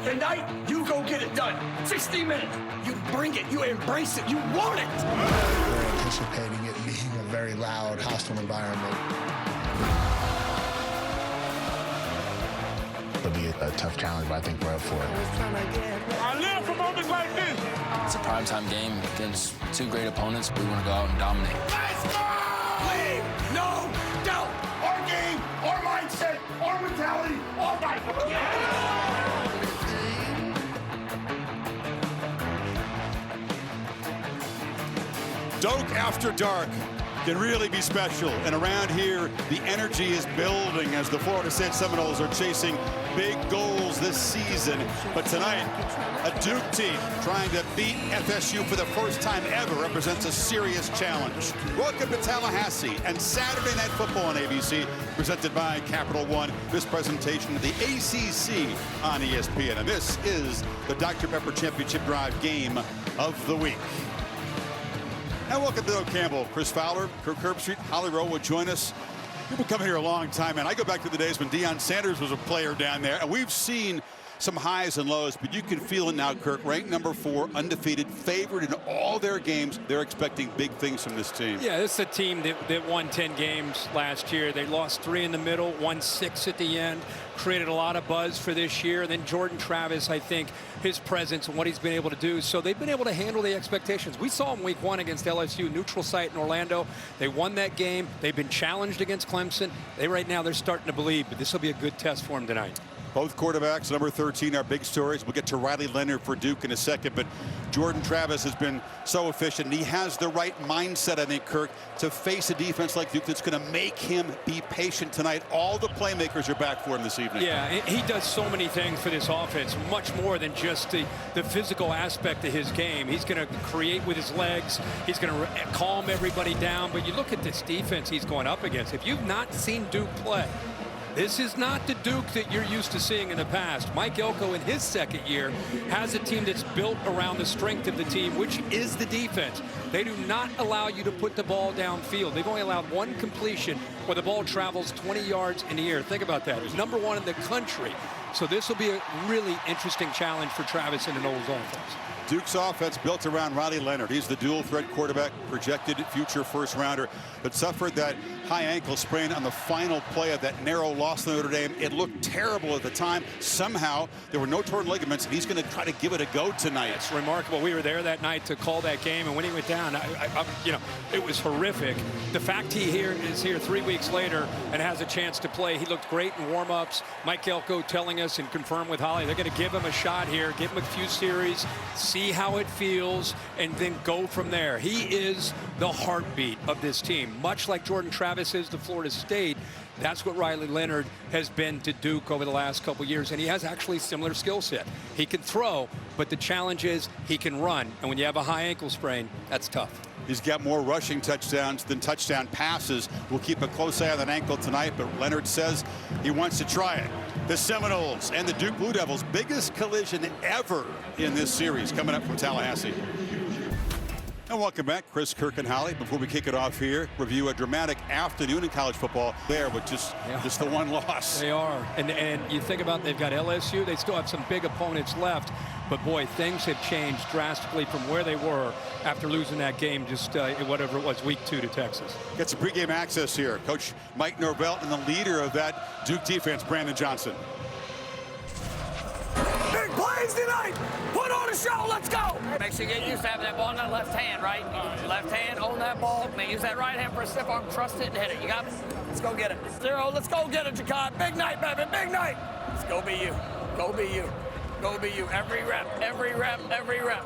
Tonight, you go get it done. 60 minutes. You bring it. You embrace it. You want it. We're anticipating it being a very loud, hostile environment. It'll be a tough challenge, but I think we're up for it. I live for moments like this. It's a primetime game against two great opponents. We want to go out and dominate. Let's go! Leave no doubt. Our game, our mindset, our mentality, our night. Doak after dark can really be special, and around here the energy is building as the Florida State Seminoles are chasing big goals this season. But tonight, a Duke team trying to beat FSU for the first time ever represents a serious challenge. Welcome to Tallahassee and Saturday Night Football on ABC, presented by Capital One. This presentation of the ACC on ESPN, and this is the Dr. Pepper Championship Drive game of the week. And welcome to Doak Campbell. Chris Fowler, Kirk Herbstreit, Holly Rowe will join us. We've been coming here a long time, and I go back to the days when Deion Sanders was a player down there, and we've seen some highs and lows, but you can feel it now, Kirk. Ranked number 4, undefeated, favored in all their games. They're expecting big things from this team. Yeah, this is a team that won 10 games last year. They lost 3 in the middle, won 6 at the end, created a lot of buzz for this year. And then Jordan Travis, I think, his presence and what he's been able to do. So they've been able to handle the expectations. We saw him week 1 against LSU, neutral site in Orlando. They won that game. They've been challenged against Clemson. Right now, they're starting to believe, but this will be a good test for them tonight. Both quarterbacks, number 13, are big stories. We'll get to Riley Leonard for Duke in a second, but Jordan Travis has been so efficient. He has the right mindset, I think, Kirk, to face a defense like Duke that's going to make him be patient tonight. All the playmakers are back for him this evening. Yeah, he does so many things for this offense, much more than just the physical aspect of his game. He's going to create with his legs. He's going to calm everybody down. But you look at this defense he's going up against. If you've not seen Duke play, this is not the Duke that you're used to seeing in the past. Mike Elko, in his second year, has a team that's built around the strength of the team, which is the defense. They do not allow you to put the ball downfield. They've only allowed 1 completion where the ball travels 20 yards in the air. Think about that. It's number 1 in the country. So this will be a really interesting challenge for Travis and the Noles offense. Duke's offense built around Riley Leonard. He's the dual threat quarterback, projected future first rounder, but suffered that high ankle sprain on the final play of that narrow loss to Notre Dame. It looked terrible at the time. Somehow there were no torn ligaments, and he's going to try to give it a go tonight. It's remarkable. We were there that night to call that game, and when he went down, you know, it was horrific. The fact he is here 3 weeks later and has a chance to play, he looked great in warm-ups. Mike Elko telling us and confirmed with Holly, they're going to give him a shot here, give him a few series, see how it feels, and then go from there. He is the heartbeat of this team, much like Jordan Travis is to Florida State. That's what Riley Leonard has been to Duke over the last couple years, and he has actually similar skill set. He can throw, but the challenge is he can run, and when you have a high ankle sprain, that's tough. He's got more rushing touchdowns than touchdown passes. We'll keep a close eye on that ankle tonight, but Leonard says he wants to try it. The Seminoles and the Duke Blue Devils, biggest collision ever in this series, coming up from Tallahassee. And welcome back, Chris, Kirk, and Holly. Before we kick it off here, review a dramatic afternoon in college football there with just the one loss. They are. And you think about, they've got LSU. They still have some big opponents left. But, boy, things have changed drastically from where they were after losing that game just whatever it was, week 2 to Texas. Get some pregame access here. Coach Mike Norvell and the leader of that Duke defense, Brandon Johnson. Big plays tonight. Put on a show. Let's go. Make sure you get used to having that ball in that left hand, right? Left hand, own that ball. Then use that right hand for a stiff arm. Trust it and hit it. You got it? Let's go get it. 0. Let's go get it, Jakai. Big night, baby. Big night. Let's go be you. Go be you. Go be you. Every rep, every rep, every rep.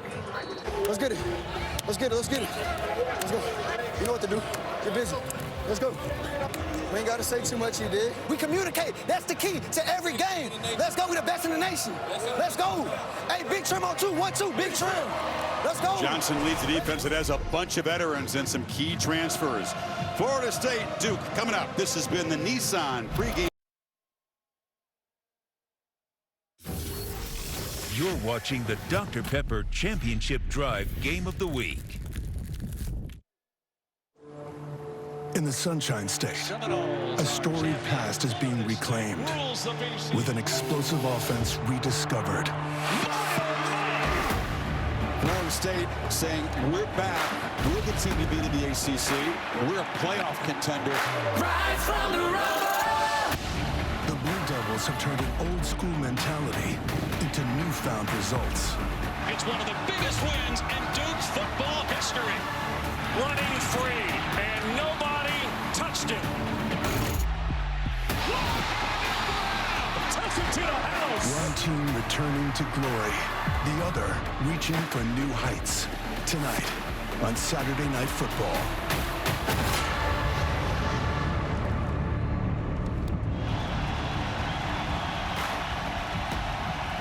Let's get it. Let's get it. Let's get it. Let's go. You know what to do. Get busy. Let's go. We ain't got to say too much, you did. We communicate. That's the key to every game. Let's go. We're the best in the nation. Let's go. Hey, Big Trim on 2. 1-2. Big Trim. Let's go. Johnson leads the defense that has a bunch of veterans and some key transfers. Florida State, Duke, coming up. This has been the Nissan pregame. You're watching the Dr. Pepper Championship Drive Game of the Week. In the Sunshine State, a storied past is being reclaimed with an explosive offense rediscovered. Florida State saying, we're back. We'll continue to be in the ACC. We're a playoff contender. Right from the road. The Blue Devils have turned an old-school mentality into newfound results. It's one of the biggest wins in Duke's football history. Running free, and nobody touched him. Touch it to the house. One team returning to glory, the other reaching for new heights. Tonight on Saturday Night Football.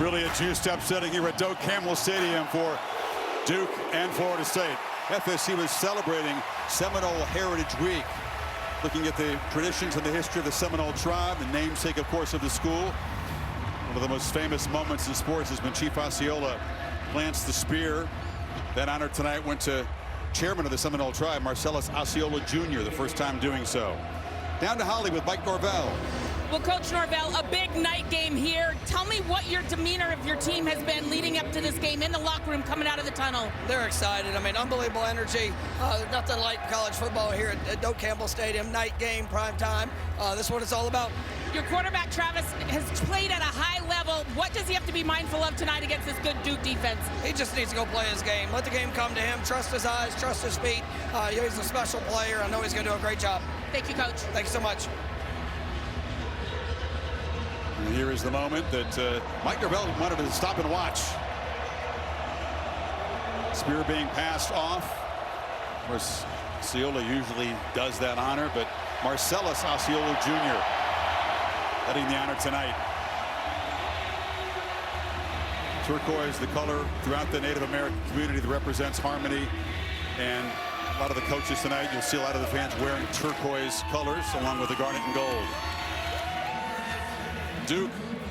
Really a juiced-up setting here at Doak Campbell Stadium for Duke and Florida State. FSC was celebrating Seminole Heritage Week, looking at the traditions and the history of the Seminole tribe, the namesake, of course, of the school. One of the most famous moments in sports has been Chief Osceola plants the spear. That honor tonight went to chairman of the Seminole tribe, Marcellus Osceola Jr., the first time doing so. Down to Holly with Mike Norvell. Well, Coach Norvell, a big night game here. Tell me what your demeanor of your team has been leading up to this game in the locker room, coming out of the tunnel. They're excited. I mean, unbelievable energy. Nothing like college football here at Doak Campbell Stadium. Night game, prime time. This is what it's all about. Your quarterback, Travis, has played at a high level. What does he have to be mindful of tonight against this good Duke defense? He just needs to go play his game. Let the game come to him. Trust his eyes, trust his feet. He's a special player. I know he's going to do a great job. Thank you, Coach. Thank you so much. And here is the moment that Mike Norvell wanted to stop and watch. Spear being passed off. Of course, Osceola usually does that honor, but Marcellus Osceola Jr. getting the honor tonight. Turquoise, the color throughout the Native American community that represents harmony. And a lot of the coaches tonight, you'll see a lot of the fans wearing turquoise colors along with the garnet and gold. Duke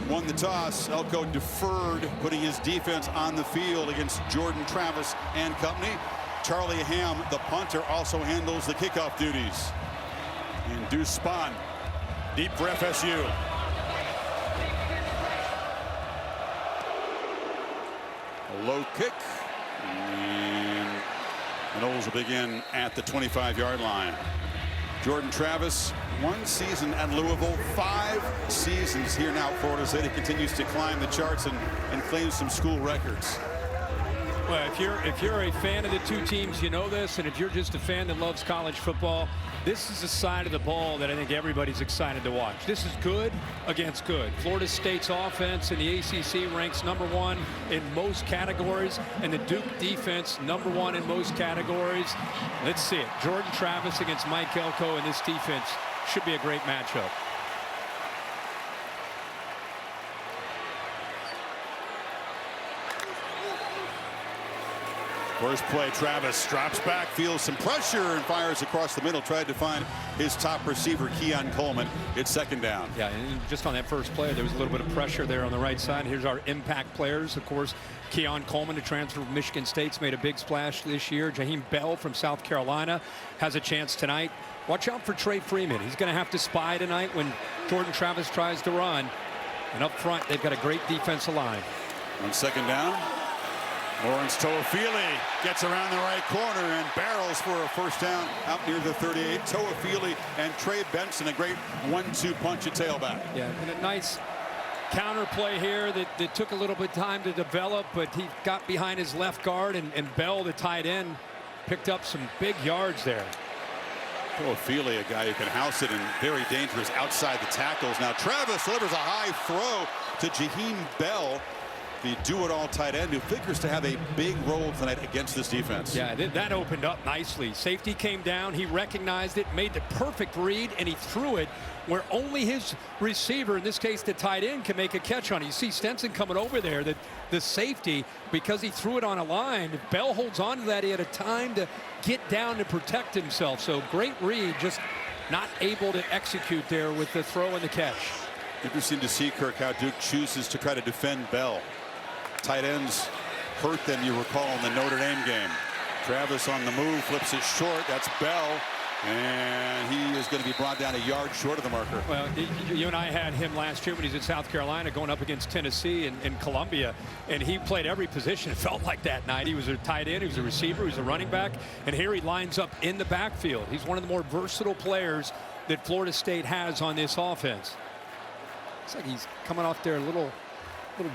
won the toss. Elko deferred, putting his defense on the field against Jordan Travis and company. Charlie Ham, the punter, also handles the kickoff duties. And Deuce Spahn, deep for FSU. A low kick. And the Noles will begin at the 25-yard line. Jordan Travis, 1 season at Louisville, 5 seasons here now at Florida State. He continues to climb the charts and claim some school records. Well, if you're a fan of the two teams, you know this, and if you're just a fan that loves college football, this is the side of the ball that I think everybody's excited to watch. This is good against good. Florida State's offense in the ACC ranks #1 in most categories, and the Duke defense #1 in most categories. Let's see it. Jordan Travis against Mike Elko, and this defense should be a great matchup. First play, Travis drops back, feels some pressure, and fires across the middle. Tried to find his top receiver, Keon Coleman. It's second down. Yeah, and just on that first play, there was a little bit of pressure there on the right side. Here's our impact players. Of course, Keon Coleman, to transfer from Michigan State's made a big splash this year. Jaheim Bell from South Carolina has a chance tonight. Watch out for Trey Freeman. He's going to have to spy tonight when Jordan Travis tries to run. And up front, they've got a great defensive line. On second down, Lawrence Toafili gets around the right corner and barrels for a first down out near the 38. Toafili and Trey Benson, a great 1-2 punch at tailback. Yeah, and a nice counter play here that took a little bit of time to develop, but he got behind his left guard, and Bell, the tight end, picked up some big yards there. Toafili, a guy who can house it and very dangerous outside the tackles. Now Travis delivers a high throw to Jaheim Bell, the do-it-all tight end who figures to have a big role tonight against this defense. Yeah, that opened up nicely. Safety came down, he recognized it, made the perfect read, and he threw it where only his receiver, in this case the tight end, can make a catch on it. You see Stenson coming over there, the safety, because he threw it on a line. If Bell holds on to that, he had a time to get down to protect himself. So great read, just not able to execute there with the throw and the catch. Interesting to see, Kirk, how Duke chooses to try to defend Bell. Tight ends hurt them, you recall, in the Notre Dame game. Travis on the move, flips it short. That's Bell. And he is going to be brought down a yard short of the marker. Well, you and I had him last year when he was in South Carolina going up against Tennessee and Columbia, and he played every position. It felt like that night. He was a tight end, he was a receiver, he was a running back, and here he lines up in the backfield. He's one of the more versatile players that Florida State has on this offense. Looks like he's coming off there a little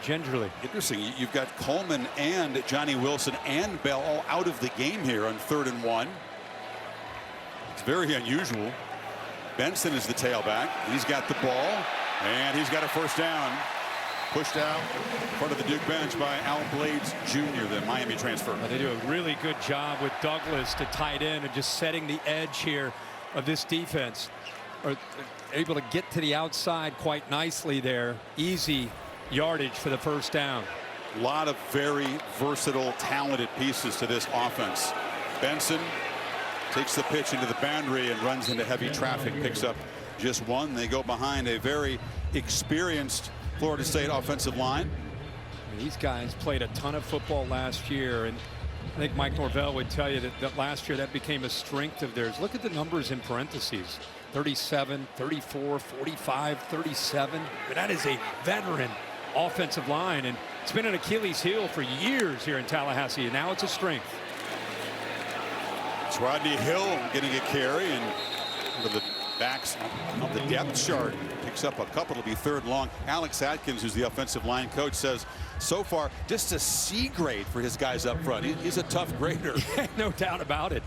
gingerly. Interesting. You've got Coleman and Johnny Wilson and Bell all out of the game here on 3rd and 1. It's very unusual. Benson is the tailback. He's got the ball, and he's got a first down. Pushed out in front of the Duke bench by Al Blades Jr., the Miami transfer. They do a really good job with Douglas to tight end and just setting the edge here of this defense. Are able to get to the outside quite nicely there. Easy yardage for the first down. A lot of very versatile, talented pieces to this offense. Benson takes the pitch into the boundary and runs into heavy traffic, picks up just one. They go behind a very experienced Florida State offensive line. These guys played a ton of football last year, and I think Mike Norvell would tell you that last year that became a strength of theirs. Look at the numbers in parentheses. 37, 34, 45, 37. But that is a veteran offensive line, and it's been an Achilles heel for years here in Tallahassee, and now it's a strength. It's Rodney Hill getting a carry, and under the backs of the depth chart picks up a couple. It'll be 3rd and long. Alex Atkins, who's the offensive line coach, says so far just a C grade for his guys up front. He's a tough grader. No doubt about it.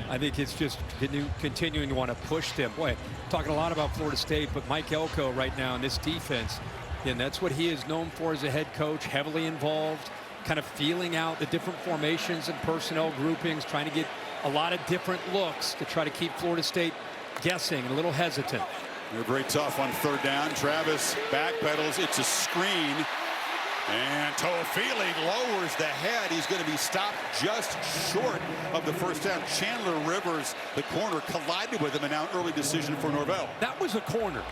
I think it's just continuing to want to push them. Boy, talking a lot about Florida State, but Mike Elko right now in this defense, and that's what he is known for as a head coach, heavily involved, kind of feeling out the different formations and personnel groupings, trying to get a lot of different looks to try to keep Florida State guessing and a little hesitant. They're very tough on 3rd down. Travis backpedals. It's a screen. And Toafili lowers the head. He's going to be stopped just short of the first down. Chandler Rivers, the corner, collided with him, and now early decision for Norvell. That was a corner.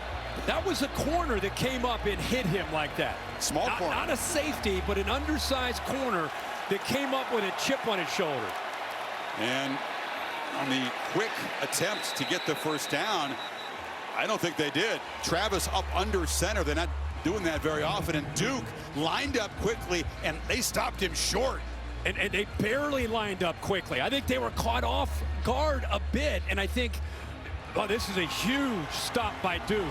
That was a corner that came up and hit him like that. Small corner. Not a safety, but an undersized corner that came up with a chip on his shoulder. And on the quick attempt to get the first down, I don't think they did. Travis up under center. They're not doing that very often, and Duke lined up quickly, and they stopped him short. And they barely lined up quickly. I think they were caught off guard a bit, and I think, oh, this is a huge stop by Duke.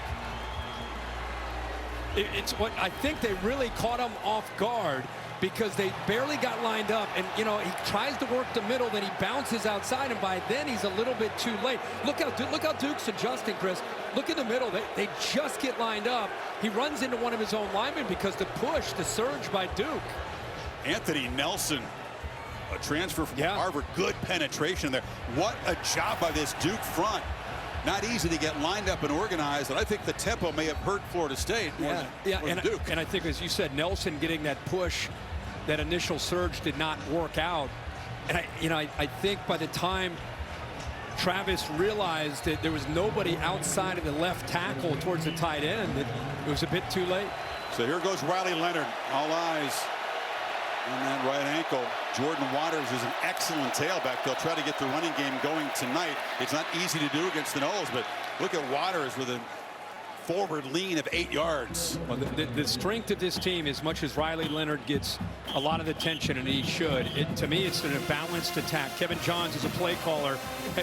It's what I think they really caught him off guard because they barely got lined up, and you know, he tries to work the middle, then he bounces outside, and by then he's a little bit too late. Look how Duke's adjusting, Chris. Look at the middle. They just get lined up. He runs into one of his own linemen because the push, the surge by Duke. Anthony Nelson, a transfer from Harvard. Good penetration there. What a job by this Duke front. Not easy to get lined up and organized, and I think the tempo may have hurt Florida State more than Duke. And I think, as you said, Nelson getting that push, that initial surge did not work out. And I think by the time Travis realized that there was nobody outside of the left tackle towards the tight end, that it was a bit too late. So here goes Riley Leonard. All eyes on that right ankle. Jordan Waters is an excellent tailback. They'll try to get the running game going tonight. It's not easy to do against the Noles, but look at Waters with a forward lean of 8 yards. Well, the strength of this team, as much as Riley Leonard gets a lot of attention, and he should, to me, it's a balanced attack. Kevin Johns is a play caller,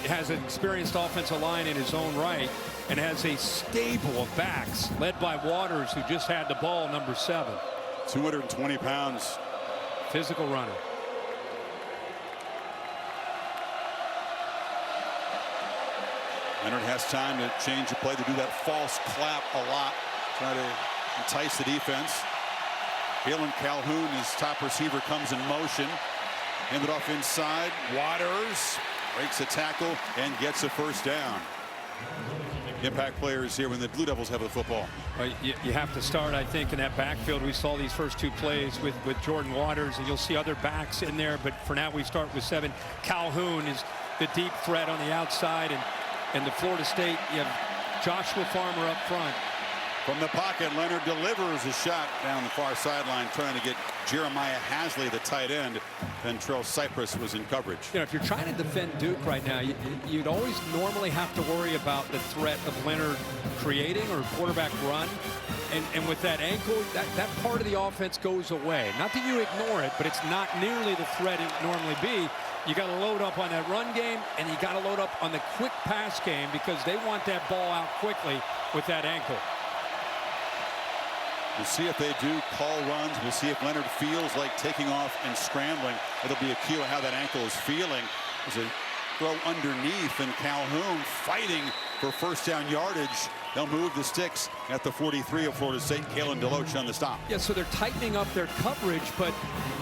has an experienced offensive line in his own right, and has a stable of backs led by Waters, who just had the ball, number 7. 220 pounds. Physical runner. Leonard has time to change the play, to do that false clap a lot, try to entice the defense. Jalen Calhoun, his top receiver, comes in motion. Handed off inside. Waters breaks a tackle and gets a first down. Impact players here when the Blue Devils have the football. You have to start, I think, in that backfield. We saw these first 2 plays with Jordan Waters, and you'll see other backs in there, but for now we start with 7. Calhoun is the deep threat on the outside, and the Florida State, you have Joshua Farmer up front. From the pocket, Leonard delivers a shot down the far sideline, trying to get Jeremiah Hasley, the tight end, Ventrell Cypress was in coverage. You know, if you're trying to defend Duke right now, you'd always normally have to worry about the threat of Leonard creating or quarterback run. And with that ankle, that part of the offense goes away. Not that you ignore it, but it's not nearly the threat it would normally be. You got to load up on that run game, and you got to load up on the quick pass game because they want that ball out quickly with that ankle. We'll see if they do call runs. We'll see if Leonard feels like taking off and scrambling. It'll be a cue of how that ankle is feeling. There's a throw underneath, and Calhoun fighting for first down yardage. They'll move the sticks at the 43 of Florida State. Kalen DeLoach on the stop. Yeah, so they're tightening up their coverage, but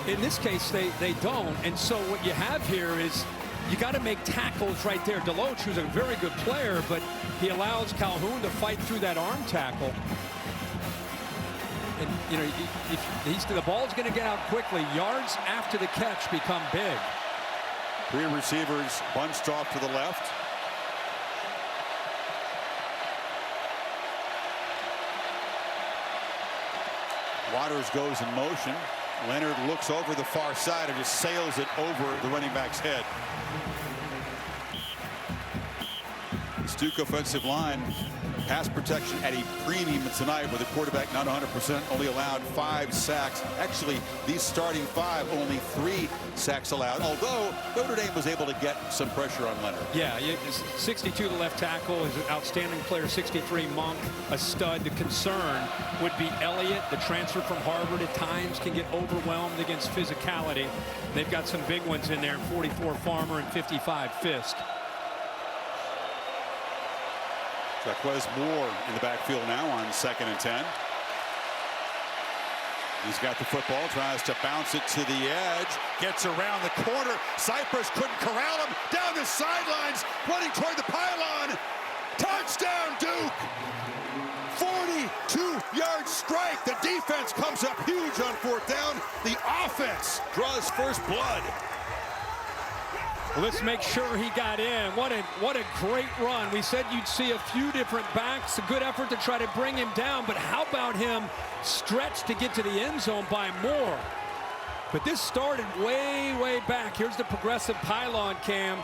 in this case, they don't. And so what you have here is you got to make tackles right there. DeLoach, who's a very good player, but he allows Calhoun to fight through that arm tackle. And, you know, if the ball's going to get out quickly, yards after the catch become big. 3 receivers bunched off to the left. Waters goes in motion. Leonard looks over the far side and just sails it over the running back's head. This Duke offensive line, pass protection at a premium tonight with the quarterback not 100%, only allowed 5 sacks. Actually, these starting 5, only 3 sacks allowed, although Notre Dame was able to get some pressure on Leonard. Yeah, 62, the left tackle, is an outstanding player. 63, Monk, a stud. The concern would be Elliott, the transfer from Harvard, at times can get overwhelmed against physicality. They've got some big ones in there, 44, Farmer, and 55, Fisk. Jaquez Moore in the backfield now on 2nd and 10. He's got the football, tries to bounce it to the edge, gets around the corner. Cypress couldn't corral him. Down the sidelines, running toward the pylon. Touchdown, Duke! 42-yard strike. The defense comes up huge on 4th down. The offense draws first blood. Well, let's make sure he got in. What a great run. We said you'd see a few different backs. A good effort to try to bring him down. But how about him stretch to get to the end zone by Moore? But this started way, way back. Here's the progressive pylon cam.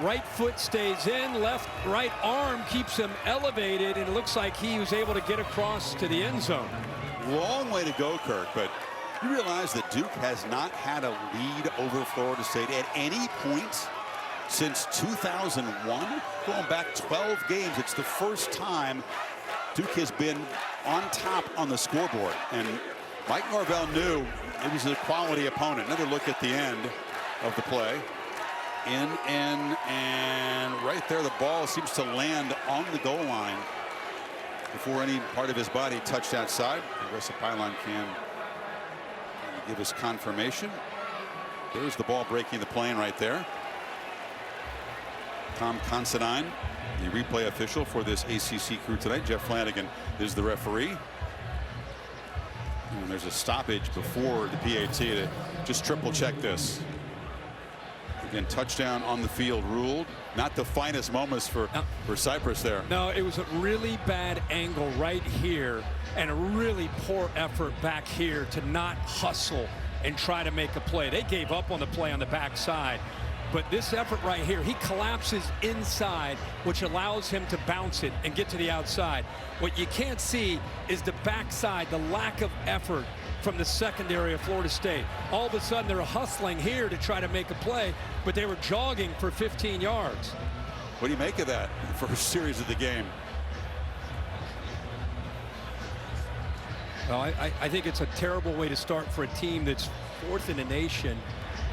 Right foot stays in. Right arm keeps him elevated. And it looks like he was able to get across to the end zone. Long way to go, Kirk, but you realize that Duke has not had a lead over Florida State at any point since 2001. Going back 12 games, it's the first time Duke has been on top on the scoreboard. And Mike Norvell knew it was a quality opponent. Another look at the end of the play. In, and right there, the ball seems to land on the goal line before any part of his body touched outside. The rest of the pylon can give us confirmation. There's the ball breaking the plane right there. Tom Considine, the replay official for this ACC crew tonight. Jeff Flanagan is the referee. And there's a stoppage before the PAT to just triple check this. Again, touchdown on the field ruled. Not the finest moments for Cypress there. No, it was a really bad angle right here and a really poor effort back here to not hustle and try to make a play. They gave up on the play on the backside. But this effort right here, he collapses inside, which allows him to bounce it and get to the outside. What you can't see is the backside, the lack of effort from the secondary of Florida State. All of a sudden, they're hustling here to try to make a play, but they were jogging for 15 yards. What do you make of that first series of the game? Well, I think it's a terrible way to start for a team that's 4th in the nation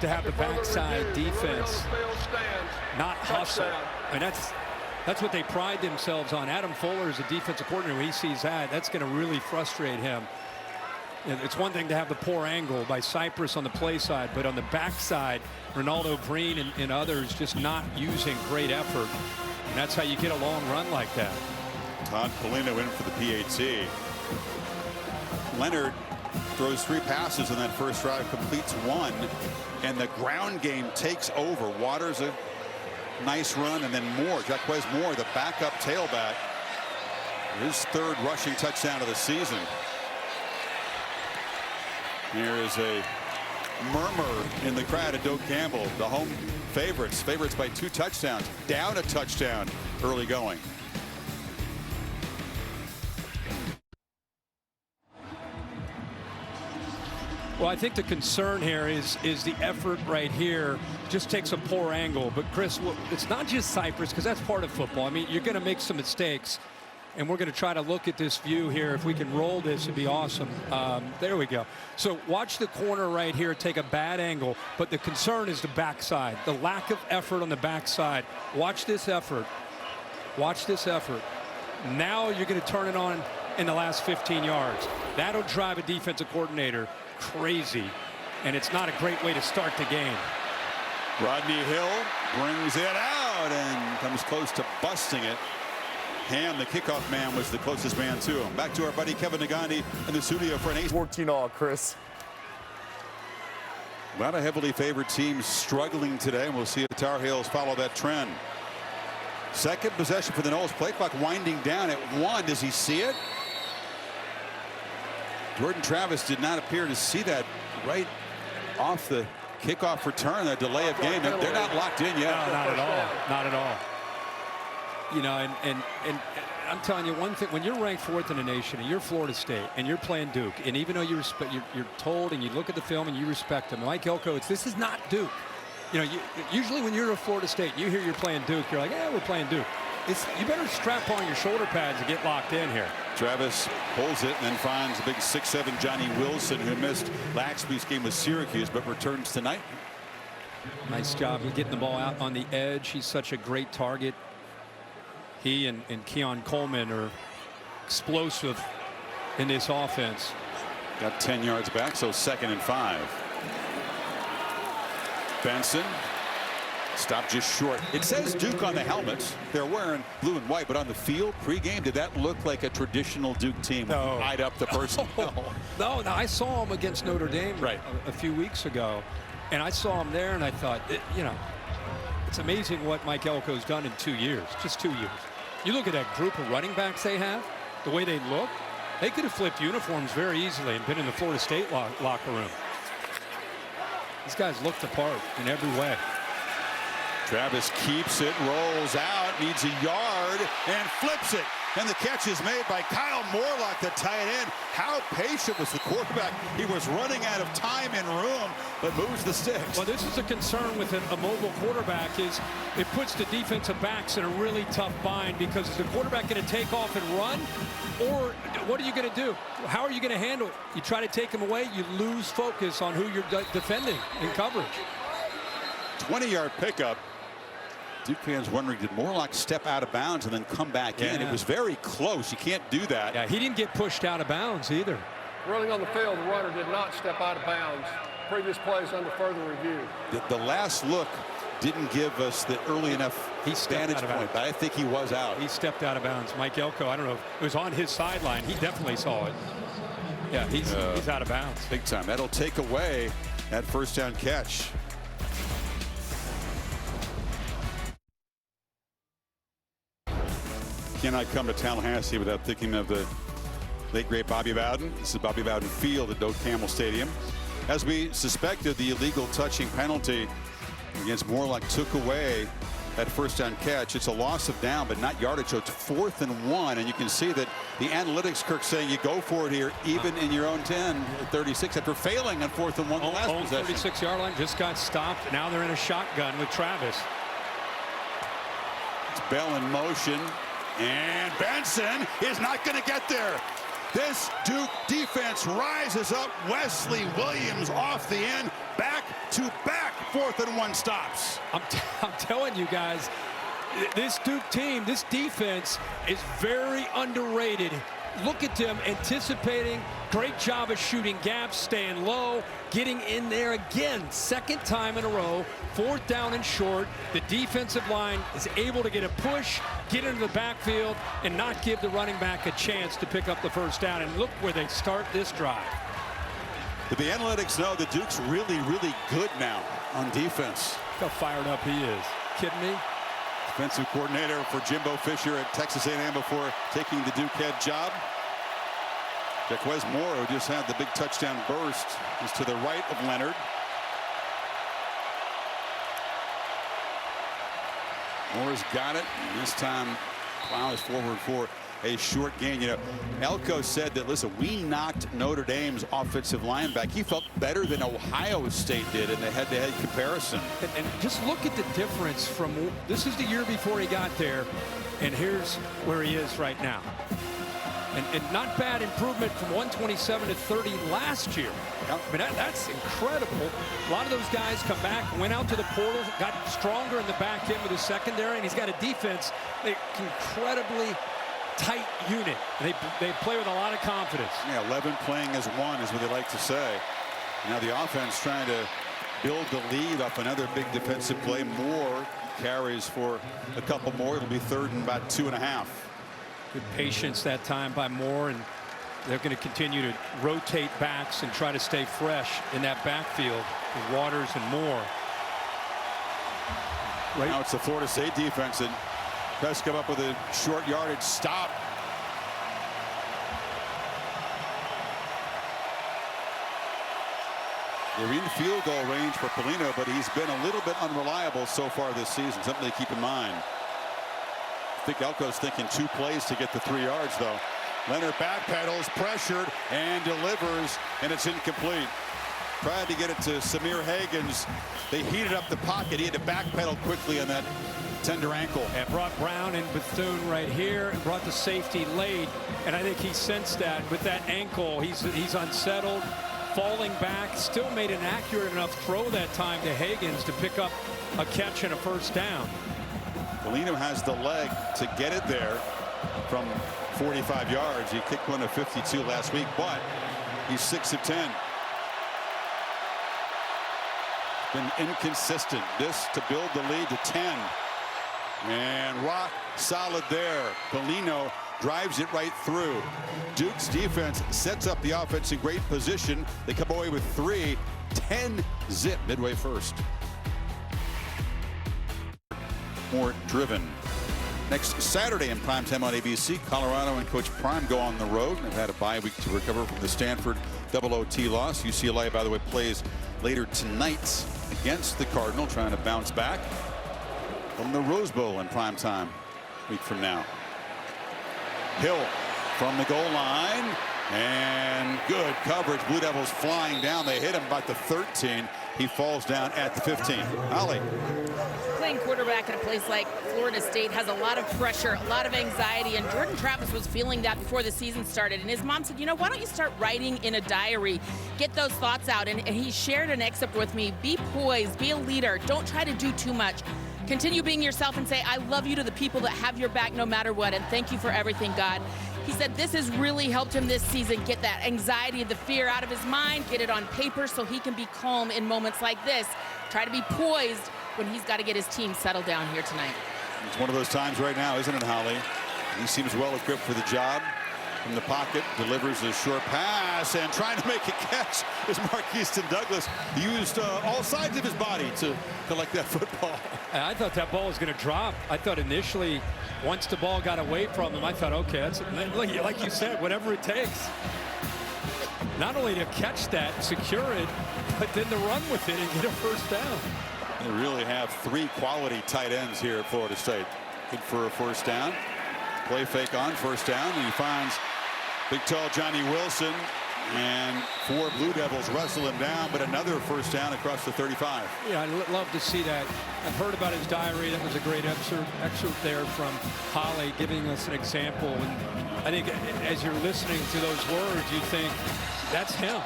to have the backside defense not hustle. And that's what they pride themselves on. Adam Fuller is a defensive coordinator. When he sees that, that's going to really frustrate him. It's one thing to have the poor angle by Cypress on the play side, but on the backside, Ronaldo Green and others just not using great effort. And that's how you get a long run like that. Todd Polino in for the PAT. Leonard throws 3 passes in that first drive, completes 1, and the ground game takes over. Waters a nice run, and then Moore, Jaquez Moore, the backup tailback, his 3rd rushing touchdown of the season. Here is a murmur in the crowd at Doak Campbell. The home favorites by 2 touchdowns, down a touchdown early going. Well, I think the concern here is the effort right here just takes a poor angle. But Chris, it's not just Cypress, because that's part of football. I mean, you're going to make some mistakes, and we're going to try to look at this view here. If we can roll this, it'd be awesome. There we go. So watch the corner right here take a bad angle, but the concern is the backside, the lack of effort on the backside. Watch this effort. Watch this effort. Now you're going to turn it on in the last 15 yards. That'll drive a defensive coordinator crazy, and it's not a great way to start the game. Rodney Hill brings it out and comes close to busting it. Ham, the kickoff man, was the closest man to him. Back to our buddy Kevin Nagandi in the studio for an 14-all, Chris. A lot of heavily favored teams struggling today, and we'll see if the Tar Heels follow that trend. Second possession for the Noles. Play clock winding down at 1. Does he see it? Jordan Travis did not appear to see that right off the kickoff return, that delay of game. They're not locked in yet. No, not at all. Not at all. You know, and I'm telling you one thing, when you're ranked 4th in the nation and you're Florida State and you're playing Duke, and even though you're told and you look at the film and you respect them, Mike Elko, this is not Duke. You know, usually when you're at Florida State, you hear you're playing Duke, you're like, yeah, we're playing Duke. You better strap on your shoulder pads and get locked in here. Travis pulls it and then finds a big 6'7" Johnny Wilson, who missed last week's game with Syracuse but returns tonight. Nice job of getting the ball out on the edge. He's such a great target. He and Keon Coleman are explosive in this offense. Got 10 yards back, so 2nd and 5. Benson stopped just short. It says Duke on the helmets. They're wearing blue and white, but on the field pregame, did that look like a traditional Duke team? No. Eyed up the person. No, I saw him against Notre Dame a few weeks ago, and I saw him there, and I thought, you know, it's amazing what Mike Elko's done in 2 years, just 2 years. You look at that group of running backs they have, the way they look, they could have flipped uniforms very easily and been in the Florida State locker room. These guys look the part in every way. Travis keeps it, rolls out, needs a yard, and flips it. And the catch is made by Kyle Morlock, the tight end. How patient was the quarterback? He was running out of time and room, but moves the sticks. Well, this is a concern with a mobile quarterback, is it puts the defensive backs in a really tough bind, because is the quarterback going to take off and run, or what are you going to do? How are you going to handle it? You try to take him away, you lose focus on who you're defending in coverage. 20-yard pickup. Duke fans wondering, did Morlock step out of bounds and then come back in? It was very close. You can't do that. Yeah, he didn't get pushed out of bounds either. Running on the field, the runner did not step out of bounds. Previous plays under further review. The last look didn't give us the early enough vantage point, but I think he was out. He stepped out of bounds. Mike Elko, I don't know if it was on his sideline. He definitely saw it. Yeah, he's out of bounds. Big time. That'll take away that first down catch. Cannot come to Tallahassee without thinking of the late great Bobby Bowden. This is Bobby Bowden Field at Doak Campbell Stadium. As we suspected, the illegal touching penalty against Morlock took away that first down catch. It's a loss of down, but not yardage, so it's 4th and 1. And you can see that the analytics, Kirk, saying you go for it here, even in your own 10 at 36, after failing on 4th and 1 the last possession. 36-yard line just got stopped. Now they're in a shotgun with Travis. It's Bell in motion. And Benson is not going to get there. This Duke defense rises up. Wesley Williams off the end. Back-to-back 4th and 1 stops. I'm telling you guys, this Duke team, this defense is very underrated. Look at them anticipating. Great job of shooting gaps, staying low, getting in there again. 2nd time in a row. 4th down and short. The defensive line is able to get a push, get into the backfield, and not give the running back a chance to pick up the first down. And look where they start this drive. But the analytics know that Duke's really, really good now on defense. Look how fired up he is. Kidding me? Defensive coordinator for Jimbo Fisher at Texas A&M before taking the Duke head job. Jaquez Moore, who just had the big touchdown burst, is to the right of Leonard. Moore's got it, and this time plows forward for a short gain. You know, Elko said that, listen, we knocked Notre Dame's offensive line back. He felt better than Ohio State did in the head-to-head comparison. And just look at the difference from, this is the year before he got there, and here's where he is right now. And not bad improvement from 127 to 30 last year. Yep. I mean, that's incredible. A lot of those guys come back, went out to the portal, got stronger in the back end with his secondary, and he's got a defense, an incredibly tight unit. They play with a lot of confidence. Yeah, 11 playing as one is what they like to say. Now the offense trying to build the lead off another big defensive play. Moore carries for a couple more. It'll be 3rd and about 2.5. Good patience that time by Moore, and they're going to continue to rotate backs and try to stay fresh in that backfield with Waters and Moore. Right now it's the Florida State defense, and Press come up with a short yardage stop. They're in field goal range for Polino, but he's been a little bit unreliable so far this season, something to keep in mind. I think Elko's thinking 2 plays to get the 3 yards, though. Leonard backpedals, pressured, and delivers, and it's incomplete. Tried to get it to Samir Hagans. They heated up the pocket. He had to backpedal quickly on that tender ankle. And brought Brown and Bethune right here, and brought the safety late. And I think he sensed that with that ankle. He's unsettled, falling back. Still made an accurate enough throw that time to Hagans to pick up a catch and a 1st down. Polino has the leg to get it there from 45 yards. He kicked one of 52 last week, but he's 6 of 10. Been inconsistent. This to build the lead to 10. And rock solid there. Polino drives it right through. Duke's defense sets up the offense in great position. They come away with 3, 10 zip midway first. More driven. Next Saturday in primetime on ABC, Colorado and Coach Prime go on the road. They've had a bye week to recover from the Stanford double OT loss. UCLA, by the way, plays later tonight against the Cardinal, trying to bounce back from the Rose Bowl in primetime a week from now. Hill from the goal line, and good coverage. Blue Devils flying down. They hit him about the 13. He falls down at the 15. Ollie. Playing quarterback at a place like Florida State has a lot of pressure, a lot of anxiety, and Jordan Travis was feeling that before the season started. And his mom said, you know, why don't you start writing in a diary, get those thoughts out. And he shared an excerpt with me. Be poised, be a leader, don't try to do too much. Continue being yourself and say, I love you to the people that have your back no matter what, and thank you for everything, God. He said this has really helped him this season get that anxiety, the fear out of his mind, get it on paper so he can be calm in moments like this. Try to be poised when he's got to get his team settled down here tonight. It's one of those times right now, isn't it, Holly? He seems well equipped for the job. From the pocket, delivers a short pass, and trying to make a catch is Marquiston Douglas. He used all sides of his body to collect that football. I thought that ball was going to drop. I thought initially, once the ball got away from him, I thought, okay, that's like you said, whatever it takes. Not only to catch that, secure it, but then to run with it and get a 1st down. They really have 3 quality tight ends here at Florida State. Good for a 1st down. Play fake on 1st down, and he finds big tall Johnny Wilson, and 4 Blue Devils wrestle him down, but another 1st down across the 35. Yeah, I'd love to see that. I've heard about his diary. That was a great excerpt there from Holly, giving us an example. And I think as you're listening to those words, you think that's him.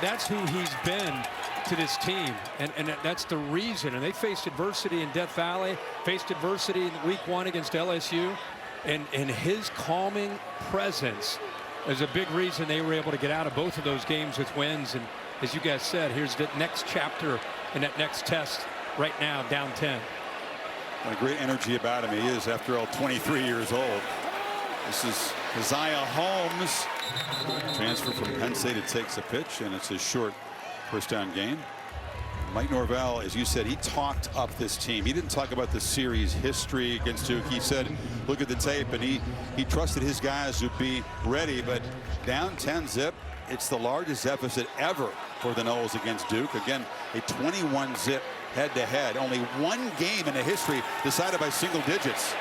That's who he's been to this team, and that's the reason. And they faced adversity in Death Valley, faced adversity in week 1 against LSU, and his calming presence is a big reason they were able to get out of both of those games with wins. And as you guys said, here's the next chapter in that next test right now, down 10. A great energy about him. He is, after all, 23 years old. This is Isaiah Holmes, transfer from Penn State. It takes a pitch, and it's a short 1st down gain. Mike Norvell, as you said, he talked up this team. He didn't talk about the series history against Duke. He said, look at the tape, and he trusted his guys would be ready, but down 10 zip, It's the largest deficit ever for the Noles against Duke. Again, a 21-zip head-to-head. Only one game in the history decided by single digits.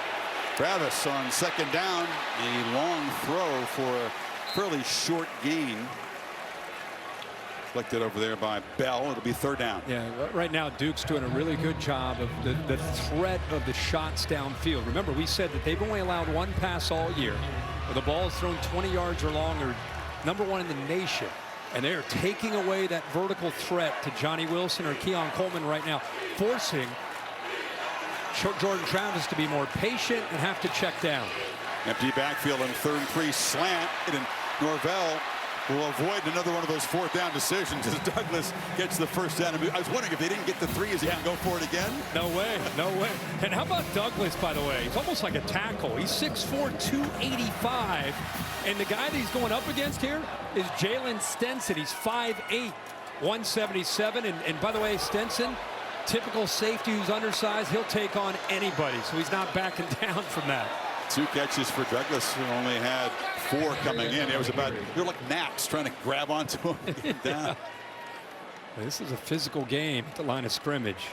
Travis on second down, a long throw for a fairly short gain. Deflected over there by Bell. It'll be third down. Yeah, right now Duke's doing a really good job of the threat of the shots downfield. Remember, we said that they've only allowed one pass all year, where the ball is thrown 20 yards or longer, #1 in the nation. And they're taking away that vertical threat to Johnny Wilson or Keon Coleman right now, forcing Jordan Travis to be more patient and have to check down. Empty backfield on 3rd and 3 slant, and Norvell will avoid another one of those 4th down decisions as Douglas gets the first down. I was wondering if they didn't get the 3, is he going to go for it again? No way, no way. And how about Douglas, by the way? He's almost like a tackle. He's 6'4", 285. And the guy that he's going up against here is Jalen Stenson. He's 5'8", 177. And by the way, Stenson, typical safety who's undersized. He'll take on anybody, so he's not backing down from that. 2 catches for Douglas, who only had 4 coming in. It was about, you're like gnats trying to grab onto him and get down. This is a physical game at the line of scrimmage.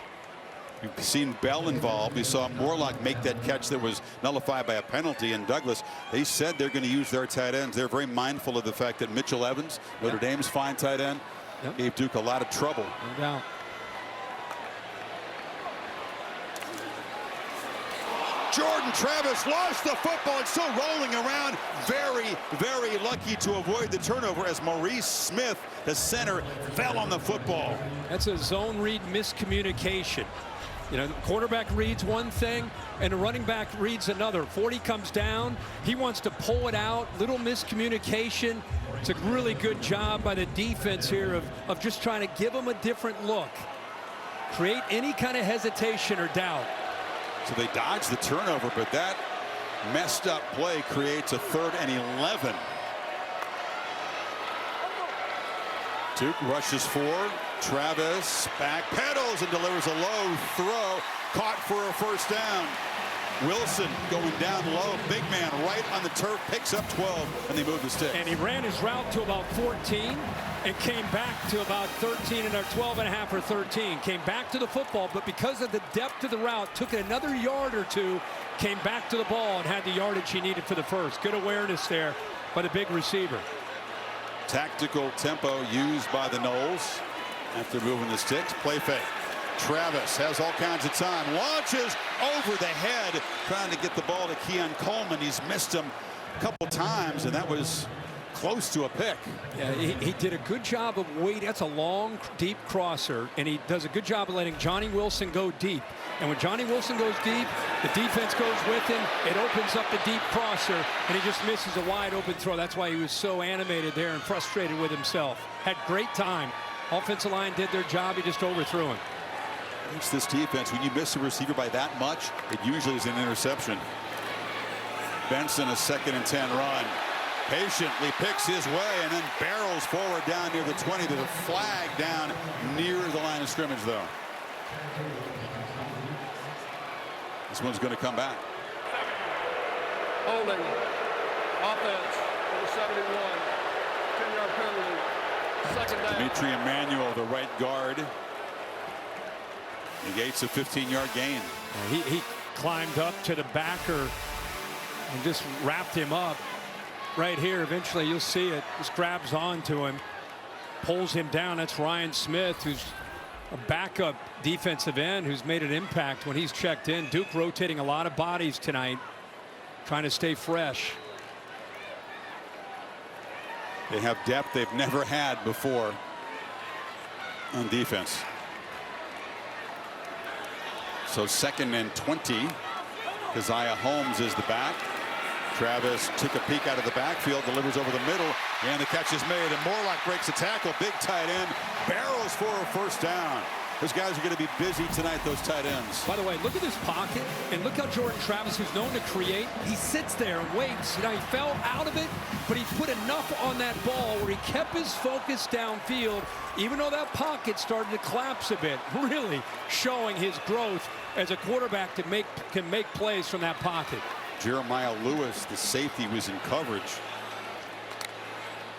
You've seen Bell involved. We saw Morlock make that catch that was nullified by a penalty. And Douglas, they said they're going to use their tight ends. They're very mindful of the fact that Mitchell Evans, Notre Dame's fine tight end, gave Duke a lot of trouble. No doubt. Jordan Travis lost the football. It's still rolling around. Very, very lucky to avoid the turnover as Maurice Smith, the center, fell on the football. That's a zone read miscommunication. You know, the quarterback reads one thing and the running back reads another. 40 comes down. He wants to pull it out. Little miscommunication. It's a really good job by the defense here of just trying to give him a different look. Create any kind of hesitation or doubt. So they dodge the turnover, but that messed up play creates a 3rd and 11. Duke rushes 4. Travis backpedals and delivers a low throw. Caught for a first down. Wilson going down low. Big man right on the turf. Picks up 12, and they move the stick. And he ran his route to about 14 and came back to about 13 and 12.5 or 13. Came back to the football, but because of the depth of the route, took it another yard or 2, came back to the ball and had the yardage he needed for the first. Good awareness there by the big receiver. Tactical tempo used by the Noles after moving the sticks. Play fake. Travis has all kinds of time. Launches over the head, trying to get the ball to Keon Coleman. He's missed him a couple times, and that was close to a pick. Yeah, he did a good job of waiting. That's a long, deep crosser, and he does a good job of letting Johnny Wilson go deep. And when Johnny Wilson goes deep, the defense goes with him. It opens up the deep crosser, and he just misses a wide open throw. That's why he was so animated there and frustrated with himself. Had great time. Offensive line did their job. He just overthrew him. It's this defense. When you miss a receiver by that much, it usually is an interception. Benson, a 2nd and 10 run. Patiently picks his way and then barrels forward down near the 20 to the flag down near the line of scrimmage, though. This one's going to come back. Holding. Offense. Number 71. 10-yard penalty. 2nd down. Dimitri Emmanuel, the right guard, negates a 15-yard gain. He climbed up to the backer and just wrapped him up right here. Eventually you'll see it. Just grabs onto him, pulls him down. That's Ryan Smith, who's a backup defensive end who's made an impact when he's checked in. Duke rotating a lot of bodies tonight, trying to stay fresh. They have depth they've never had before on defense. So 2nd and 20. Keziah Holmes is the back. Travis took a peek out of the backfield, delivers over the middle, and the catch is made. And Morlock breaks a tackle. Big tight end barrels for a first down. Those guys are going to be busy tonight, those tight ends. By the way, look at this pocket, and look how Jordan Travis, who's known to create, he sits there and waits. You know, he fell out of it, but he put enough on that ball where he kept his focus downfield, even though that pocket started to collapse a bit, really showing his growth as a quarterback can make plays from that pocket. Jeremiah Lewis, the safety, was in coverage.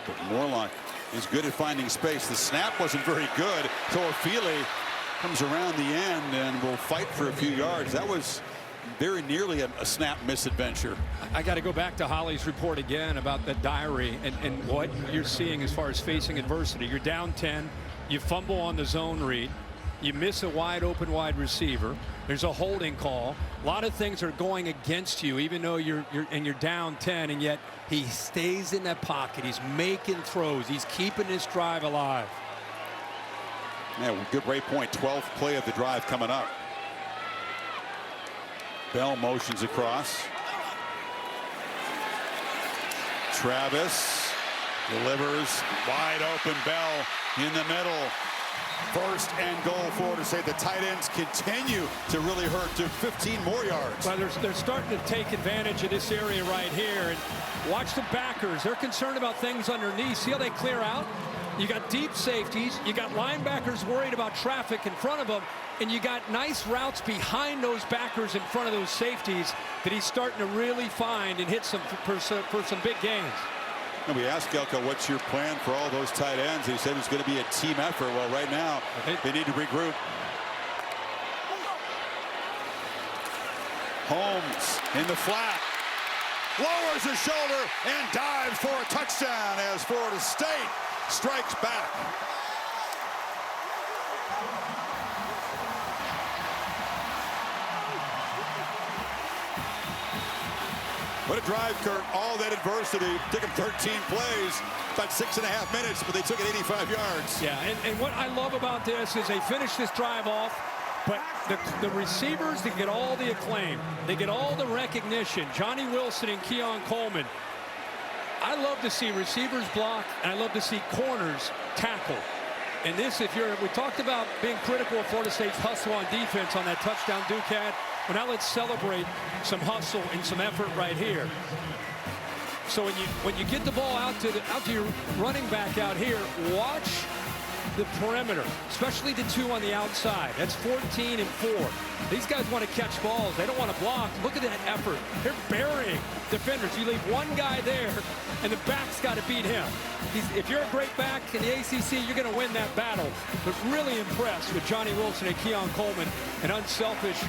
But Morlock He's good at finding space. The snap wasn't very good. So Ofili comes around the end and will fight for a few yards. That was very nearly a snap misadventure. I got to go back to Holly's report again about the diary and what you're seeing as far as facing adversity. You're down 10. You fumble on the zone read. You miss a wide open wide receiver. There's a holding call. A lot of things are going against you, even though you're down 10, and yet he stays in that pocket. He's making throws. He's keeping this drive alive. Yeah, good break point. 12th play of the drive coming up. Bell motions across. Travis delivers. Wide open. Bell in the middle. First and goal, Florida State. The tight ends continue to really hurt to 15 more yards. Well, they're starting to take advantage of this area right here. And watch the backers. They're concerned about things underneath. See how they clear out? You got deep safeties. You got linebackers worried about traffic in front of them. And you got nice routes behind those backers in front of those safeties that he's starting to really find and hit some for some big gains. And we asked Gelko, what's your plan for all those tight ends? He said it's going to be a team effort. Well, right now, they need to regroup. Holmes in the flat. Lowers his shoulder and dives for a touchdown as Florida State strikes back. What a drive, Kurt. All that adversity. Took him 13 plays, about 6.5 minutes, but they took it 85 yards. Yeah, and what I love about this is they finish this drive off, but the receivers, they get all the acclaim. They get all the recognition. Johnny Wilson and Keon Coleman. I love to see receivers block, and I love to see corners tackle. And this, we talked about being critical of Florida State's hustle on defense on that touchdown Duke had. Well, now let's celebrate some hustle and some effort right here. So when you get the ball out to your running back out here, watch the perimeter, especially the two on the outside. That's 14 and 4. These guys want to catch balls. They don't want to block. Look at that effort. They're burying defenders. You leave one guy there, and the back's got to beat him. If you're a great back in the ACC, you're going to win that battle. But really impressed with Johnny Wilson and Keon Coleman, and unselfish,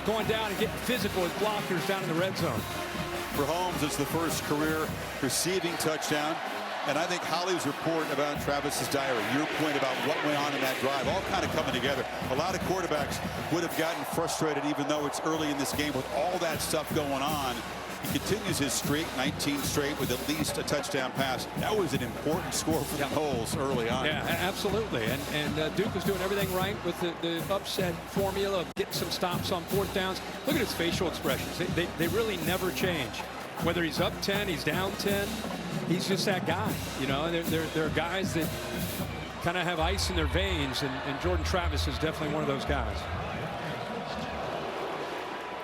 going down and getting physical as blockers down in the red zone. For Holmes, it's the first career receiving touchdown. And I think Holly's report about Travis's diary, your point about what went on in that drive, all kind of coming together. A lot of quarterbacks would have gotten frustrated, even though it's early in this game with all that stuff going on. He continues his streak, 19 straight with at least a touchdown pass. That was an important score for the Noles early on. Yeah, absolutely. And Duke was doing everything right with the upset formula of getting some stops on fourth downs. Look at his facial expressions. They really never change. Whether he's up 10, he's down 10, he's just that guy. You know, there are guys that kind of have ice in their veins, and Jordan Travis is definitely one of those guys.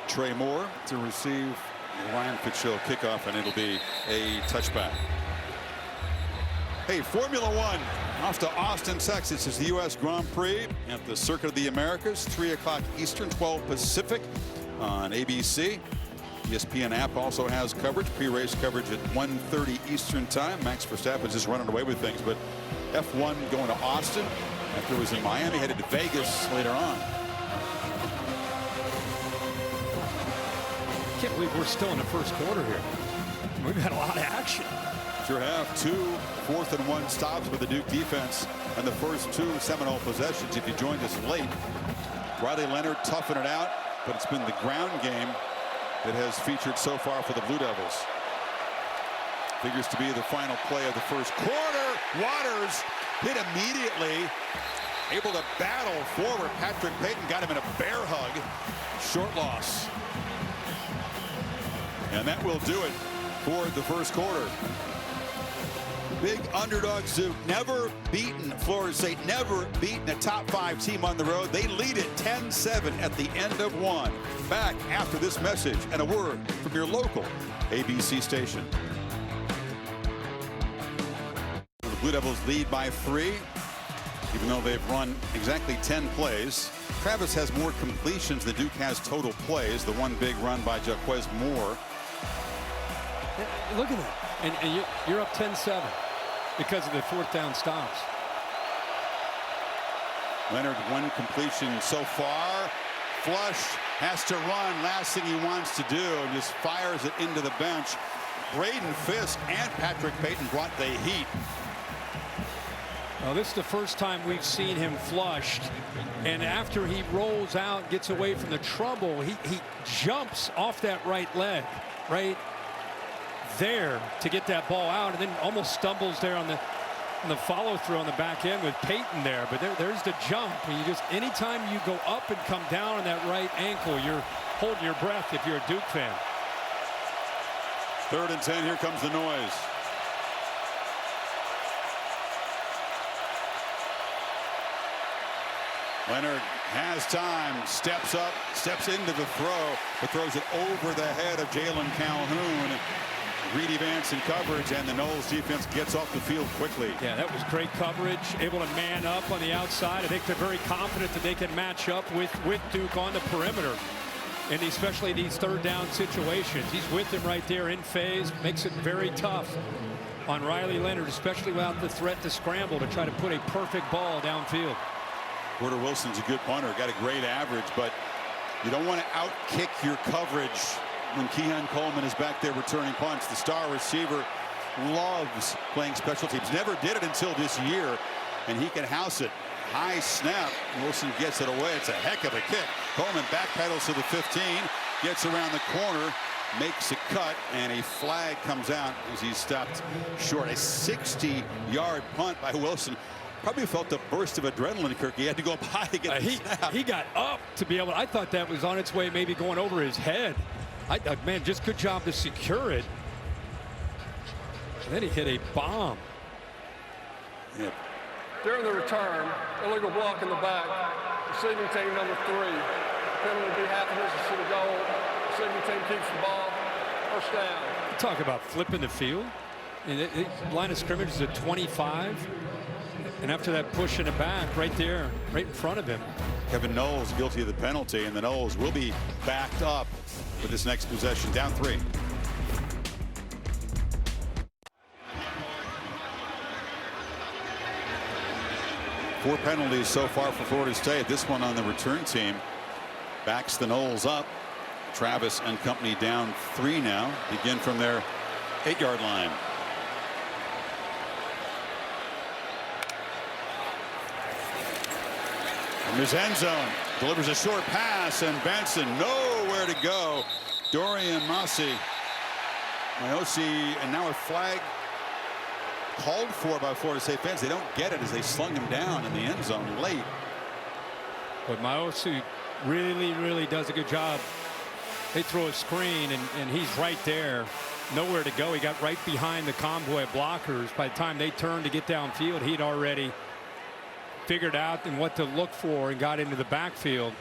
Trey Moore to receive Ryan Fitzgerald kickoff, and it'll be a touchback. Hey, Formula One off to Austin, Texas. It's the U.S. Grand Prix at the Circuit of the Americas, 3 o'clock Eastern, 12 Pacific on ABC. ESPN app also has coverage, pre-race coverage at 1:30 Eastern time. Max Verstappen's just running away with things, but F1 going to Austin after it was in Miami, headed to Vegas later on. Can't believe we're still in the first quarter here. We've had a lot of action. Sure have. 2 4th and 1 stops with the Duke defense and the first 2 Seminole possessions. If you joined us late, Riley Leonard toughing it out, but it's been the ground game that has featured so far for the Blue Devils. Figures to be the final play of the first quarter. Waters hit immediately, able to battle forward. Patrick Payton got him in a bear hug. Short loss. And that will do it for the first quarter. Big underdog Duke, never beaten Florida State, never beaten a top 5 team on the road. They lead it 10-7 at the end of 1. Back after this message and a word from your local ABC station. The Blue Devils lead by 3, even though they've run exactly 10 plays. Travis has more completions than Duke has total plays. The one big run by Jaquez Moore. Look at that. And you're up 10-7. because of the 4th down stops. Leonard, 1 completion so far. Flush, has to run. Last thing he wants to do, just fires it into the bench. Braden Fisk and Patrick Payton brought the heat. Well, this is the first time we've seen him flushed, and after he rolls out, gets away from the trouble, he jumps off that right leg right there to get that ball out, and then almost stumbles there on the follow through on the back end with Payton there. But there's the jump, and you just, anytime you go up and come down on that right ankle, you're holding your breath if you're a Duke fan. 3rd and 10. Here comes the noise. Leonard has time, steps up, steps into the throw, but throws it over the head of Jalen Calhoun. Greedy Vance in coverage, and the Noles defense gets off the field quickly. Yeah, that was great coverage, able to man up on the outside. I think they're very confident that they can match up with Duke on the perimeter, and especially these 3rd down situations. He's with them right there in phase, makes it very tough on Riley Leonard, especially without the threat to scramble to try to put a perfect ball downfield. Porter Wilson's a good punter, got a great average, but you don't want to outkick your coverage when Keon Coleman is back there returning punts. The star receiver loves playing special teams. Never did it until this year, and he can house it. High snap. Wilson gets it away. It's a heck of a kick. Coleman backpedals to the 15, gets around the corner, makes a cut, and a flag comes out as he's stopped short. A 60-yard punt by Wilson. Probably felt a burst of adrenaline, Kirk. He had to go up high to get the snap. He got up to be able to, I thought that was on its way, maybe going over his head. Man, just good job to secure it. And then he hit a bomb. Yeah. During the return, illegal block in the back. Receiving team number 3. Penalty will be half a distance to the goal. Receiving team keeps the ball. 1st down. You talk about flipping the field. And line of scrimmage is at 25. And after that push in the back, right there, right in front of him. Kevin Knowles guilty of the penalty, and the Knowles will be backed up with this next possession. Down 3. Four penalties so far for Florida State. This one on the return team backs the Knowles up. Travis and company down 3 now. Begin from their 8-yard line. From his end zone, delivers a short pass, and Benson nowhere to go. Dorian Massey, and now a flag called for by Florida State fans. They don't get it as they slung him down in the end zone late. But Maosu really does a good job. They throw a screen, and he's right there, nowhere to go. He got right behind the convoy of blockers. By the time they turned to get downfield, he'd already figured out and what to look for and got into the backfield.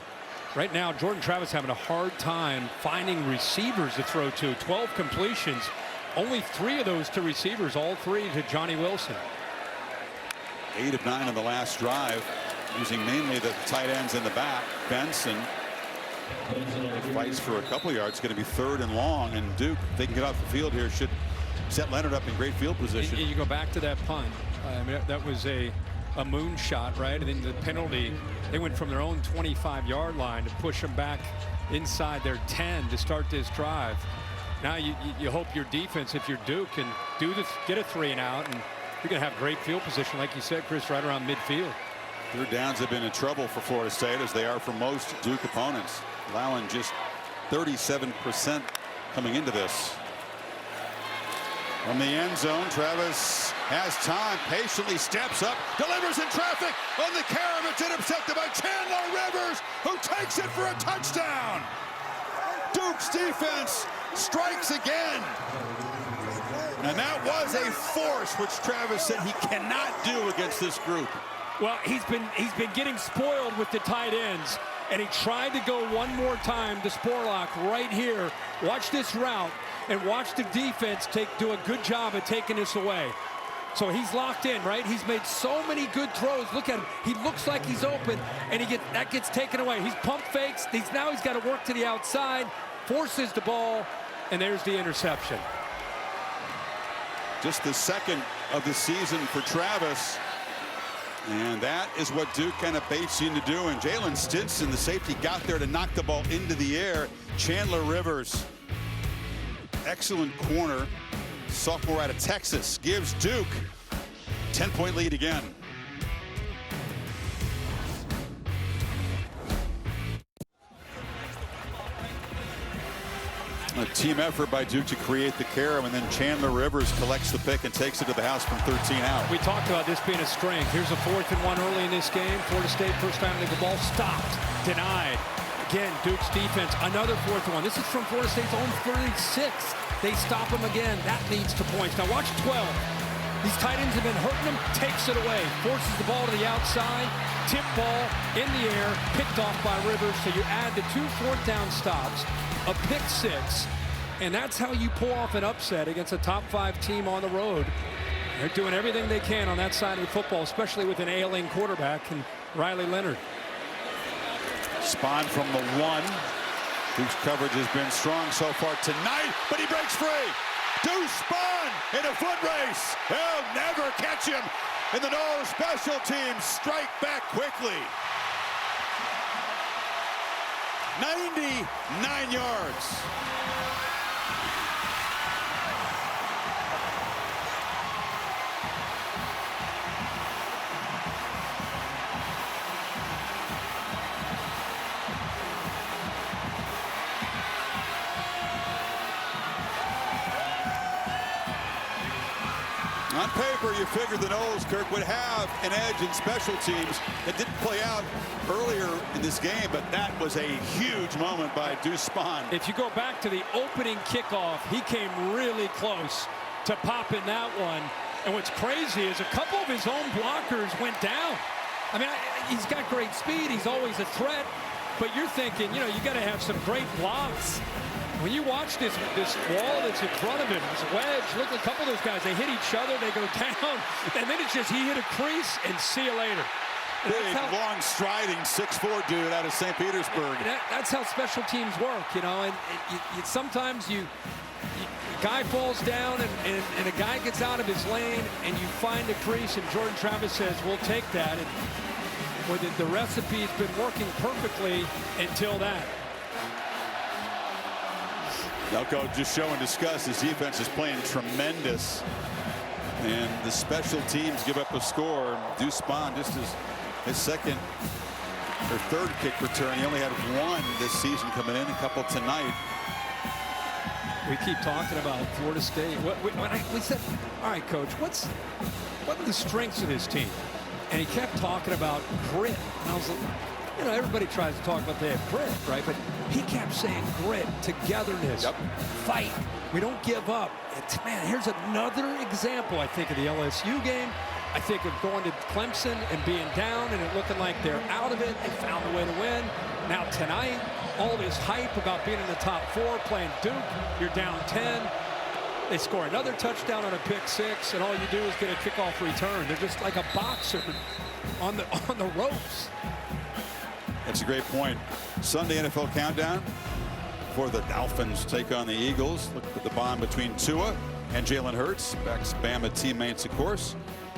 Right now, Jordan Travis having a hard time finding receivers to throw to. 12 completions, only 3 of those to receivers, all 3 to Johnny Wilson. 8 of 9 on the last drive, using mainly the tight ends in the back. Benson fights for a couple yards, going to be 3rd and long, and Duke, if they can get off the field here, should set Leonard up in great field position. You go back to that punt. I mean, that was a moonshot, right? And then the penalty, they went from their own 25-yard line to push them back inside their 10 to start this drive. Now you hope your defense, if you're Duke, can get a 3 and out, and you're going to have great field position, like you said, Chris, right around midfield. 3rd downs have been in trouble for Florida State, as they are for most Duke opponents, allowing just 37% coming into this. From the end zone, Travis has time, patiently steps up, delivers in traffic on the carry. It's intercepted by Chandler Rivers, who takes it for a touchdown. Duke's defense strikes again. And that was a force which Travis said he cannot do against this group. Well, he's been getting spoiled with the tight ends, and he tried to go one more time to Sporlock right here. Watch this route. And watch the defense do a good job of taking this away. So he's locked in, right? He's made so many good throws. Look at him. He looks like he's open, and that gets taken away. He's pump fakes. Now he's got to work to the outside, forces the ball, and there's the interception. Just the 2nd of the season for Travis. And that is what Duke kind of baits you into doing. Jalen Stinson, the safety, got there to knock the ball into the air. Chandler Rivers, excellent corner, sophomore out of Texas, gives Duke 10-point lead again. A team effort by Duke to create the carom, and then Chandler Rivers collects the pick and takes it to the house from 13 out. We talked about this being a strength. Here's a 4th and 1 early in this game. Florida State first time to the ball, stopped, denied. Again, Duke's defense, another 4th and 1. This is from Florida State's own 36. They stop him again. That leads to points. Now watch 12. These tight ends have been hurting him, takes it away, forces the ball to the outside, tip ball in the air, picked off by Rivers. So you add the 2 4th down stops, a pick 6, and that's how you pull off an upset against a top 5 team on the road. They're doing everything they can on that side of the football, especially with an ailing quarterback and Riley Leonard. Spahn from the 1. Duke's coverage has been strong so far tonight, but he breaks free. Deuce Spahn in a foot race. They'll never catch him. And the Noles special teams strike back quickly. 99 yards. On paper, you figured the Noles, Kirk, would have an edge in special teams. It didn't play out earlier in this game, but that was a huge moment by Deuce Spahn. If you go back to the opening kickoff, he came really close to popping that one. And what's crazy is a couple of his own blockers went down. I mean, he's got great speed. He's always a threat. But you're thinking, you know, you got to have some great blocks. When you watch this wall that's in front of him, this wedge, look, a couple of those guys, they hit each other, they go down, and then it's just he hit a crease and see you later. Big, long, striding 6'4" dude out of St. Petersburg. That's how special teams work, you know, and sometimes a guy falls down and a guy gets out of his lane and you find a crease, and Jordan Travis says, we'll take that. And well, the recipe's been working perfectly until that. They'll go just show and discuss. His defense is playing tremendous. And the special teams give up a score. Deuce Spahn, just his second or third kick return. He only had 1 this season coming in, a couple tonight. We keep talking about Florida State. We said, all right, Coach, what are the strengths of this team? And he kept talking about grit. And I was like, you know, everybody tries to talk about they have grit, right? But he kept saying grit, togetherness, fight. We don't give up. Man, here's another example, I think, of the LSU game. I think of going to Clemson and being down and it looking like they're out of it. They found a way to win. Now tonight, all this hype about being in the top 4, playing Duke. You're down 10. They score another touchdown on a pick 6, and all you do is get a kickoff return. They're just like a boxer on the ropes. That's a great point. Sunday NFL countdown for the Dolphins take on the Eagles. Look at the bond between Tua and Jalen Hurts. Back's Bama teammates, of course.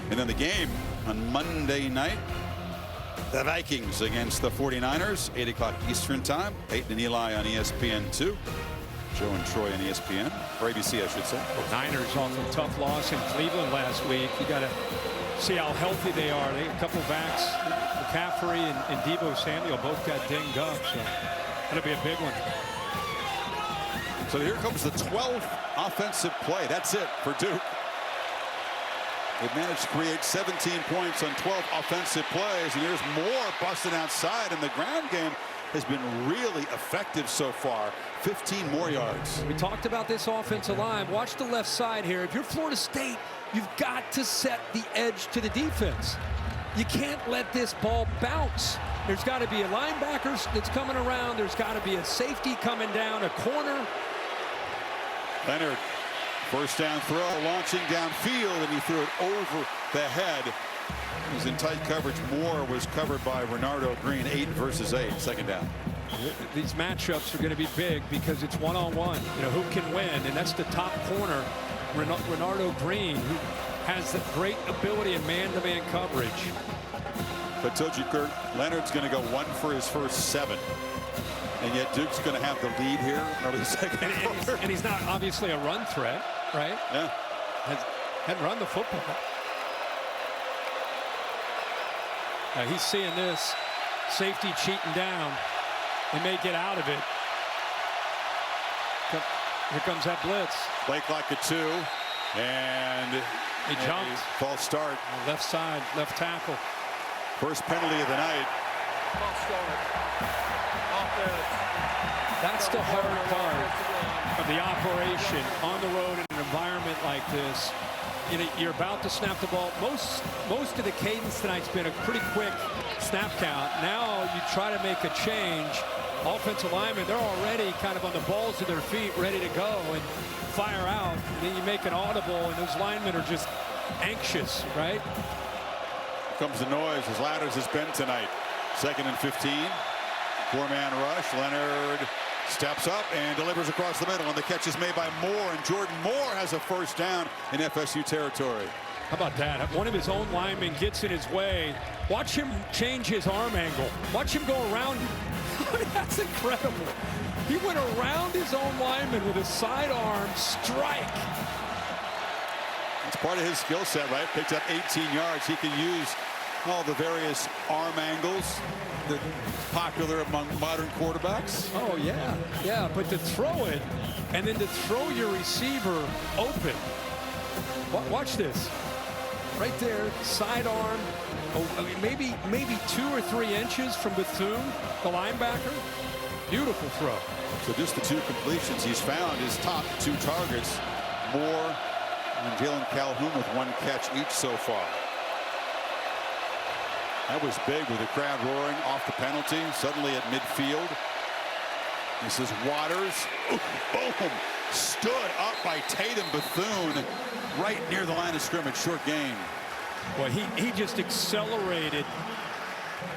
And then the game on Monday night. The Vikings against the 49ers, 8 o'clock Eastern time. Peyton and Eli on ESPN2. Joe and Troy on ESPN, or ABC, I should say. Well, Niners off a tough loss in Cleveland last week. You got to see how healthy they are. They got a couple backs, McCaffrey and Deebo Samuel both got dinged up, so that'll be a big one. So here comes the 12th offensive play. That's it for Duke. They've managed to create 17 points on 12 offensive plays, and there's more busting outside, and the ground game has been really effective so far. 15 more yards. We talked about this offensive line. Watch the left side here. If you're Florida State, you've got to set the edge to the defense. You can't let this ball bounce. There's got to be a linebacker that's coming around. There's got to be a safety coming down, a corner. Leonard, first down throw, launching downfield, and he threw it over the head. He was in tight coverage. Moore was covered by Renardo Green, 8 versus 8, second down. These matchups are going to be big because it's one-on-one. You know, who can win? And that's the top corner, Renardo Green, who has the great ability in man-to-man coverage. But I told you, Kurt, Leonard's going to go 1 for his first 7. And yet Duke's going to have the lead here early second quarter. And he's not obviously a run threat, right? Yeah. Hadn't run the football. He's seeing this. Safety cheating down. They may get out of it. Here comes that blitz. Play clock at 2. And he jumped. False start. Left side, left tackle. First penalty of the night. False start. Offense. That's the hard part of the operation on the road in an environment like this. You know, you're about to snap the ball. Most of the cadence tonight's been a pretty quick snap count. Now you try to make a change. Offensive linemen, they're already kind of on the balls of their feet, ready to go and fire out. And then you make an audible, and those linemen are just anxious, right? Here comes the noise as loud as it's been tonight. 2nd and 15. 4-man rush. Leonard steps up and delivers across the middle, and the catch is made by Moore, and Jordan Moore has a first down in FSU territory. How about that? One of his own linemen gets in his way. Watch him change his arm angle. Watch him go around. That's incredible. He went around his own lineman with a sidearm strike. It's part of his skill set, right? Picked up 18 yards. He can use all the various arm angles that popular among modern quarterbacks. Oh, yeah. Yeah, but to throw it and then to throw your receiver open. Watch this. Right there, sidearm. Oh, I mean, maybe 2 or 3 inches from Bethune, the linebacker. Beautiful throw. So just the 2 completions. He's found his top 2 targets. Moore and Jalen Calhoun with 1 catch each so far. That was big with the crowd roaring off the penalty. Suddenly at midfield. This is Waters. Ooh, boom. Stood up by Tatum Bethune right near the line of scrimmage. Short gain. Well, he just accelerated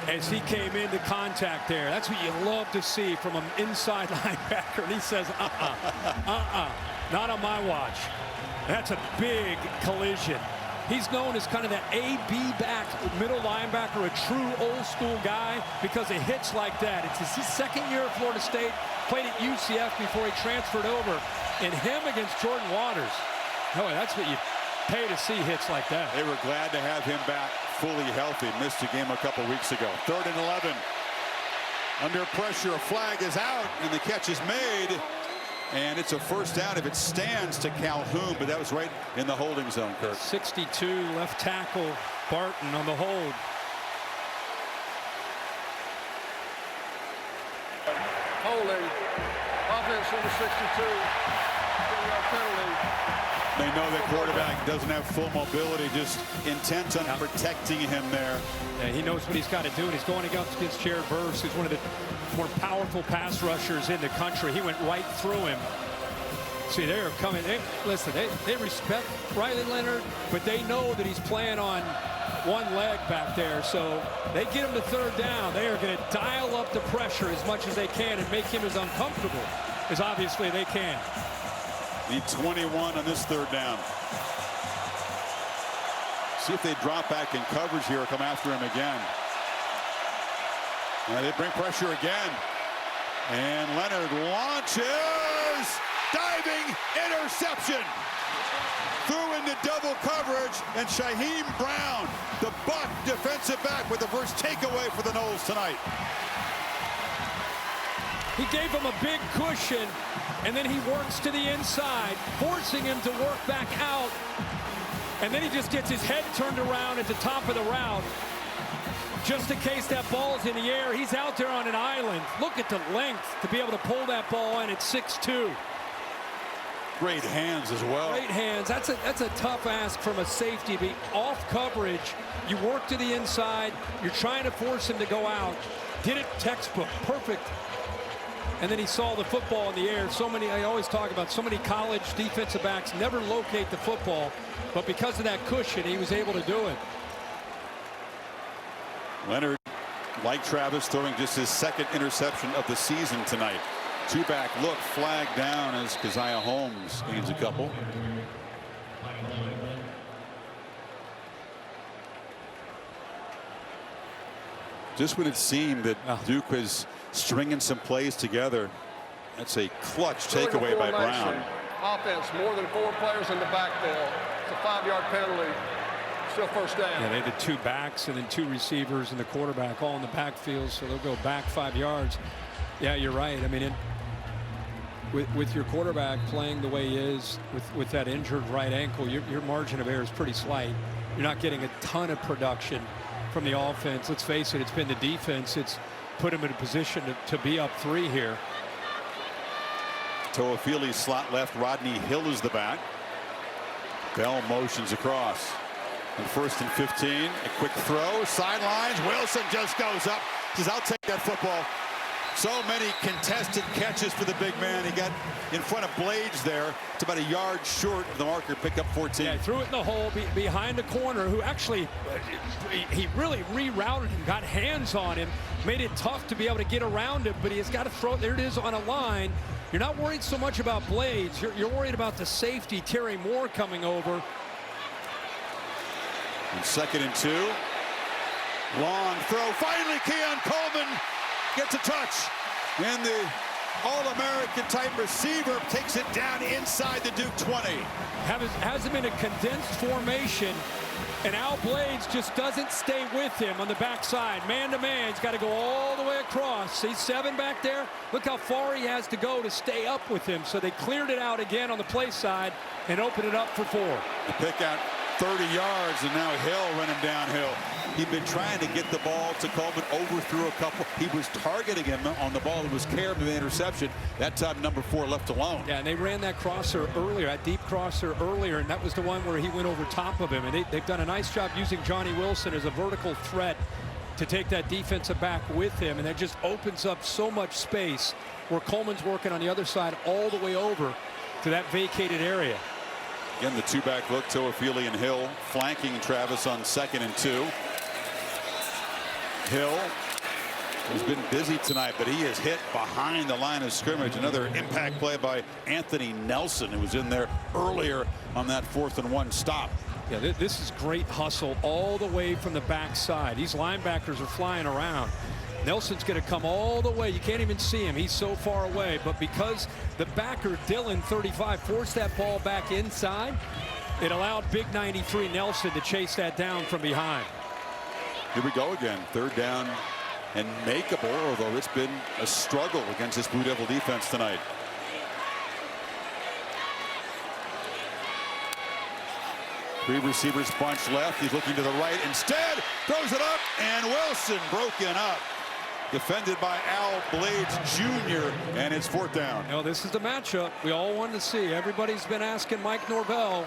as he came into contact there. That's what you love to see from an inside linebacker. And he says, not on my watch. That's a big collision. He's known as kind of that A-B back middle linebacker, a true old school guy because of hits like that. It's his 2nd year at Florida State, played at UCF before he transferred over. And him against Jordan Waters. Oh, that's what you pay to see hits like that. They were glad to have him back fully healthy. Missed a game a couple weeks ago. 3rd and 11. Under pressure, a flag is out, and the catch is made. And it's a first down if it stands to Calhoun, but that was right in the holding zone, Kirk. 62, left tackle, Barton on the hold. Holding. Offense number 62. Penalty. They know that quarterback doesn't have full mobility, just intent on protecting him there. Yeah, he knows what he's got to do, and he's going against Jared Verse, who's one of the more powerful pass rushers in the country. He went right through him. See, they're coming. Listen, they respect Riley Leonard, but they know that he's playing on one leg back there. So they get him to 3rd down. They are going to dial up the pressure as much as they can and make him as uncomfortable as obviously they can. Need 21 on this 3rd down. See if they drop back in coverage here or come after him again. Now they bring pressure again. And Leonard launches. Diving interception. Threw into double coverage. And Shaheem Brown, the Buck defensive back, with the first takeaway for the Noles tonight. He gave him a big cushion, and then he works to the inside, forcing him to work back out. And then he just gets his head turned around at the top of the route. Just in case that ball's in the air, he's out there on an island. Look at the length to be able to pull that ball in at 6'2". Great hands as well. Great hands. That's a tough ask from a safety to be off coverage. You work to the inside. You're trying to force him to go out. Did it textbook. Perfect. And then he saw the football in the air. I always talk about so many college defensive backs never locate the football, but because of that cushion, he was able to do it. Leonard, like Travis, throwing just his 2nd interception of the season tonight. 2-back look, flag down as Keziah Holmes gains a couple. Just when it seemed that Duke was stringing some plays together, that's a clutch takeaway by Brown. Offense, more than 4 players in the backfield. It's a 5-yard penalty. Still first down. Yeah, they had the 2 backs and then 2 receivers and the quarterback all in the backfield, so they'll go back 5 yards. Yeah, you're right. I mean, with your quarterback playing the way he is with that injured right ankle, your margin of error is pretty slight. You're not getting a ton of production from the offense. Let's face it, it's been the defense. It's put him in a position to be up 3 here. Toafili slot left. Rodney Hill is the back. Bell motions across. And 1st and 15. A quick throw. Sidelines. Wilson just goes up. Says, I'll take that football. So many contested catches for the big man. He got in front of Blades there. It's about a yard short of the marker. Pick up 14. Yeah, he threw it in the hole behind the corner, who actually, he really rerouted him, got hands on him, made it tough to be able to get around him, but he has got to throw it. There it is on a line. You're not worried so much about Blades. You're worried about the safety, Terry Moore, coming over. And 2nd and 2. Long throw. Finally, Keon Coleman gets a touch. And the All-American type receiver takes it down inside the Duke 20. Has him in a condensed formation, and Al Blades just doesn't stay with him on the backside. Man to man, he's got to go all the way across. See 7 back there? Look how far he has to go to stay up with him. So they cleared it out again on the play side and opened it up for 4. The pick out 30 yards, and now Hill running downhill. He'd been trying to get the ball to Coleman, overthrew a couple. He was targeting him on the ball that was carried with the interception. That time, number 4 left alone. Yeah, and they ran that crosser earlier, that deep crosser earlier, and that was the one where he went over top of him. And they've done a nice job using Johnny Wilson as a vertical threat to take that defensive back with him, and that just opens up so much space where Coleman's working on the other side all the way over to that vacated area. Again, the 2-back look, Toafili and Hill flanking Travis on 2nd and 2. Hill has been busy tonight, but he is hit behind the line of scrimmage. Another impact play by Anthony Nelson, who was in there earlier on that 4th and 1 stop. Yeah, this is great hustle all the way from the backside. These linebackers are flying around. Nelson's going to come all the way. You can't even see him. He's so far away. But because the backer, Dillon, 35, forced that ball back inside, it allowed big 93 Nelson to chase that down from behind. Here we go again. 3rd down and makeable, although it's been a struggle against this Blue Devil defense tonight. Three receivers bunch left. He's looking to the right. Instead, throws it up, and Wilson broken up. Defended by Al Blades Jr., and it's 4th down. You know, this is the matchup we all wanted to see. Everybody's been asking Mike Norvell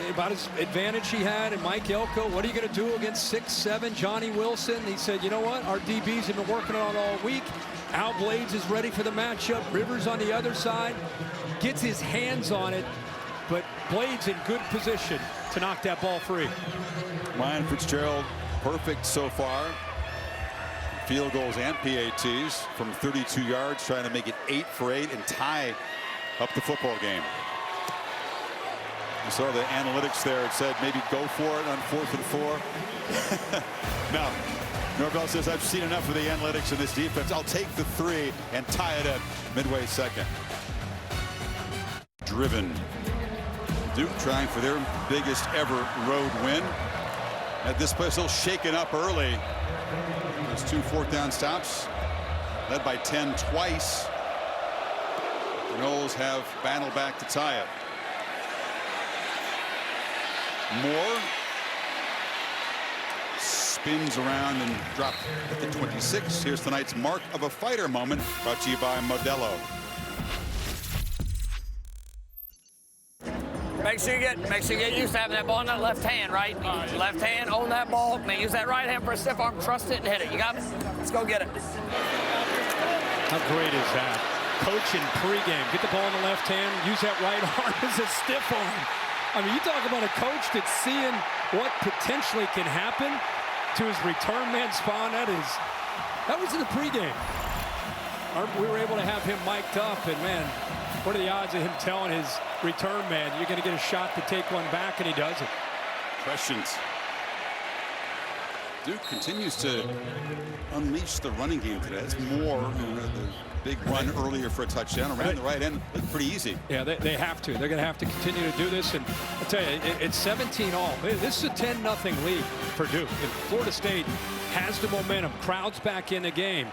about his advantage he had, and Mike Elko, what are you going to do against 6'7" Johnny Wilson? He said, you know what, our DBs have been working on it all week. Al Blades is ready for the matchup. Rivers on the other side gets his hands on it, but Blades in good position to knock that ball free. Ryan Fitzgerald perfect so far. Field goals and PATs from 32 yards, trying to make it 8 for 8 and tie up the football game. You saw the analytics there. It said maybe go for it on 4th and 4. No. Norvell says, I've seen enough of the analytics in this defense. I'll take the 3 and tie it up midway 2nd. Driven. Duke trying for their biggest ever road win. At this place, they'll shake it up early. Those 2 4th down stops, led by 10 twice. The Noles have battled back to tie it. Moore spins around and dropped at the 26. Here's tonight's Mark of a Fighter moment, brought to you by Modelo. Make sure you get used to having that ball in that left hand, right? Left hand, own that ball. Now use that right hand for a stiff arm, trust it and hit it. You got it? Let's go get it. How great is that? Coaching pregame. Get the ball in the left hand, use that right arm as a stiff arm. I mean, you talk about a coach that's seeing what potentially can happen to his return man spawn. That was in the pregame. We were able to have him mic'd up, and man, what are the odds of him telling his return man, you're going to get a shot to take one back, and he does it. Questions. Duke continues to unleash the running game today. It's more the big run earlier for a touchdown around the right end. Looked pretty easy. Yeah, they have to. They're going to have to continue to do this. And I'll tell you, it's 17-all. This is a 10-0 lead for Duke. If Florida State has the momentum, crowds back in the game.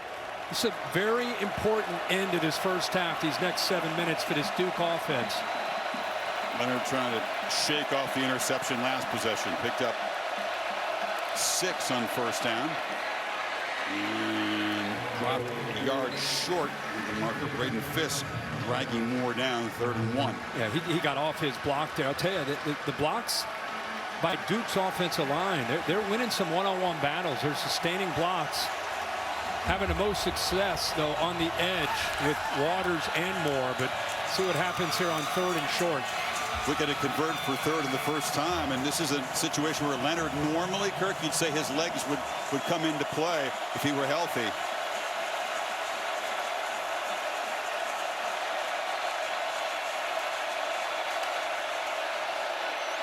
It's a very important end to this first half, these next 7 minutes for this Duke offense. Leonard trying to shake off the interception last possession. Picked up 6 on first down. And dropped a yard short of the marker. Braden Fisk dragging more down, 3rd and 1. Yeah, he got off his block there. I'll tell you, the blocks by Duke's offensive line, they're winning some one-on-one battles. They're sustaining blocks. Having the most success, though, on the edge with Waters and Moore. But see what happens here on 3rd and short. Looking to convert for 3rd in the first time, and this is a situation where Leonard normally, Kirk, you'd say his legs would come into play if he were healthy.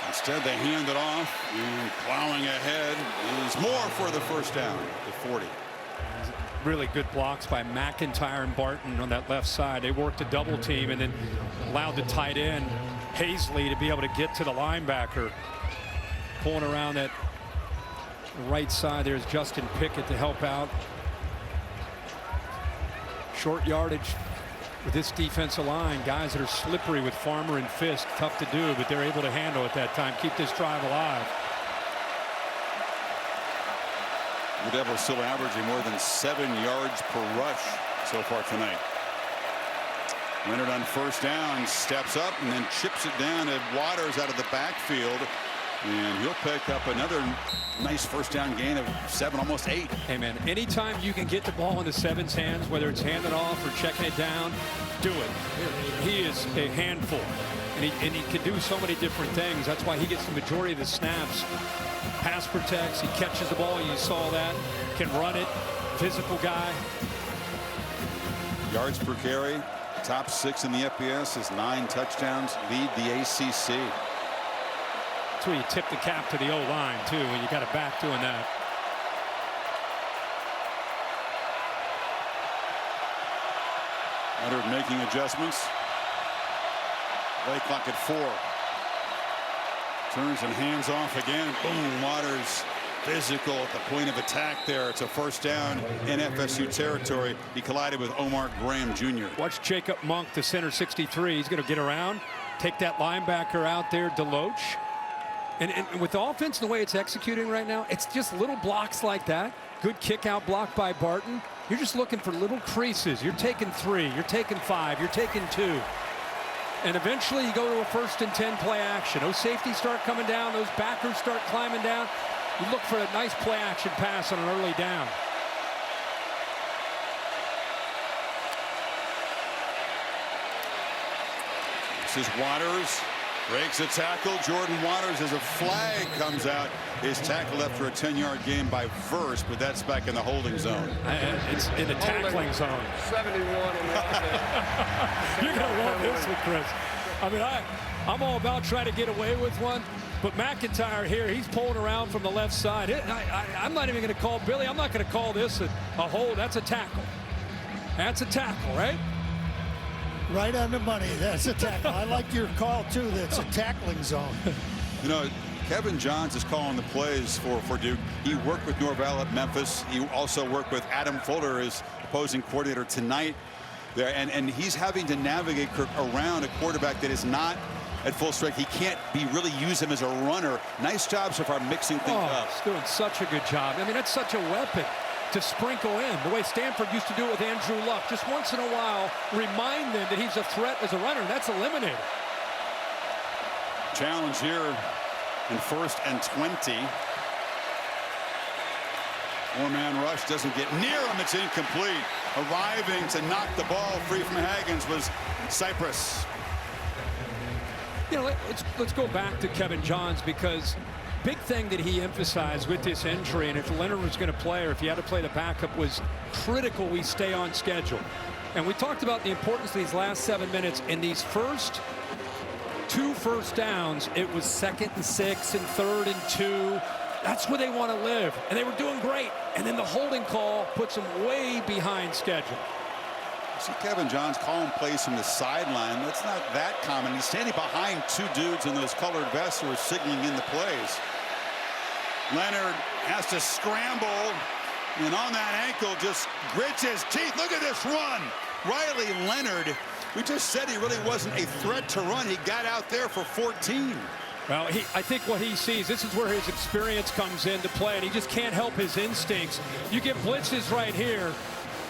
Instead, they hand it off, and plowing ahead is Moore for the first down to 40. Really good blocks by McIntyre and Barton on that left side. They worked a double team and then allowed the tight end Hazley to be able to get to the linebacker. Pulling around that right side, there's Justin Pickett to help out. Short yardage with this defensive line. Guys that are slippery with Farmer and Fisk. Tough to do, but they're able to handle it that time. Keep this drive alive. The Devils still averaging more than 7 yards per rush so far tonight. Leonard on first down steps up and then chips it down at Waters out of the backfield, and he'll pick up another nice first down gain of 7, almost 8. Hey man, anytime you can get the ball into Seven's hands, whether it's handed off or checking it down, do it. He is a handful, and he can do so many different things. That's why he gets the majority of the snaps. Pass protects, he catches the ball, you saw that, can run it, physical guy. Yards per carry, top 6 in the FBS, his 9 touchdowns, lead the ACC. That's where you tip the cap to the O-line too, when you got a back doing that. Leonard making adjustments. Play clock at 4. Turns and hands off again. Boom, Waters physical at the point of attack there. It's a first down in FSU territory. He collided with Omar Graham Jr. Watch Jacob Monk, the center, 63. He's going to get around, take that linebacker out there, Deloach. And with the offense and the way it's executing right now, it's just little blocks like that. Good kick out block by Barton. You're just looking for little creases. You're taking 3, you're taking 5, you're taking 2. And eventually you go to a 1st and 10 play action. Those safeties start coming down. Those backers start climbing down. You look for a nice play action pass on an early down. This is Waters. Breaks a tackle. Jordan Waters, as a flag comes out, is tackled after a 10-yard gain by Verse, but that's back in the holding zone. It's in the tackling zone. 71 on the offense. You're going to love this one, Chris. I mean, I'm all about trying to get away with one, but McIntyre here, he's pulling around from the left side. I'm not even going to call Billy. I'm not going to call this a hold. That's a tackle. That's a tackle, right? Right on the money. That's a tackle. I like your call, too. That's a tackling zone. You know, Kevin Johns is calling the plays for Duke. He worked with Norvell at Memphis. He also worked with Adam Fuller, his opposing coordinator, tonight there. And he's having to navigate around a quarterback that is not at full strength. He can't really use him as a runner. Nice job so far mixing things up. He's doing such a good job. I mean, that's such a weapon to sprinkle in, the way Stanford used to do it with Andrew Luck. Just once in a while, remind them that he's a threat as a runner. That's eliminated. Challenge here in 1st and 20. 4-man rush doesn't get near him. It's incomplete. Arriving to knock the ball free from Haggins was Cypress. You know, let's go back to Kevin Johns, because big thing that he emphasized with this injury, and if Leonard was going to play or if he had to play the backup, was critical we stay on schedule. And we talked about the importance of these last 7 minutes. In these first 2 first downs, it was 2nd and 6 and 3rd and 2. That's where they want to live. And they were doing great. And then the holding call puts them way behind schedule. See Kevin Johns calling plays from the sideline. That's not that common. He's standing behind two dudes in those colored vests who are signaling in the plays. Leonard has to scramble, and on that ankle just grits his teeth. Look at this run. Riley Leonard, we just said he really wasn't a threat to run. He got out there for 14. Well, I think what he sees, this is where his experience comes into play, and he just can't help his instincts. You get blitzes right here.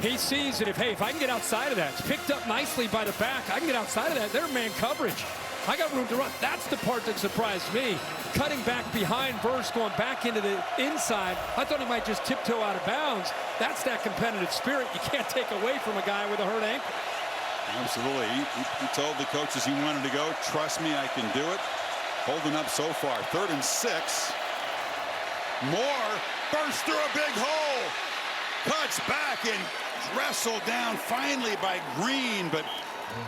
He sees that if I can get outside of that, it's picked up nicely by the back. I can get outside of that. They're man coverage. I got room to run. That's the part that surprised me. Cutting back behind Verse, going back into the inside. I thought he might just tiptoe out of bounds. That's that competitive spirit you can't take away from a guy with a hurt ankle. Absolutely. He told the coaches he wanted to go. Trust me, I can do it. Holding up so far. 3rd and 6. Moore bursts through a big hole. Cuts back and wrestled down finally by Green, but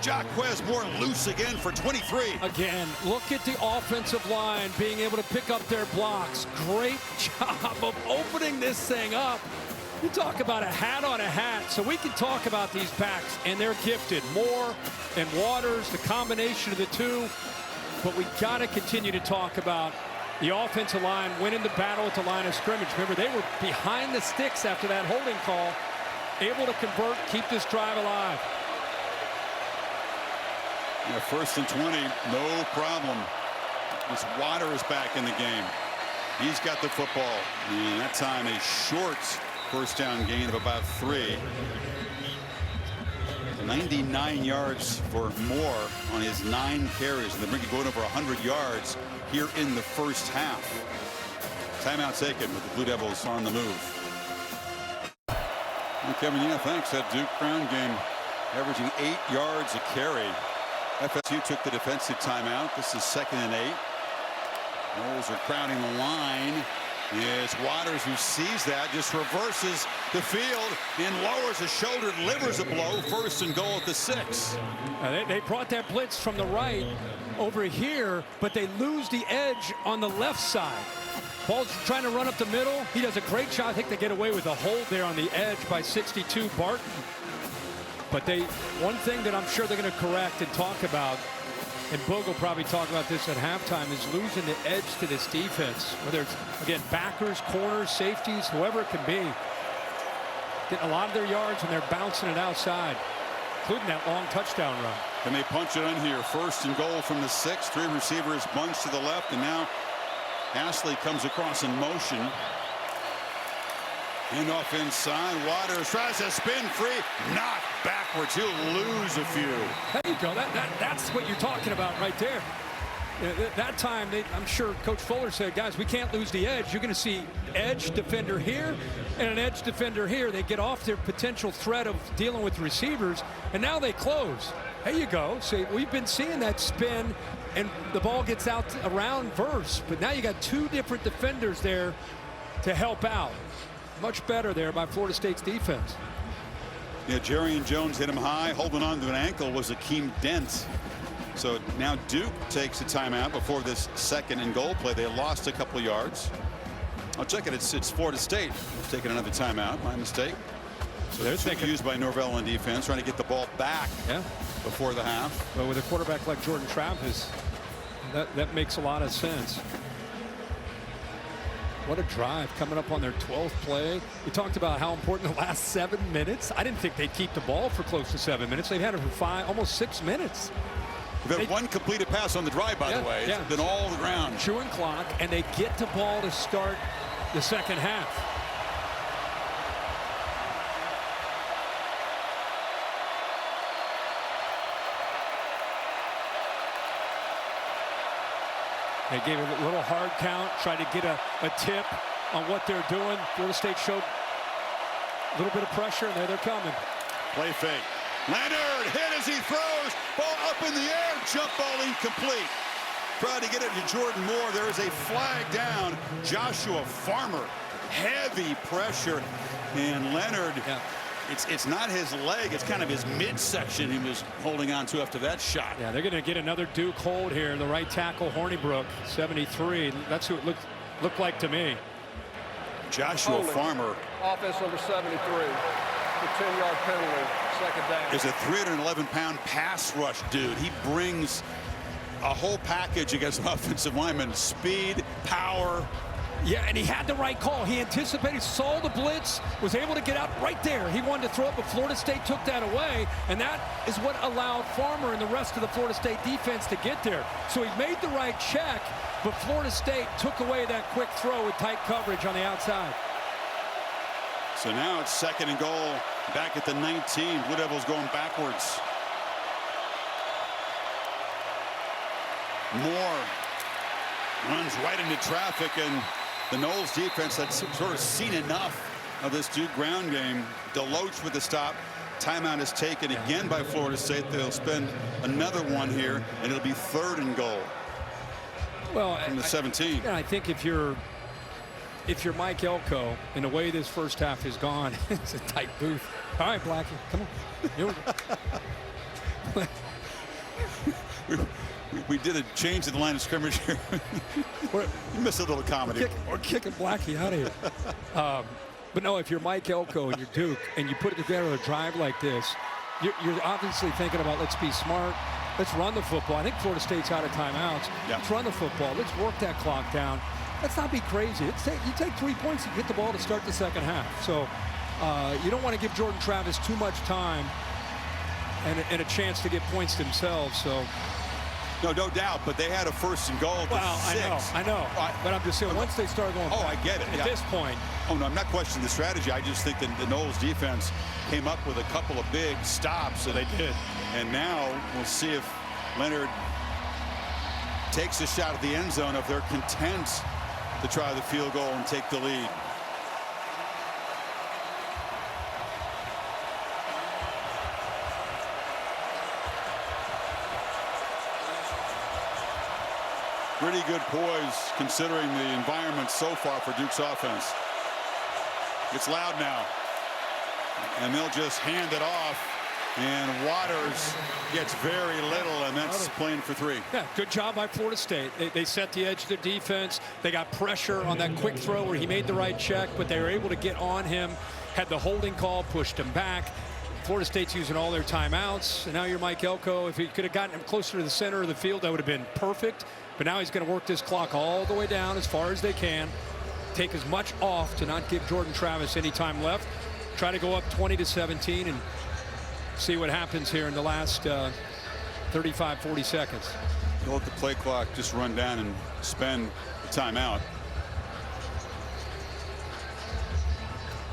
Jaquez Moore loose again for 23. Again, look at the offensive line being able to pick up their blocks. Great job of opening this thing up. You talk about a hat on a hat, so we can talk about these backs, and they're gifted. Moore and Waters, the combination of the two. But we got to continue to talk about the offensive line winning the battle at the line of scrimmage. Remember, they were behind the sticks after that holding call, able to convert, keep this drive alive. Yeah, 1st and 20, no problem. This Waters back in the game. He's got the football. And that time a short first down gain of about 3. 99 yards for Moore on his 9 carries. And they're going over 100 yards here in the first half. Timeout taken with the Blue Devils on the move. Well, Kevin, yeah, thanks. That Duke Brown game averaging 8 yards a carry. FSU took the defensive timeout. This is 2nd and 8. Noles are crowding the line. It's Waters who sees that, just reverses the field and lowers his shoulder, delivers a blow. 1st and goal at the 6. They brought that blitz from the right over here, but they lose the edge on the left side. Paul's trying to run up the middle. He does a great job. I think they get away with a hold there on the edge by 62 Barton. But one thing that I'm sure they're going to correct and talk about, and Boog will probably talk about this at halftime, is losing the edge to this defense. Whether it's, again, backers, corners, safeties, whoever it can be. Getting a lot of their yards and they're bouncing it outside, including that long touchdown run. And they punch it in here. 1st and goal from the 6. 3 receivers, bunch to the left, and now Ashley comes across in motion. And off inside, Waters tries to spin free, knocked backwards. He'll lose a few. There you go. That's what you're talking about right there. That time, I'm sure Coach Fuller said, guys, we can't lose the edge. You're going to see edge defender here and an edge defender here. They get off their potential threat of dealing with receivers, and now they close. There you go. So we've been seeing that spin, and the ball gets out around Verse. But now you got 2 different defenders there to help out. Much better there by Florida State's defense. Yeah, Jerrion Jones hit him high. Holding on to an ankle was Akeem Dent. So now Duke takes a timeout before this 2nd and goal play. They lost a couple of yards. I'll check it. It's Florida State taking another timeout. My mistake. So they're thinking used by Norvell on defense, trying to get the ball back before the half. But with a quarterback like Jordan Travis, that makes a lot of sense. What a drive coming up on their 12th play. We talked about how important the last 7 minutes. I didn't think they'd keep the ball for close to 7 minutes. They've had it for almost 6 minutes. They've had 1 completed pass on the drive, by the way. It's been all the ground. Chewing clock, and they get the ball to start the second half. They gave it a little hard count, tried to get a tip on what they're doing. Florida State showed a little bit of pressure, and there they're coming. Play fake. Leonard hit as he throws. Ball up in the air. Jump ball incomplete. Tried to get it to Jordan Moore. There is a flag down. Joshua Farmer. Heavy pressure. And Leonard, it's not his leg. It's kind of his midsection he was holding on to after that shot. Yeah, they're going to get another Duke hold here. The right tackle, Hornibrook, 73. That's who it looked like to me. Joshua Farmer. Offense number 73. The 10-yard penalty, second down. Is a 311-pound pass rush dude. He brings a whole package against an offensive lineman. Speed, power. Yeah, and he had the right call. He anticipated, saw the blitz, was able to get out right there. He wanted to throw it, but Florida State took that away, and that is what allowed Farmer and the rest of the Florida State defense to get there. So he made the right check, but Florida State took away that quick throw with tight coverage on the outside. So now it's 2nd and goal, back at the 19. Blue Devils going backwards. Moore runs right into traffic, and the Knowles defense that's sort of seen enough of this Duke ground game. Deloach with the stop. Timeout is taken again by Florida State. They'll spend another one here, and it'll be 3rd and goal. Well, from the 17. I think if you're Mike Elko, and the way this first half has gone, it's a tight booth. All right, Blackie, come on. Here we go. We did a change in the line of scrimmage here. You missed a little comedy. We're kicking Blackie out of here. But no, if you're Mike Elko and you're Duke and you put it together a drive like this, you're obviously thinking about, let's be smart. Let's run the football. I think Florida State's out of timeouts. Yeah. Let's run the football. Let's work that clock down. Let's not be crazy. You take 3 points and get the ball to start the second half. So you don't want to give Jordan Travis too much time and a chance to get points themselves. So. No doubt, but they had a 1st and goal. Well, 6. I know. But I'm just saying, once they start going I get it. At this point. Oh, no, I'm not questioning the strategy. I just think that the Knowles defense came up with a couple of big stops. So they did. And now we'll see if Leonard takes a shot at the end zone, if they're content to try the field goal and take the lead. Pretty good poise considering the environment so far for Duke's offense. It's loud now, and they'll just hand it off, and Waters gets very little, and that's playing for 3. Yeah, good job by Florida State. They set the edge of their defense. They got pressure on that quick throw where he made the right check, but they were able to get on him, had the holding call, pushed him back. Florida State's using all their timeouts, and now you're Mike Elko. If he could have gotten him closer to the center of the field, that would have been perfect. But now he's going to work this clock all the way down as far as they can. Take as much off to not give Jordan Travis any time left. Try to go up 20-17 and see what happens here in the last 35, 40 seconds. You'll let the play clock just run down and spend the timeout.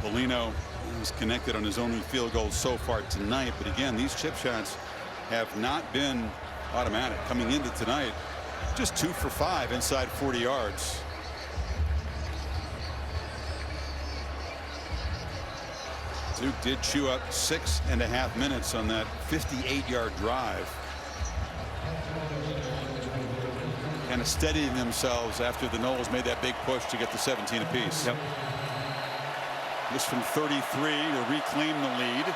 Polino is connected on his only field goal so far tonight. But again, these chip shots have not been automatic coming into tonight. Just 2 for 5 inside 40 yards. Duke did chew up 6.5 minutes on that 58-yard drive. Kind of steadying themselves after the Knowles made that big push to get the 17 apiece. Yep. This from 33 to reclaim the lead.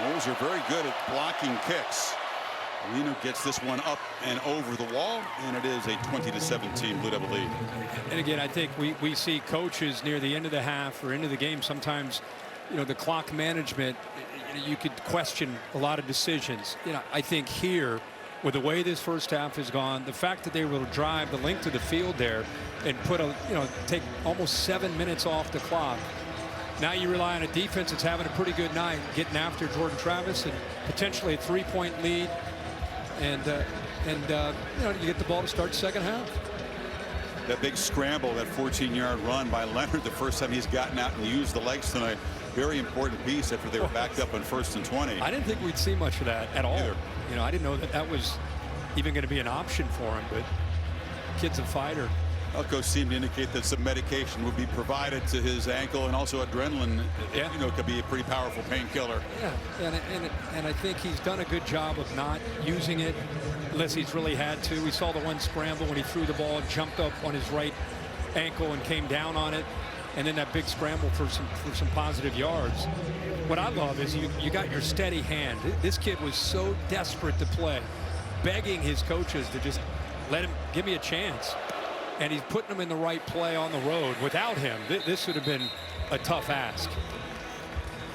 Knowles are very good at blocking kicks. Lino gets this one up and over the wall, and it is a 20-17 Blue Devil lead. And again, I think we see coaches near the end of the half or into the game sometimes, the clock management, you could question a lot of decisions. I think here, with the way this first half has gone, the fact that they were able to drive the length of the field there and put take almost 7 minutes off the clock. Now you rely on a defense that's having a pretty good night, getting after Jordan Travis, and potentially a 3-point lead. And you get the ball to start the second half. That big scramble, that 14-yard run by Leonard, the first time he's gotten out and used the legs tonight. Very important piece after they were backed up on 1st and 20. I didn't think we'd see much of that at all. Either. I didn't know that was even going to be an option for him, but kid's a fighter. Elko seemed to indicate that some medication would be provided to his ankle, and also adrenaline, could be a pretty powerful painkiller. Yeah, and I think he's done a good job of not using it unless he's really had to. We saw the one scramble when he threw the ball, jumped up on his right ankle and came down on it, and then that big scramble for some positive yards. What I love is you got your steady hand. This kid was so desperate to play. begging his coaches to just let him, give me a chance. And he's putting them in the right play on the road. Without him, this would have been a tough ask.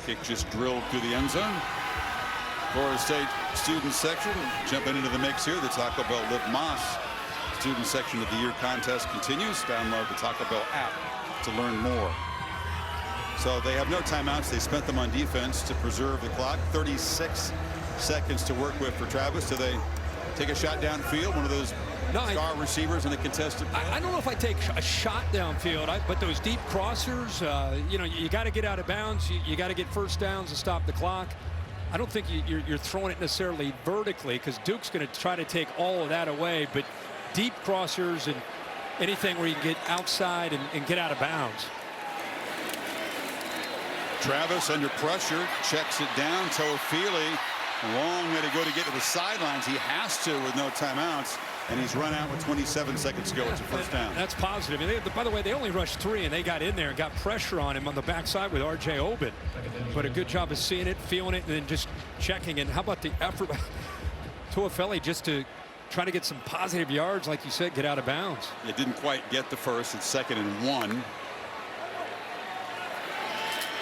Kick just drilled through the end zone. Florida State student section jumping into the mix here. The Taco Bell Live Moss student section of the year contest continues. Download the Taco Bell app to learn more. So they have no timeouts. They spent them on defense to preserve the clock. 36 seconds to work with for Travis. Do they take a shot downfield? One of those star receivers in a contested play? I don't know if I take a shot downfield, but those deep crossers, you know, you got to get out of bounds. You got to get first downs to stop the clock. I don't think you're throwing it necessarily vertically, because Duke's going to try to take all of that away. But deep crossers and anything where you can get outside and get out of bounds. Travis under pressure, checks it down. Toafili, long way to go to get to the sidelines. He has to with no timeouts, and he's run out with 27 seconds to go. It's a first down. That's positive. And by the way, they only rushed 3, and they got in there and got pressure on him on the backside with R.J. Obin. But a good job of seeing it, feeling it, and then just checking. And how about the effort Toafili just to try to get some positive yards, like you said, get out of bounds. It didn't quite get the first. It's 2nd and 1.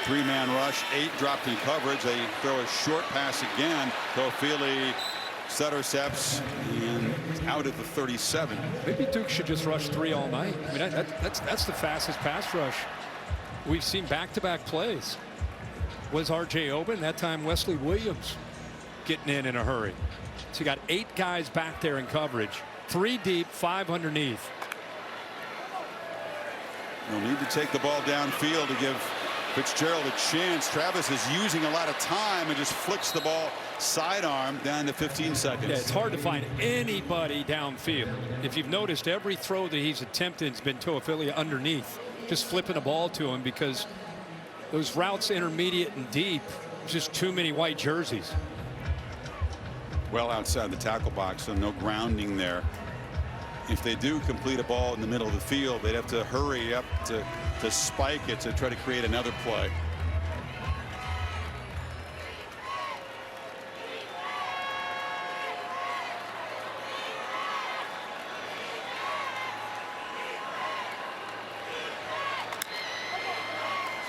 3-man rush, 8 dropped in coverage. They throw a short pass again. Toafili intercepts and out at the 37. Maybe Duke should just rush 3 all night. I mean, that's the fastest pass rush we've seen. Back-to-back plays. Was R.J. Obin, that time Wesley Williams getting in a hurry. So you got 8 guys back there in coverage, 3 deep, 5 underneath. No need to take the ball downfield to give Fitzgerald a chance. Travis is using a lot of time and just flicks the ball sidearm down to 15 seconds. Yeah, it's hard to find anybody downfield. If you've noticed, every throw that he's attempted has been Toafili underneath, just flipping the ball to him, because those routes intermediate and deep, just too many white jerseys. Well outside the tackle box, so no grounding there. If they do complete a ball in the middle of the field, they'd have to hurry up to spike it to try to create another play.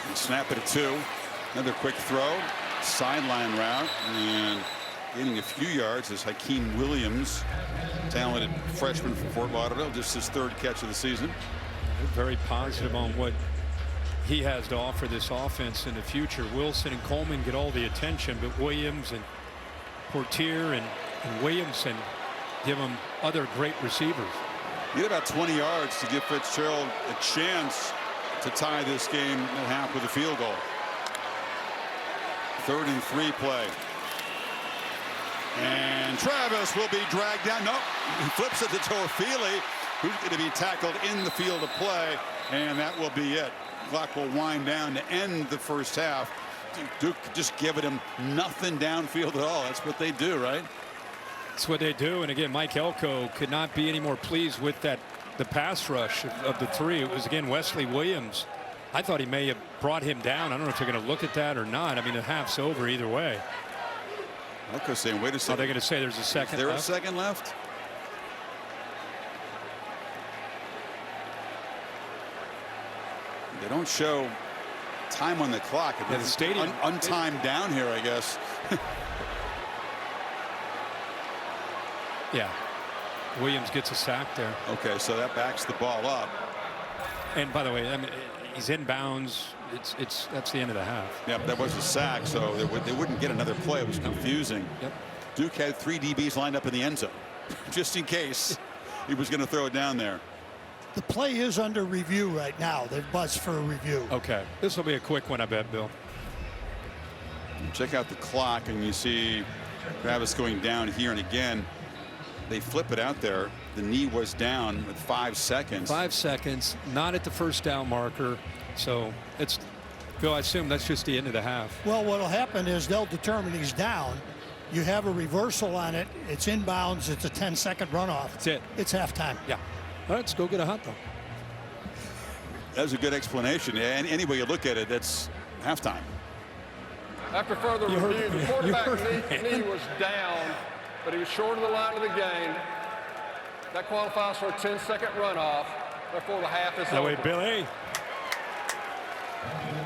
And snap it at 2. Another quick throw, sideline route, and gaining a few yards is Hakeem Williams, talented freshman from Fort Lauderdale, just his 3rd catch of the season. Very positive on what he has to offer this offense in the future. Wilson and Coleman get all the attention, but Williams and Portier and Williamson give them other great receivers. You get about 20 yards to give Fitzgerald a chance to tie this game at half with a field goal. 3rd and 3 play. And Travis will be dragged down. No, he flips it to Toafili, who's going to be tackled in the field of play, and that will be it. Clock will wind down to end the first half. Duke just giving him nothing downfield at all. That's what they do, right? That's what they do. And again, Mike Elko could not be any more pleased with the pass rush of the 3. It was, again, Wesley Williams. I thought he may have brought him down. I don't know if they're going to look at that or not. I mean, the half's over either way. Elko's saying, wait a second. Are they going to say there's a second left? Is there a second left? They don't show time on the clock. Yeah, the stadium untimed down here, I guess. Yeah, Williams gets a sack there. Okay, so that backs the ball up. And by the way, I mean, he's inbounds. That's the end of the half. Yep, that was a sack, so they wouldn't get another play. It was confusing. Yep. Duke had 3 DBs lined up in the end zone, just in case he was going to throw it down there. The play is under review right now. They've buzzed for a review. Okay, this will be a quick one, I bet, Bill. Check out the clock, and you see Travis going down here, and again, they flip it out there. The knee was down with 5 seconds. 5 seconds, not at the first down marker. So it's, Bill, I assume that's just the end of the half. Well, what'll happen is they'll determine he's down. You have a reversal on it. It's inbounds. It's a 10-second runoff. That's it. It's halftime. Yeah. All right, let's go get a hot dog. That was a good explanation. And any way you look at it, that's halftime. After further review, the quarterback knee was down but he was short of the line of the game. That qualifies for a 10-second runoff. Therefore, the half is over. Billy.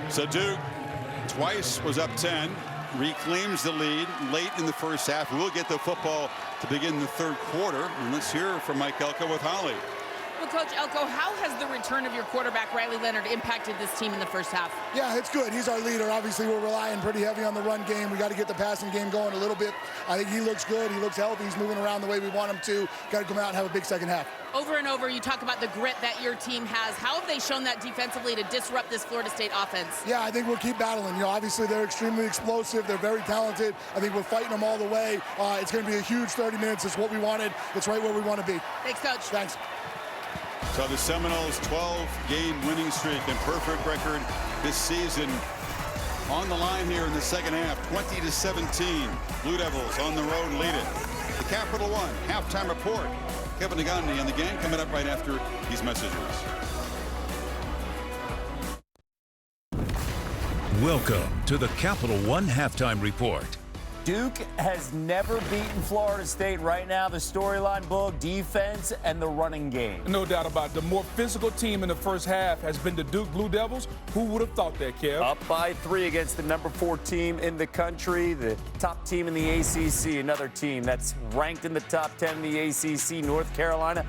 So Duke twice was up 10, reclaims the lead late in the first half. We'll get the football to begin the third quarter. And let's hear from Mike Elko with Holly. Well, Coach Elko, how has the return of your quarterback, Riley Leonard, impacted this team in the first half? Yeah, it's good. He's our leader. Obviously, we're relying pretty heavy on the run game. We got to get the passing game going a little bit. I think he looks good. He looks healthy. He's moving around the way we want him to. Got to come out and have a big second half. Over and over, you talk about the grit that your team has. How have they shown that defensively to disrupt this Florida State offense? Yeah, I think we'll keep battling. You know, obviously, they're extremely explosive. They're very talented. I think we're fighting them all the way. It's going to be a huge 30 minutes. It's what we wanted. It's right where we want to be. Thanks, Coach. Thanks. So the Seminoles' 12-game winning streak and perfect record this season on the line here in the second half, 20-17. Blue Devils on the road lead it. The Capital One halftime report. Kevin Negandhi and the gang coming up right after these messages. Welcome to the Capital One halftime report. Duke has never beaten Florida State. Right now, the storyline book, defense, and the running game. No doubt about it. The more physical team in the first half has been the Duke Blue Devils. Who would have thought that, Kev? Up by 3 against the number 4 team in the country, the top team in the ACC, another team that's ranked in the top 10 in the ACC, North Carolina.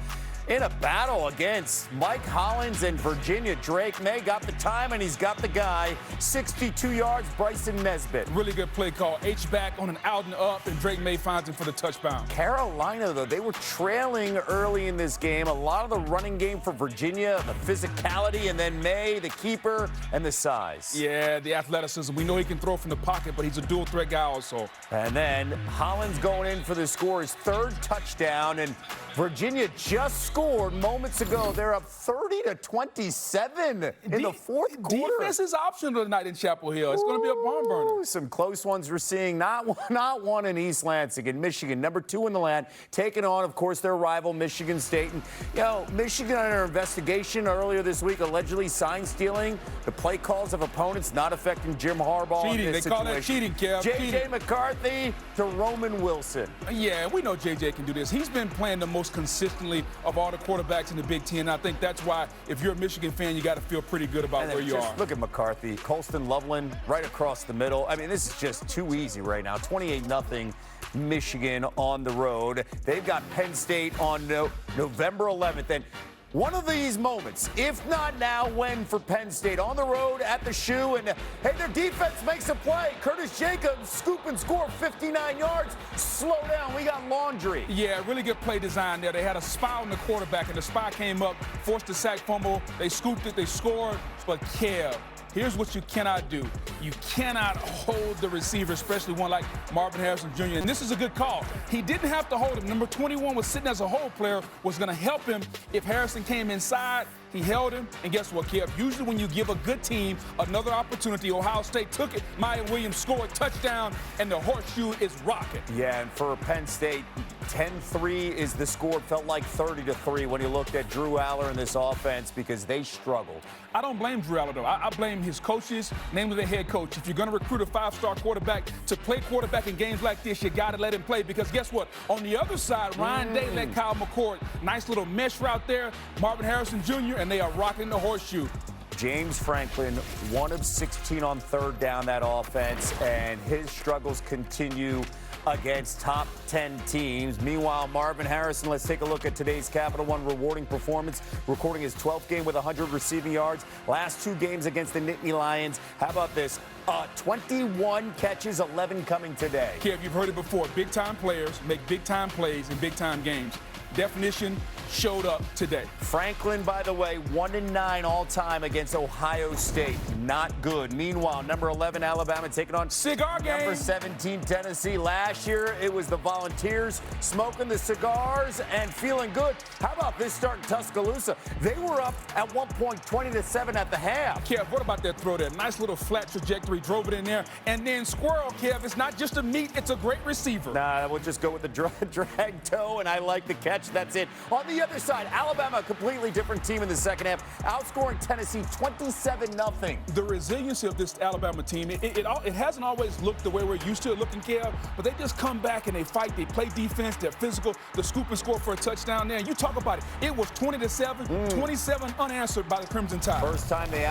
In a battle against Mike Hollins and Virginia. Drake May got the time, and he's got the guy. 62 yards, Bryson Nesbitt. Really good play call. H-back on an out and up, and Drake May finds him for the touchdown. Carolina, though, they were trailing early in this game. A lot of the running game for Virginia, the physicality, and then May, the keeper, and the size. Yeah, the athleticism. We know he can throw from the pocket, but he's a dual threat guy also. And then Hollins going in for the score, his 3rd touchdown, and Virginia just scored moments ago. They're up 30-27 in the fourth quarter. Defense is optional tonight in Chapel Hill. It's going to be a barn burner. Some close ones we're seeing. Not one in East Lansing, in Michigan, number 2 in the land, taking on, of course, their rival Michigan State. And, you know, Michigan under investigation earlier this week, allegedly sign stealing. The play calls of opponents not affecting Jim Harbaugh. Cheating. In this They call situation. that cheating, Kev. J.J. McCarthy to Roman Wilson. Yeah, we know J.J. can do this. He's been playing the most consistently of all the quarterbacks in the Big Ten. And I think that's why, if you're a Michigan fan, you got to feel pretty good about where you are. Look at McCarthy, Colston Loveland right across the middle. I mean, this is just too easy right now. 28-0 Michigan on the road. They've got Penn State on November 11th. And one of these moments, if not now, when for Penn State on the road at the shoe, and hey, their defense makes a play. Curtis Jacobs scoop and score 59 yards. Slow down, we got laundry. Yeah, really good play design there. They had a spy on the quarterback, and the spy came up, forced a sack fumble. They scooped it, they scored. But Kev, here's what you cannot do. You cannot hold the receiver, especially one like Marvin Harrison Jr. And this is a good call. He didn't have to hold him. Number 21 was sitting as a hold player, was going to help him if Harrison came inside. He held him, and guess what, Kev? Usually when you give a good team another opportunity, Ohio State took it. Maya Williams scored, touchdown, and the horseshoe is rocking. Yeah, and for Penn State, 10-3 is the score. It felt like 30-3 when you looked at Drew Aller and this offense because they struggled. I don't blame Drew Aller, though. I blame his coaches, namely the head coach. If you're going to recruit a 5-star quarterback to play quarterback in games like this, you got to let him play because guess what? On the other side, Ryan Day let Kyle McCord. Nice little mesh route there. Marvin Harrison Jr., and they are rocking the horseshoe. James Franklin, 1 of 16 on 3rd down that offense, and his struggles continue against top 10 teams. Meanwhile, Marvin Harrison, let's take a look at today's Capital One rewarding performance, recording his 12th game with 100 receiving yards. Last 2 games against the Nittany Lions. How about this? 21 catches, 11 coming today. Kev, you've heard it before. Big-time players make big-time plays in big-time games. Definition showed up today. Franklin, by the way, 1-9 all-time against Ohio State. Not good. Meanwhile, number 11, Alabama taking on cigar game. Number 17, Tennessee. Last year, it was the Volunteers smoking the cigars and feeling good. How about this start in Tuscaloosa? They were up at one point 20-7 at the half. Kev, what about that throw there? Nice little flat trajectory, drove it in there. And then Squirrel, Kev, it's not just a meat, it's a great receiver. Nah, we'll just go with the drag toe, and I like the catch. That's it. On the the other side, Alabama, a completely different team in the second half, outscoring Tennessee 27-0. The resiliency of this Alabama team, it hasn't always looked the way we're used to it looking, Kev, but they just come back and they fight, they play defense, they're physical, the scoop and score for a touchdown there. And you talk about it, it was 20-7, 27 unanswered by the Crimson Tide. First time they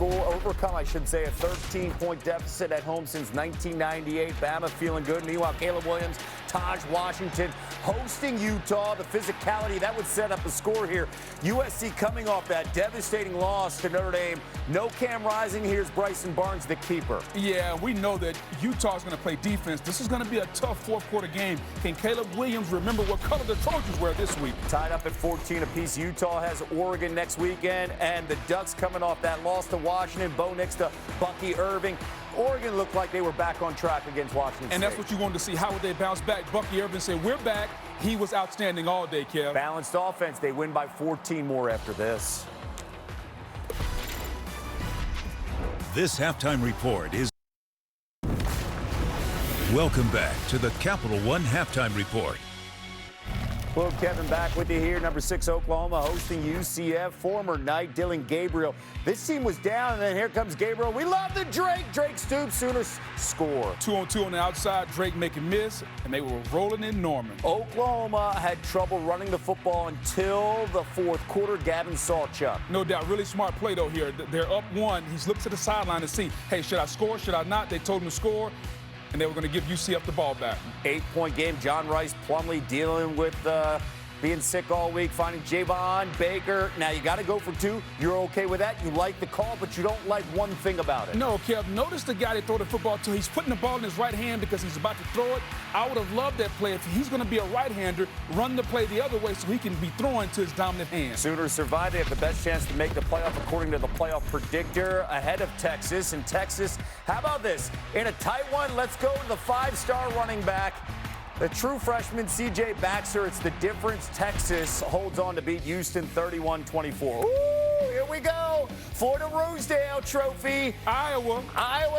overcome, I should say, a 13-point deficit at home since 1998. Bama feeling good. Meanwhile, Caleb Williams, Taj Washington hosting Utah. The physicality, that would set up a score here. USC coming off that devastating loss to Notre Dame. No Cam Rising. Here's Bryson Barnes, the keeper. Yeah, we know that Utah's going to play defense. This is going to be a tough fourth-quarter game. Can Caleb Williams remember what color the Trojans wear this week? Tied up at 14 apiece. Utah has Oregon next weekend, and the Ducks coming off that loss to Washington. Bo Nix to Bucky Irving. Oregon looked like they were back on track against Washington State. And that's what you wanted to see. How would they bounce back? Bucky Irving said, we're back. He was outstanding all day, Kev. Balanced offense. They win by 14 more after this. This halftime report is... Welcome back to the Capital One Halftime Report. Hello, Kevin, back with you here. Number 6, Oklahoma hosting UCF. Former Knight Dylan Gabriel. This team was down, and then here comes Gabriel. We love the Drake. Drake stoops. Sooners score. 2-on-2 on the outside. Drake making miss, and they were rolling in Norman. Oklahoma had trouble running the football until the fourth quarter. Gavin Sawchuk. No doubt. Really smart play, though, here. They're up 1. He's looked to the sideline to see, hey, should I score? Should I not? They told him to score, and they were going to give UCF the ball back. 8-point game. John Rice Plumlee dealing with being sick all week, finding Javon Baker. Now, you got to go for 2. You're okay with that. You like the call, but you don't like one thing about it. No, Kev. Notice the guy they throw the football to. He's putting the ball in his right hand because he's about to throw it. I would have loved that play. If he's going to be a right-hander, run the play the other way so he can be throwing to his dominant hand. Sooners survive. They have the best chance to make the playoff according to the playoff predictor, ahead of Texas. And Texas, how about this? In a tight one, let's go to the 5-star running back, the true freshman, C.J. Baxter. It's the difference. Texas holds on to beat Houston 31-24. Ooh, here we go. Florida Rosedale Trophy. Iowa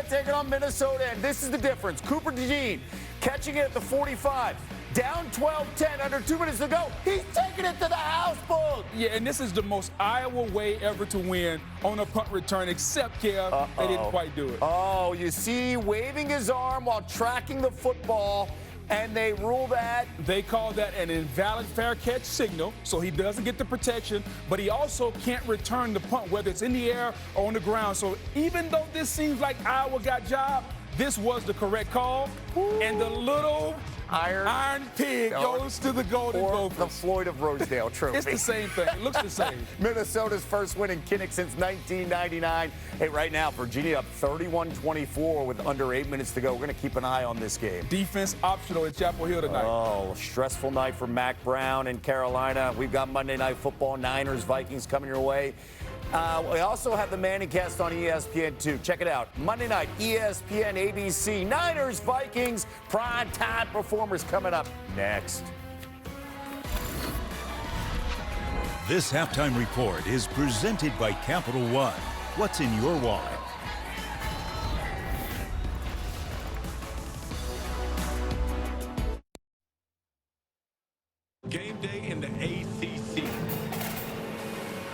taking on Minnesota, and this is the difference. Cooper DeJean catching it at the 45. Down 12-10, under 2 minutes to go. He's taking it to the house book. Yeah, and this is the most Iowa way ever to win on a punt return, except, Kev, they didn't quite do it. Oh, you see, waving his arm while tracking the football, and they rule that. They call that an invalid fair catch signal, so he doesn't get the protection, but he also can't return the punt, whether it's in the air or on the ground. So even though this seems like Iowa got job, this was the correct call. Ooh. And the little Iron Pig goes to the Golden Gophers. The Floyd of Rosedale Trophy. It's the same thing. It looks the same. Minnesota's first win in Kinnick since 1999. Hey, right now, Virginia up 31-24 with under 8 minutes to go. We're going to keep an eye on this game. Defense optional at Chapel Hill tonight. Oh, stressful night for Mac Brown in Carolina. We've got Monday Night Football, Niners, Vikings coming your way. We also have the Manning Cast on ESPN, too. Check it out. Monday night, ESPN, ABC, Niners, Vikings, prime-time performers coming up next. This halftime report is presented by Capital One. What's in your wallet? Game day in the ACC.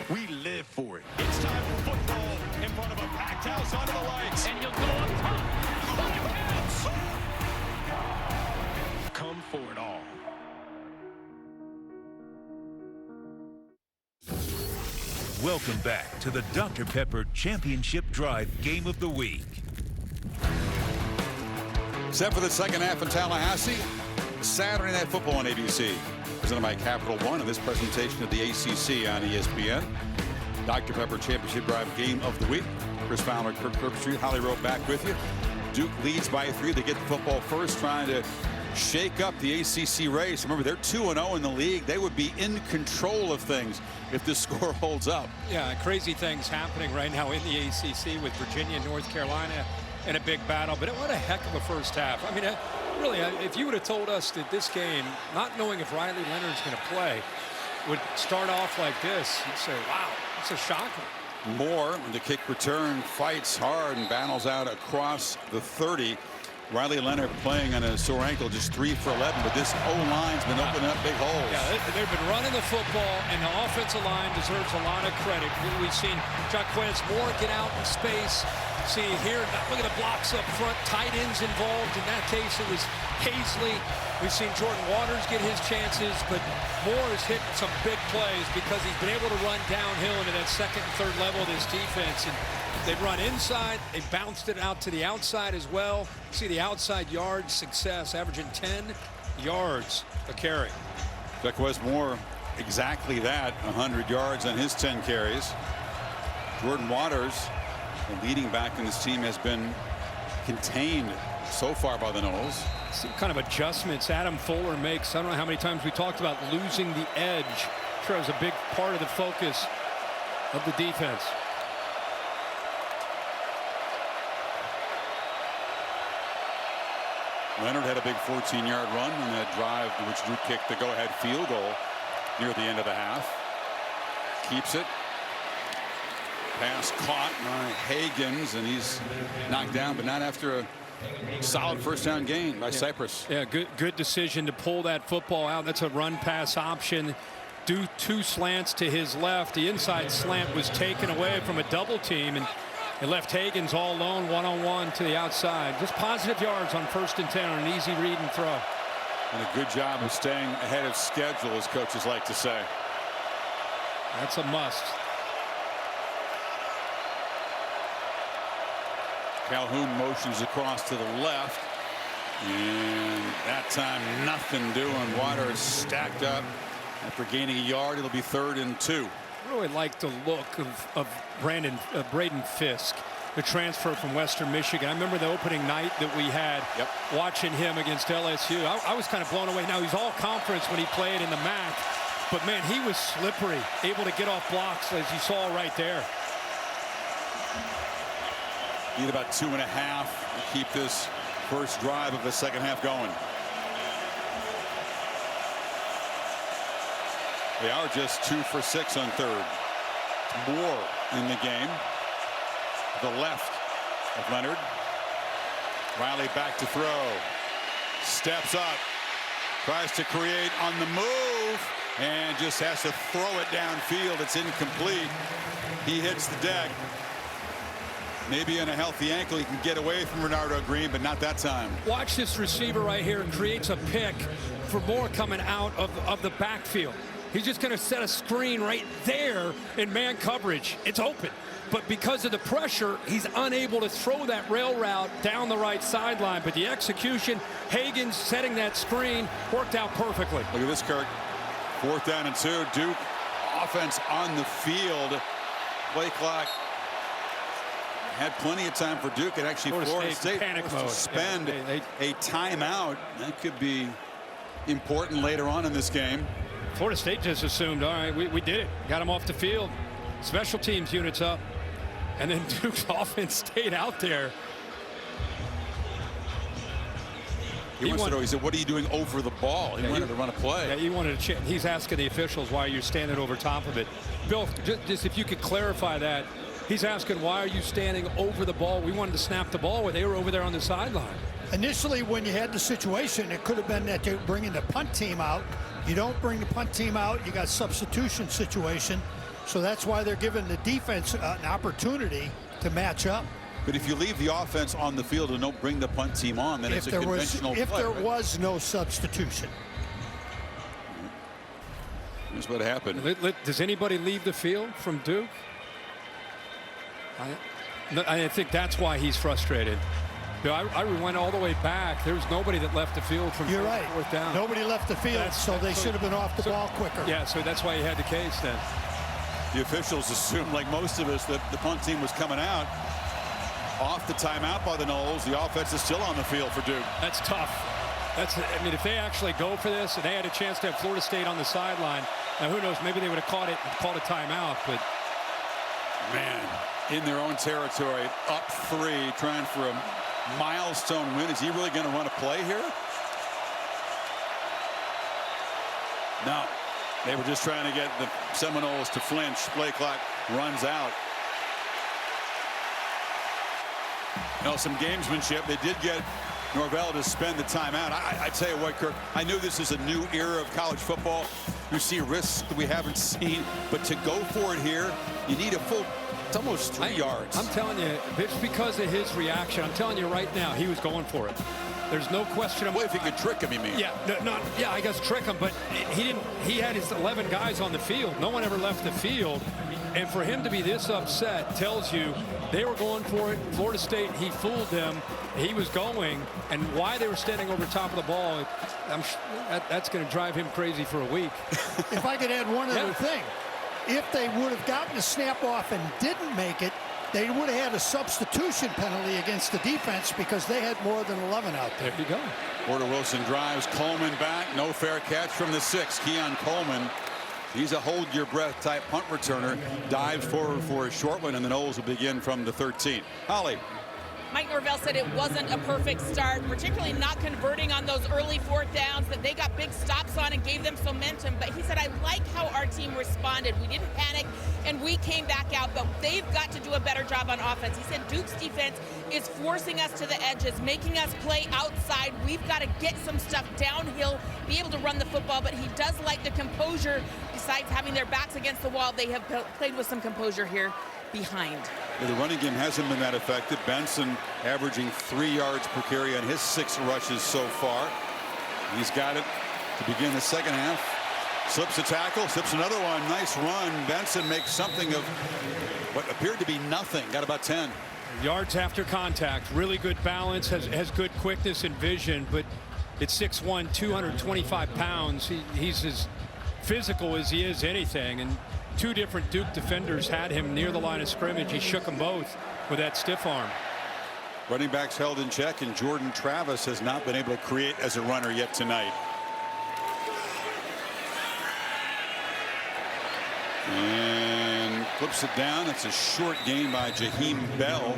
We live for it. It's time for football in front of a packed house under the lights. And you'll go up top. Come for it all. Welcome back to the Dr. Pepper Championship Drive Game of the Week. Set for the second half in Tallahassee. Saturday Night Football on ABC. Presented by Capital One, and this presentation of the ACC on ESPN. Dr. Pepper Championship Drive Game of the Week. Chris Fowler, Kirk Kirkstreet, Holly Rowe back with you. Duke leads by 3. They get the football first, trying to shake up the ACC race. Remember, they're 2-0 in the league. They would be in control of things if this score holds up. Yeah, crazy things happening right now in the ACC with Virginia and North Carolina in a big battle. But what a heck of a first half. I mean, really, if you would have told us that this game, not knowing if Riley Leonard's going to play, would start off like this, you'd say, wow, it's a shocker. Moore, the kick return, fights hard and battles out across the 30. Riley Leonard playing on a sore ankle, just 3 for 11, but this O-line's been opening up big holes. Yeah, they've been running the football, and the offensive line deserves a lot of credit. We've seen Jaquez Moore get out in space. See here, look at the blocks up front, tight ends involved. In that case, it was Hazley. We've seen Jordan Waters get his chances, but Moore has hit some big plays because he's been able to run downhill into that second and third level of this defense. And they've run inside. They bounced it out to the outside as well. See the outside yard success, averaging 10 yards a carry. Jaquez Moore, exactly that, 100 yards on his 10 carries. Jordan Waters, the leading back in this team, has been contained so far by the Noles. Some kind of adjustments Adam Fuller makes. I don't know how many times we talked about losing the edge. I'm sure it was a big part of the focus of the defense. Leonard had a big 14-yard run on that drive, which Drew kicked the go-ahead field goal near the end of the half. Keeps it. Pass caught by Higgins, and he's knocked down, but not after a solid first down gain by Cypress. Yeah, good decision to pull that football out. That's a run pass option. Do 2 slants to his left. The inside slant was taken away from a double team, and it left Higgins all alone, one-on-one to the outside. Just positive yards on 1st and 10 on an easy read and throw. And a good job of staying ahead of schedule, as coaches like to say. That's a must. Calhoun motions across to the left, and that time nothing doing. Waters stacked up after gaining a yard. It'll be 3rd and 2. I really like the look of Braden Fisk, the transfer from Western Michigan. I remember the opening night that we had watching him against LSU. I was kind of blown away. Now, he's all conference when he played in the MAC, but man, he was slippery, able to get off blocks, as you saw right there. Need about 2.5 to keep this first drive of the second half going. They are just 2 for 6 on 3rd. Moore in the game. The left of Leonard. Riley back to throw. Steps up. Tries to create on the move and just has to throw it downfield. It's incomplete. He hits the deck. Maybe on a healthy ankle he can get away from Renardo Green, but not that time. Watch this receiver right here. Creates a pick for Moore coming out of the backfield. He's just going to set a screen right there in man coverage. It's open. But because of the pressure, he's unable to throw that rail route down the right sideline. But the execution, Higgins setting that screen, worked out perfectly. Look at this, Kirk. 4th down and 2. Duke offense on the field. Play clock. Had plenty of time for Duke, and actually Florida State panic mode. To spend a timeout. That could be important later on in this game. Florida State just assumed, all right, we did it. Got him off the field. Special teams units up. And then Duke's offense stayed out there. He said, what are you doing over the ball? He wanted to run a play. Yeah, he wanted to he's asking the officials why you're standing over top of it. Bill, just if you could clarify that. He's asking, why are you standing over the ball? We wanted to snap the ball where they were over there on the sideline. Initially, when you had the situation, it could have been that they're bringing the punt team out. You don't bring the punt team out, you got substitution situation. So that's why they're giving the defense an opportunity to match up. But if you leave the offense on the field and don't bring the punt team on, then it's a conventional play. If there was no substitution. Here's what happened. Does anybody leave the field from Duke? I think that's why he's frustrated. I went all the way back. There was nobody that left the field from You're right. 4th down. Nobody left the field, so they should have been off the ball quicker. Yeah, so that's why he had the case then. The officials assumed, like most of us, that the punt team was coming out. Off the timeout by the Noles. The offense is still on the field for Duke. That's tough. I mean, if they actually go for this and they had a chance to have Florida State on the sideline, now who knows, maybe they would have caught it and called a timeout, but man, in their own territory, up 3, trying for a milestone win. Is he really going to run a play here? No. They were just trying to get the Seminoles to flinch. Play clock runs out. You know, some gamesmanship. They did get Norvell to spend the timeout. I tell you what, Kirk, I knew this is a new era of college football. You see risks that we haven't seen, but to go for it here, you need a full, it's almost 3 yards. I'm telling you, it's because of his reaction. I'm telling you right now, he was going for it. There's no question. What if he could trick him, you mean? Yeah, yeah, I guess trick him, but he didn't. He had his 11 guys on the field. No one ever left the field. And for him to be this upset tells you they were going for it. Florida State, he fooled them. He was going, and why they were standing over top of the ball, that's going to drive him crazy for a week. If I could add one other thing, if they would have gotten the snap off and didn't make it, they would have had a substitution penalty against the defense because they had more than 11 out there. There you go. Porter Wilson drives, Coleman back, no fair catch from the 6. Keon Coleman, he's a hold-your-breath type punt returner, dives forward for a short one, and the Noles will begin from the 13. Holly. Mike Norvell said it wasn't a perfect start, particularly not converting on those early 4th downs that they got big stops on and gave them momentum. But he said, I like how our team responded. We didn't panic, and we came back out, but they've got to do a better job on offense. He said Duke's defense is forcing us to the edges, making us play outside. We've got to get some stuff downhill, be able to run the football, but he does like the composure. Besides having their backs against the wall, they have played with some composure here behind. Yeah, the running game hasn't been that effective. Benson averaging 3 yards per carry on his 6 rushes so far. He's got it to begin the second half. Slips a tackle, slips another one. Nice run. Benson makes something of what appeared to be nothing. Got about 10. Yards after contact. Really good balance, has good quickness and vision, but it's 6'1", 225 pounds. He's as physical as he is anything, and 2 different Duke defenders had him near the line of scrimmage. He shook them both with that stiff arm. Running backs held in check, and Jordan Travis has not been able to create as a runner yet tonight. And flips it down. It's a short gain by Jaheim Bell.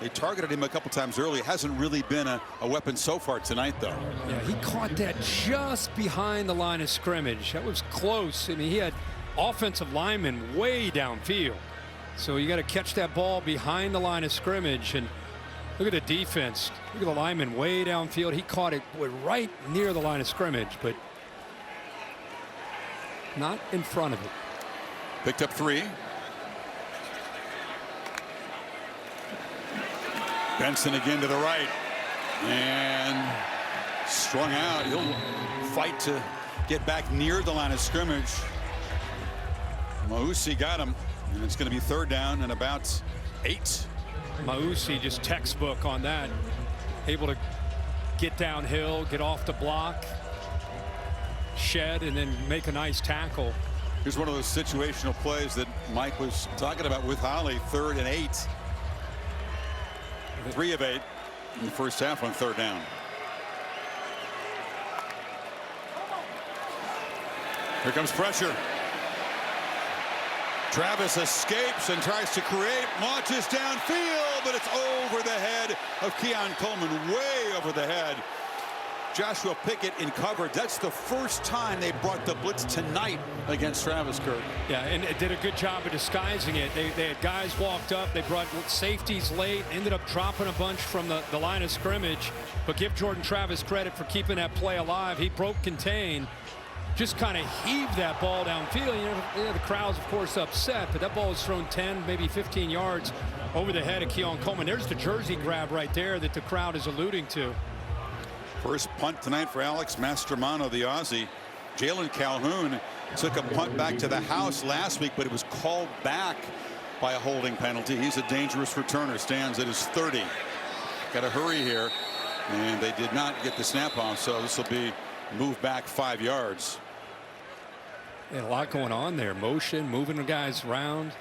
They targeted him a couple times early. Hasn't really been a weapon so far tonight, though. Yeah, he caught that just behind the line of scrimmage. That was close. I mean, he had offensive linemen way downfield. So you got to catch that ball behind the line of scrimmage. And look at the defense. Look at the lineman way downfield. He caught it right near the line of scrimmage, but not in front of it. Picked up 3. Benson again to the right. And strung out. He'll fight to get back near the line of scrimmage. Mausi got him, and it's going to be 3rd down and about 8. Mausi just textbook on that. Able to get downhill, get off the block, shed, and then make a nice tackle. Here's one of those situational plays that Mike was talking about with Holly. 3rd and 8. 3 of 8 in the first half on 3rd down. Here comes pressure. Travis escapes and tries to create, launches downfield, but it's over the head of Keon Coleman, way over the head. Joshua Pickett in coverage. That's the first time they brought the blitz tonight against Travis Kirk. Yeah, and it did a good job of disguising it. They had guys walked up. They brought safeties late, ended up dropping a bunch from the line of scrimmage. But give Jordan Travis credit for keeping that play alive. He broke contain. Just kind of heaved that ball downfield. You know, the crowd's, of course, upset, but that ball was thrown 10, maybe 15 yards over the head of Keon Coleman. There's the jersey grab right there that the crowd is alluding to. First punt tonight for Alex Mastromano, the Aussie. Jalen Calhoun took a punt back to the house last week, but it was called back by a holding penalty. He's a dangerous returner, stands at his 30. Got to hurry here, and they did not get the snap off, so this will be moved back 5 yards. Yeah, a lot going on there. Motion, moving the guys around.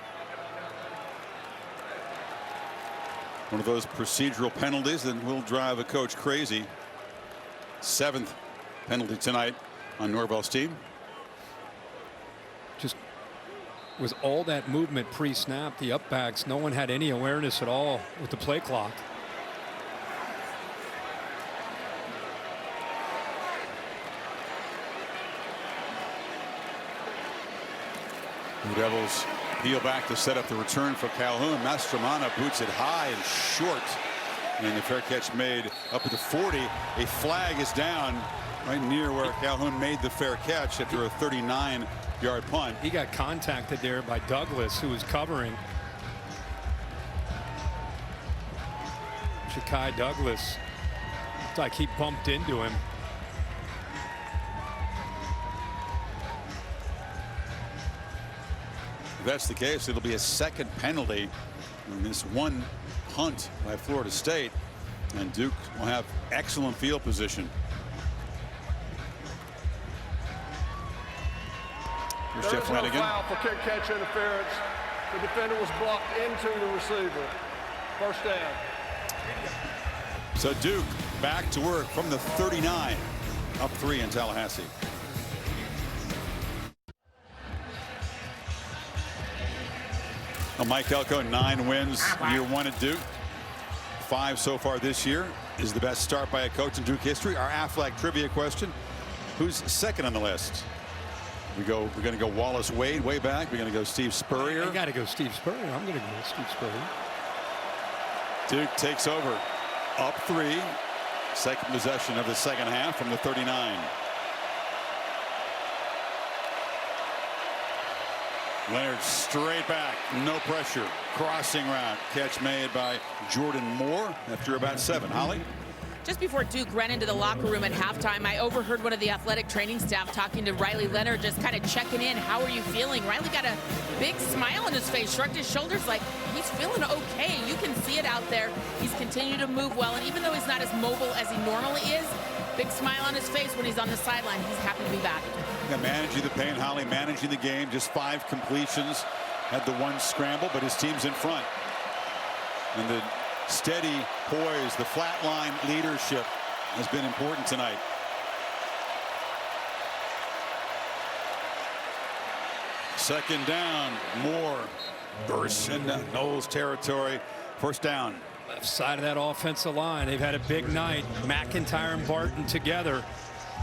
One of those procedural penalties that will drive a coach crazy. 7th penalty tonight on Norvell's team. Just with all that movement pre-snap, the upbacks, no one had any awareness at all with the play clock. The Devils peel back to set up the return for Calhoun. Mastromano boots it high and short. And the fair catch made up at the 40. A flag is down right near where Calhoun made the fair catch after a 39-yard punt. He got contacted there by Douglas, who was covering. Shakai Douglas, looked like he bumped into him. If that's the case, it'll be a second penalty in this one punt by Florida State, and Duke will have excellent field position. Here's There Jeff is no Flanagan. foul for kick catch interference. The defender was blocked into the receiver. First down. So Duke back to work from the 39, up 3 in Tallahassee. Well, Mike Elko, 9 wins year 1 at Duke. 5 so far this year. Is the best start by a coach in Duke history. Our Aflac trivia question: who's second on the list? We're going to go Wallace Wade way back. We're going to go Steve Spurrier. I got to go Steve Spurrier. I'm going to go Steve Spurrier. Duke takes over, up 3. Second possession of the second half from the 39. Leonard straight back, no pressure, crossing route, catch made by Jordan Moore after about 7. Holly? Just before Duke ran into the locker room at halftime, I overheard one of the athletic training staff talking to Riley Leonard, just kind of checking in. How are you feeling? Riley got a big smile on his face, shrugged his shoulders like he's feeling okay. You can see it out there. He's continued to move well, and even though he's not as mobile as he normally is, big smile on his face when he's on the sideline. He's happy to be back. Yeah, managing the pain, Holly, managing the game. Just 5 completions, had the 1 scramble, but his team's in front. And the steady poise, the flat line leadership has been important tonight. Second down, Moore bursts into Knowles territory. First down. Left side of that offensive line. They've had a big night. McIntyre and Barton together.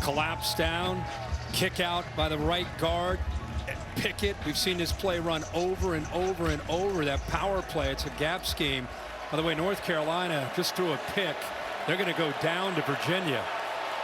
Collapse down. Kick out by the right guard. Pickett. We've seen this play run over and over and over. That power play. It's a gap scheme. By the way, North Carolina just threw a pick. They're going to go down to Virginia.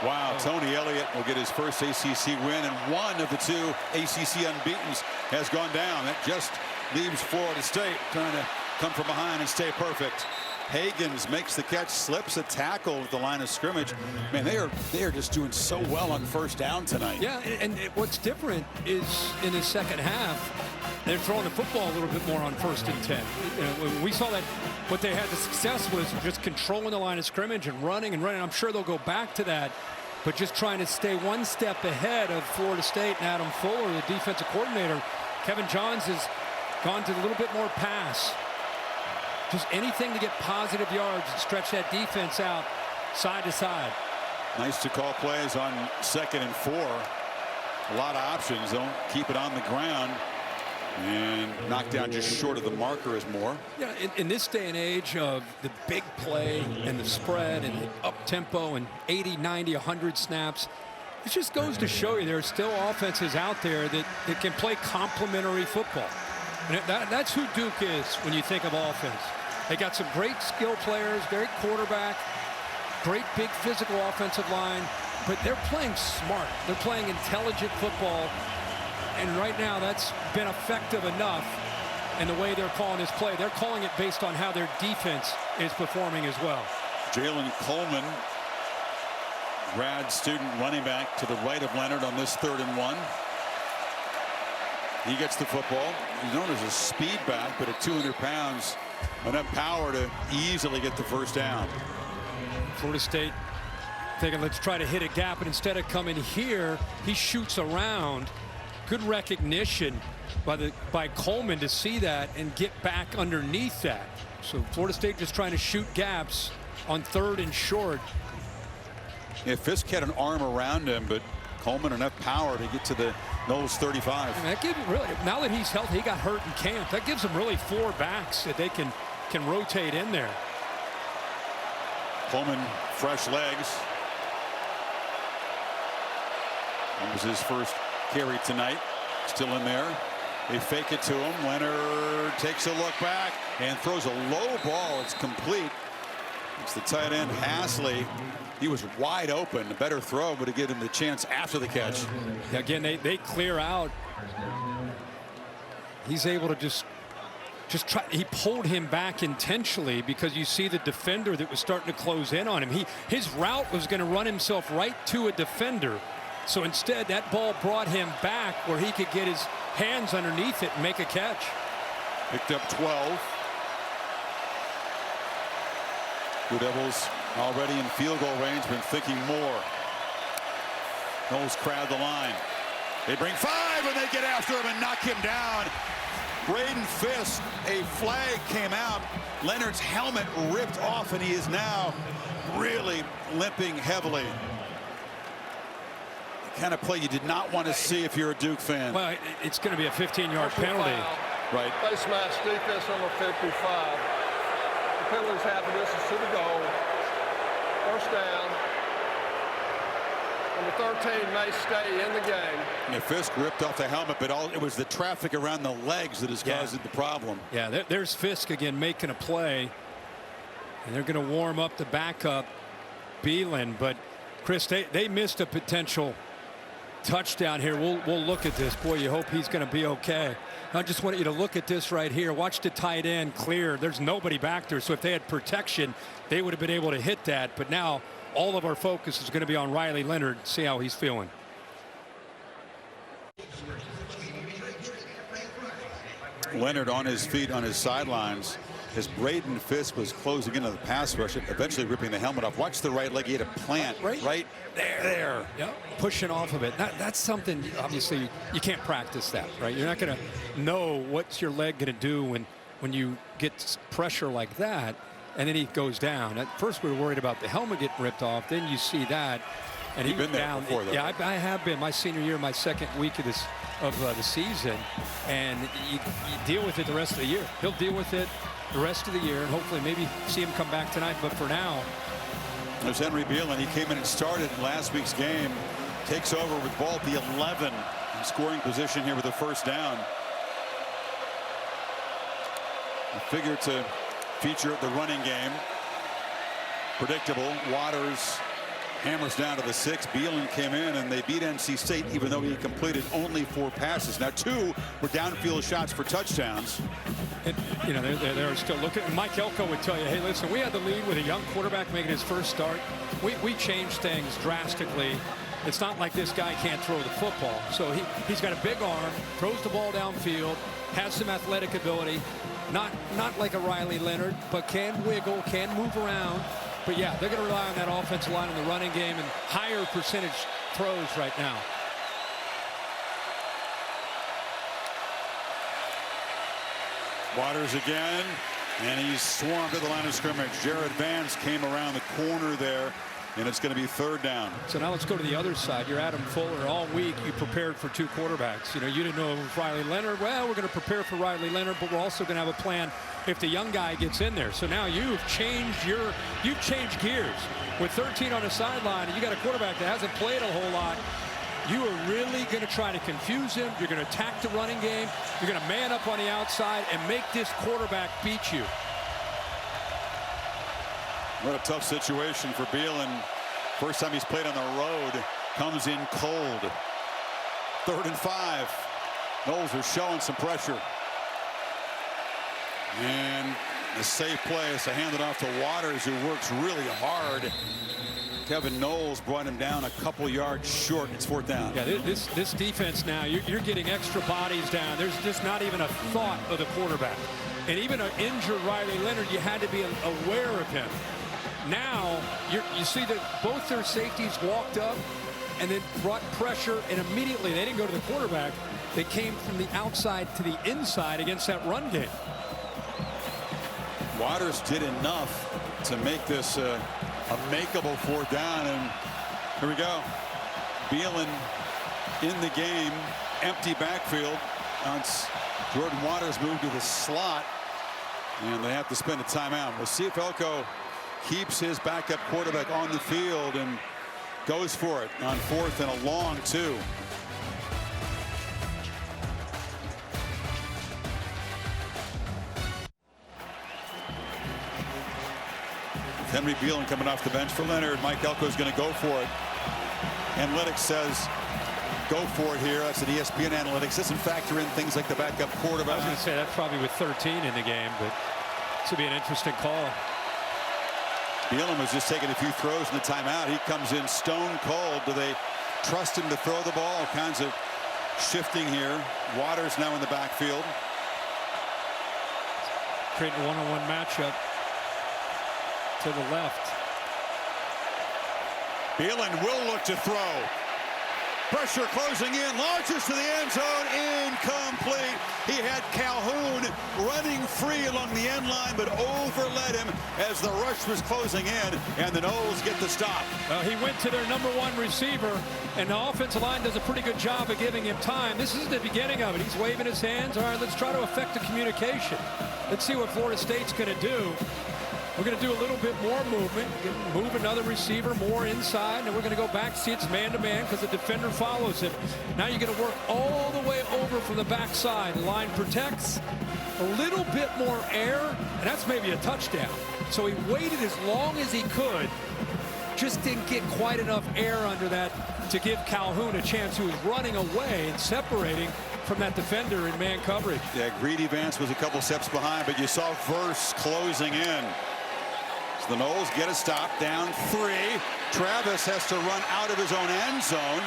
Wow, Tony Elliott will get his first ACC win, and one of the 2 ACC unbeatens has gone down. That just leaves Florida State trying to come from behind and stay perfect. Hagans makes the catch, slips a tackle at the line of scrimmage. Man, they are just doing so well on first down tonight. Yeah, and what's different is in the second half, they're throwing the football a little bit more on 1st and 10. You know, when we saw that, what they had the success was just controlling the line of scrimmage and running and running. I'm sure they'll go back to that, but just trying to stay 1 step ahead of Florida State and Adam Fuller, the defensive coordinator. Kevin Johns has gone to a little bit more pass. Just anything to get positive yards and stretch that defense out side to side. Nice to call plays on 2nd and 4. A lot of options. Don't keep it on the ground. And knocked down just short of the marker is Moore. Yeah, in this day and age of the big play and the spread and the up-tempo and 80, 90, 100 snaps, it just goes to show you there are still offenses out there that can play complementary football. And that's who Duke is when you think of offense. They got some great skill players, great quarterback, great big physical offensive line, but they're playing smart. They're playing intelligent football. And right now, that's been effective enough in the way they're calling this play. They're calling it based on how their defense is performing as well. Jalen Coleman, grad student running back to the right of Leonard on this 3rd and 1. He gets the football. He's known as a speed back, but at 200 pounds, enough power to easily get the first down. Florida State thinking, let's try to hit a gap, and instead of coming here, he shoots around. Good recognition by Coleman to see that and get back underneath that. So Florida State just trying to shoot gaps on 3rd and short. Yeah, Fisk had an arm around him, but Coleman enough power to get to the Knowles 35. And that gives him really, now that he's healthy, he got hurt in camp. That gives him really 4 backs that they can rotate in there. Coleman, fresh legs. That was his first carry tonight. Still in there. They fake it to him. Leonard takes a look back and throws a low ball. It's complete. It's the tight end, Hasley. He was wide open. A better throw would have given him the chance after the catch. Again, they clear out. He's able to just try. He pulled him back intentionally because you see the defender that was starting to close in on him. His route was going to run himself right to a defender. So instead, that ball brought him back where he could get his hands underneath it and make a catch. Picked up 12. Blue Devils already in field goal range, been thinking more. Knowles crowd the line. They bring 5 and they get after him and knock him down. Braden Fisk, a flag came out. Leonard's helmet ripped off and he is now really limping heavily. The kind of play you did not want to see if you're a Duke fan. Well, it's going to be a 15-yard penalty. Right. Face mask defense number 55. The penalty's happened. This is to the goal. First down. Number 13 may stay in the game. Yeah, Fisk ripped off the helmet, but it was the traffic around the legs that is causing the problem. Yeah, there's Fisk again making a play. And they're going to warm up the backup, Beelan. But, Chris, they missed a potential touchdown here. We'll look at this. Boy, you hope he's going to be okay. I just want you to look at this right here. Watch the tight end clear. There's nobody back there. So if they had protection, they would have been able to hit that. But now all of our focus is going to be on Riley Leonard. See how he's feeling. Leonard on his feet on his sidelines as Braden Fisk was closing into the pass rush, eventually ripping the helmet off. Watch the right leg. He had a plant right there. Yep. Pushing off of it. That's something, obviously, you can't practice that, right? You're not going to know what's your leg going to do when you get pressure like that, and then he goes down. At first, we were worried about the helmet getting ripped off. Then you see that, and he's been down. Before, though. Yeah, I have been. My senior year, my second week of the season, and you deal with it the rest of the year. He'll deal with it the rest of the year, and hopefully maybe see him come back tonight. But for now, there's Henry Beelan. He came in and started in last week's game. Takes over with ball at the 11 in scoring position here with the first down. I figure to feature the running game. Predictable. Waters hammers down to the 6. Beelan came in and they beat NC State even though he completed only 4 passes. Now 2 were downfield shots for touchdowns. And, you know, they're still looking. Mike Elko would tell you, hey, listen, we had the lead with a young quarterback making his first start. We changed things drastically. It's not like this guy can't throw the football. So he's got a big arm, throws the ball downfield, has some athletic ability. Not like a Riley Leonard, but can wiggle, can move around. But, yeah, they're going to rely on that offensive line in the running game and higher percentage throws right now. Waters again, and he's swarmed to the line of scrimmage. Jared Vance came around the corner there, and it's going to be 3rd down. So now let's go to the other side. You're Adam Fuller. All week you prepared for 2 quarterbacks. You know, you didn't know it was Riley Leonard. Well, we're going to prepare for Riley Leonard, but we're also going to have a plan if the young guy gets in there. So now you've changed gears. With 13 on the sideline, and you got a quarterback that hasn't played a whole lot. You are really going to try to confuse him. You're going to attack the running game. You're going to man up on the outside and make this quarterback beat you. What a tough situation for Beelan. First time he's played on the road. Comes in cold. 3rd and 5. Knowles are showing some pressure. And the safe play is to hand it off to Waters, who works really hard. Kevin Knowles brought him down a couple yards short. It's 4th down. Yeah, this defense now, you're getting extra bodies down. There's just not even a thought of the quarterback. And even an injured Riley Leonard, you had to be aware of him. Now, you see that both their safeties walked up and then brought pressure, and immediately they didn't go to the quarterback. They came from the outside to the inside against that run game. Waters did enough to make this a makeable 4th down, and here we go. Beelan in the game, empty backfield. Jordan Waters moved to the slot, and they have to spend a timeout. We'll see if Elko keeps his backup quarterback on the field and goes for it on 4th and a long 2. Henry Beelan coming off the bench for Leonard. Mike Elko is going to go for it. Analytics says go for it here. That's an ESPN analytics. Doesn't factor in things like the backup quarterback. I was going to say that's probably with 13 in the game, but this will be an interesting call. Beelan was just taking a few throws in the timeout. He comes in stone cold. Do they trust him to throw the ball? All kinds of shifting here. Waters now in the backfield. Creating a one-on-one matchup to the left. Beelan will look to throw. Pressure closing in, launches to the end zone, incomplete. He had Calhoun running free along the end line, but overled him as the rush was closing in, and the Noles get the stop. He went to their #1 receiver, and the offensive line does a pretty good job of giving him time. This is the beginning of it. He's waving his hands. All right, let's try to affect the communication. Let's see what Florida State's going to do. We're going to do a little bit more movement, move another receiver more inside, and we're going to go back, see it's man-to-man because the defender follows him. Now you're going to work all the way over from the backside. The line protects, a little bit more air, and that's maybe a touchdown. So he waited as long as he could, just didn't get quite enough air under that to give Calhoun a chance, who was running away and separating from that defender in man coverage. Yeah, Greedy Vance was a couple steps behind, but you saw Verse closing in. So the Noles get a stop, down 3. Travis has to run out of his own end zone.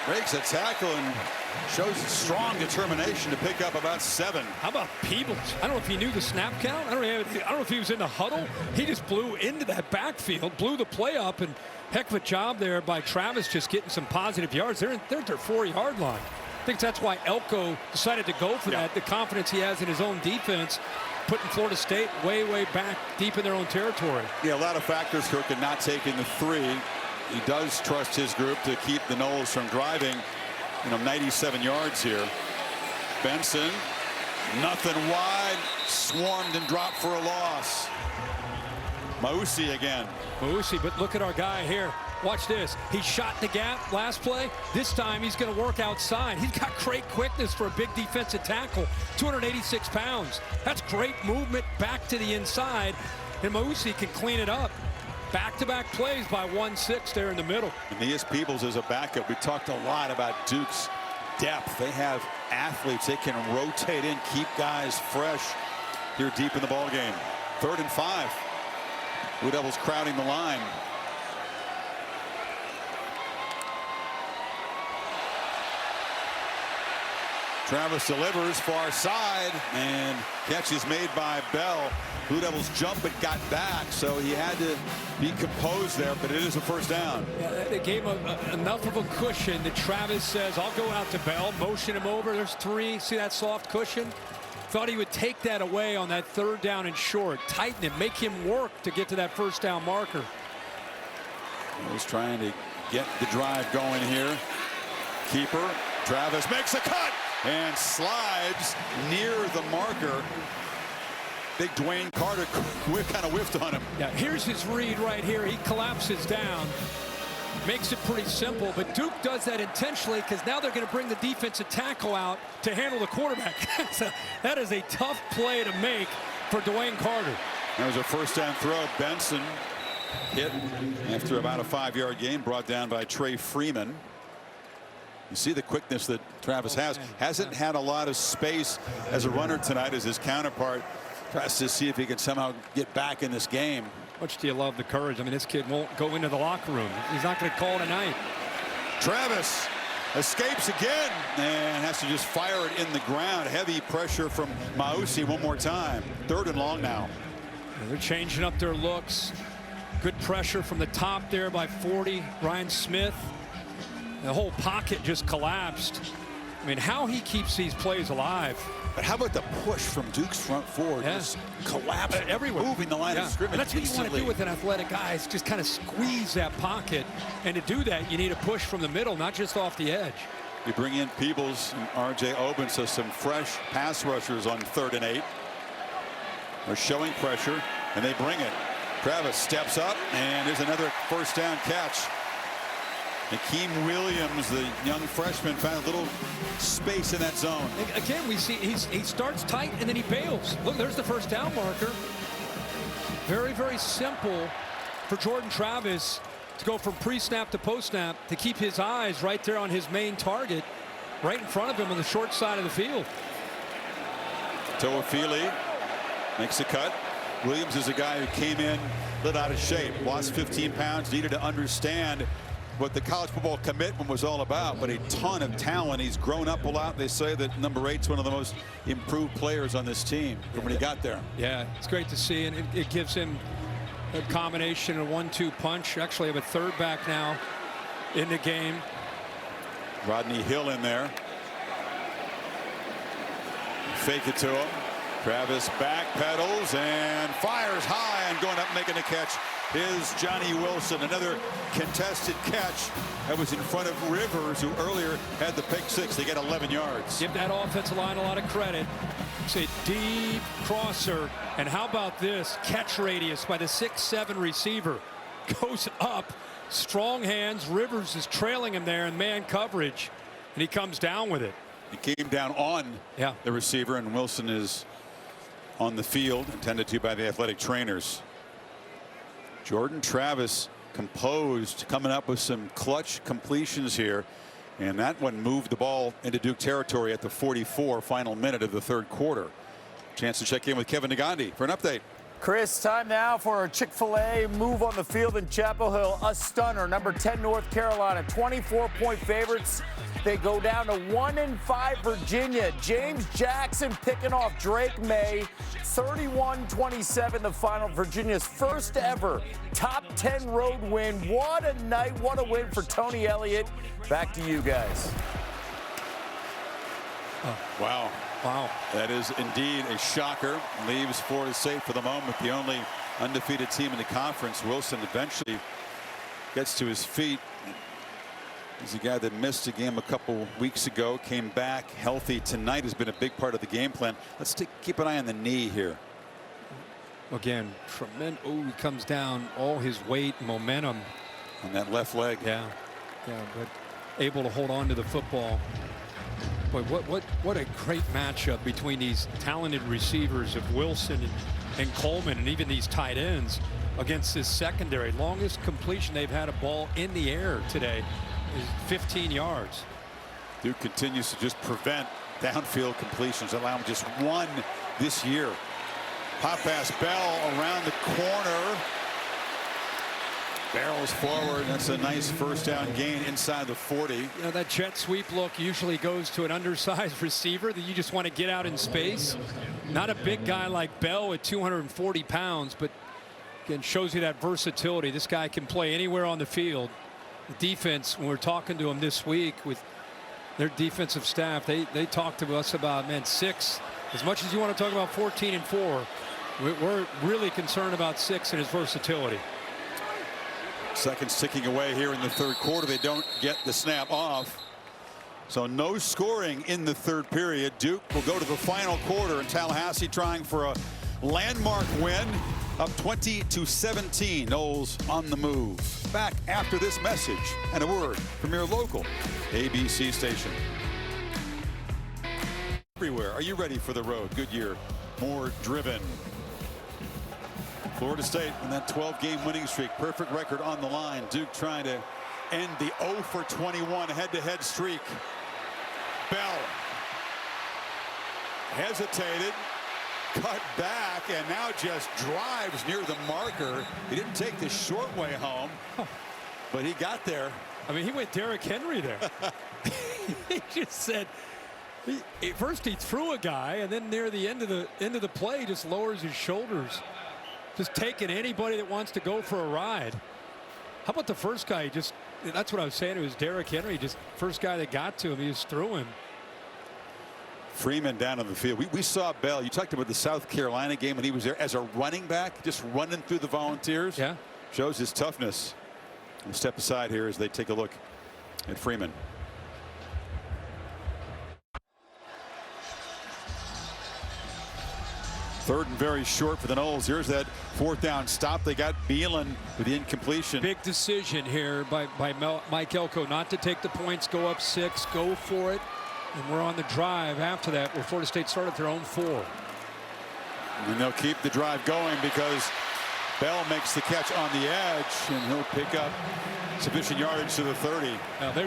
Breaks a tackle and shows strong determination to pick up about 7. How about Peebles? I don't know if he knew the snap count. I don't know if he was in the huddle. He just blew into that backfield, blew the play up, and heck of a job there by Travis, just getting some positive yards. They're at their 4-yard line. I think that's why Elko decided to go for that, the confidence he has in his own defense, putting Florida State way, way back deep in their own territory. Yeah, a lot of factors, Kirk, in not taking the 3. He does trust his group to keep the Noles from driving, 97 yards here. Benson, nothing wide, swarmed and dropped for a loss. Mausi again. Mausi, but look at our guy here. Watch this. He shot the gap last play. This time he's going to work outside. He's got great quickness for a big defensive tackle. 286 pounds. That's great movement back to the inside. And Mausi can clean it up. Back-to-back plays by 1-6 there in the middle. Aeneas Peebles is a backup. We talked a lot about Duke's depth. They have athletes. They can rotate in, keep guys fresh here deep in the ball game. 3rd and 5. Blue Devils crowding the line. Travis delivers far side, and catch is made by Bell. Blue Devils jump but got back, so he had to be composed there, but it is a first down. Yeah, they gave him enough of a cushion that Travis says, I'll go out to Bell, motion him over. There's 3. See that soft cushion? Thought he would take that away on that 3rd down and short. Tighten him, make him work to get to that first down marker. He's trying to get the drive going here. Keeper, Travis makes a cut and slides near the marker. Big Dwayne Carter kind of whiffed on him. Yeah, here's his read right here. He collapses down. Makes it pretty simple, but Duke does that intentionally because now they're going to bring the defensive tackle out to handle the quarterback. That is a tough play to make for Dwayne Carter. There's a first down throw. Benson hit after about a 5-yard gain, brought down by Trey Freeman. You see the quickness that Travis has. Hasn't had a lot of space as a runner tonight as his counterpart tries to see if he can somehow get back in this game. Much do you love the courage? I mean, this kid won't go into the locker room. He's not going to call tonight. Travis escapes again and has to just fire it in the ground. Heavy pressure from Mausi one more time. 3rd and long now. And they're changing up their looks. Good pressure from the top there by 40. Ryan Smith. The whole pocket just collapsed. I mean, how he keeps these plays alive. But how about the push from Duke's front forward? Just collapsing everywhere, moving the line of scrimmage. And that's what you want to do with an athletic guy, is just kind of squeeze that pocket. And to do that, you need a push from the middle, not just off the edge. You bring in Peebles and R.J. Oben, so some fresh pass rushers on 3rd and 8. They're showing pressure, and they bring it. Travis steps up, and there's another first down catch. Akeem Williams, the young freshman, found a little space in that zone. Again, we see he starts tight and then he bails. Look, there's the first down marker. Very, very simple for Jordan Travis to go from pre-snap to post-snap to keep his eyes right there on his main target, right in front of him on the short side of the field. Toafili makes the cut. Williams is a guy who came in a little out of shape, lost 15 pounds, needed to understand what the college football commitment was all about, but a ton of talent. He's grown up a lot. They say that number 8's one of the most improved players on this team from when he got there. Yeah, it's great to see, and it gives him a combination of 1-2 punch. Actually have a third back now in the game. Rodney Hill in there. Fake it to him. Travis back pedals and fires high, and going up making a catch is Johnny Wilson. Another contested catch that was in front of Rivers, who earlier had the pick six. They get 11 yards. Give that offensive line a lot of credit. It's a deep crosser, and how about this catch radius by the 6'7" receiver? Goes up, strong hands. Rivers is trailing him there in man coverage, and he comes down with it. He came down on the receiver, and Wilson is on the field, intended to by the athletic trainers. Jordan Travis composed, coming up with some clutch completions here, and that one moved the ball into Duke territory at the 44, final minute of the third quarter. Chance to check in with Kevin Negandhi for an update. Chris, time now for a Chick-fil-A move on the field in Chapel Hill. A stunner, number 10 North Carolina, 24-point favorites. They go down to 1-5 Virginia. James Jackson picking off Drake May, 31-27 the final. Virginia's first ever top 10 road win. What a night, what a win for Tony Elliott. Back to you guys. Oh, wow. Wow. That is indeed a shocker. Leaves Florida State for the moment, the only undefeated team in the conference. Wilson eventually gets to his feet. He's a guy that missed a game a couple weeks ago, came back healthy tonight, has been a big part of the game plan. Let's keep an eye on the knee here. Again, tremendous. Oh, he comes down, all his weight, momentum. On that left leg. Yeah, but able to hold on to the football. But what a great matchup between these talented receivers of Wilson and Coleman, and even these tight ends against this secondary. Longest completion they've had a ball in the air today is 15 yards. Duke continues to just prevent downfield completions, allowing just one this year. Pop pass, Bell around the corner. Barrels forward. That's a nice first down gain inside the 40. You know, that jet sweep look usually goes to an undersized receiver that you just want to get out in space. Not a big guy like Bell at 240 pounds, but again, shows you that versatility. This guy can play anywhere on the field. The defense, when we're talking to them this week with their defensive staff, they talked to us about, man, 6, as much as you want to talk about 14 and 4, we're really concerned about 6 and his versatility. Seconds ticking away here in the third quarter. They don't get the snap off. So no scoring in the third period. Duke will go to the final quarter in Tallahassee, trying for a landmark win, up 20-17. Noles on the move. Back after this message and a word from your local ABC station. Everywhere. Are you ready for the road? Goodyear, more driven. Florida State in that 12-game winning streak. Perfect record on the line. Duke trying to end the 0-for-21 head-to-head streak. Bell hesitated, cut back, and now just drives near the marker. He didn't take the short way home, but he got there. I mean, he went Derrick Henry there. He just said, first he threw a guy, and then near the end of the play, just lowers his shoulders. Just taking anybody that wants to go for a ride. How about the first guy? That's what I was saying. It was Derrick Henry. Just first guy that got to him, he just threw him. Freeman down on the field. We saw Bell. You talked about the South Carolina game when he was there as a running back, just running through the Volunteers. Yeah. Shows his toughness. We'll step aside here as they take a look at Freeman. Third and very short for the Noles. Here's that fourth down stop. They got Beelan with the incompletion. Big decision here by Mike Elko not to take the points, go up 6, go for it. And we're on the drive after that where Florida State started their own 4. And they'll keep the drive going because Bell makes the catch on the edge, and he'll pick up sufficient yardage to the 30.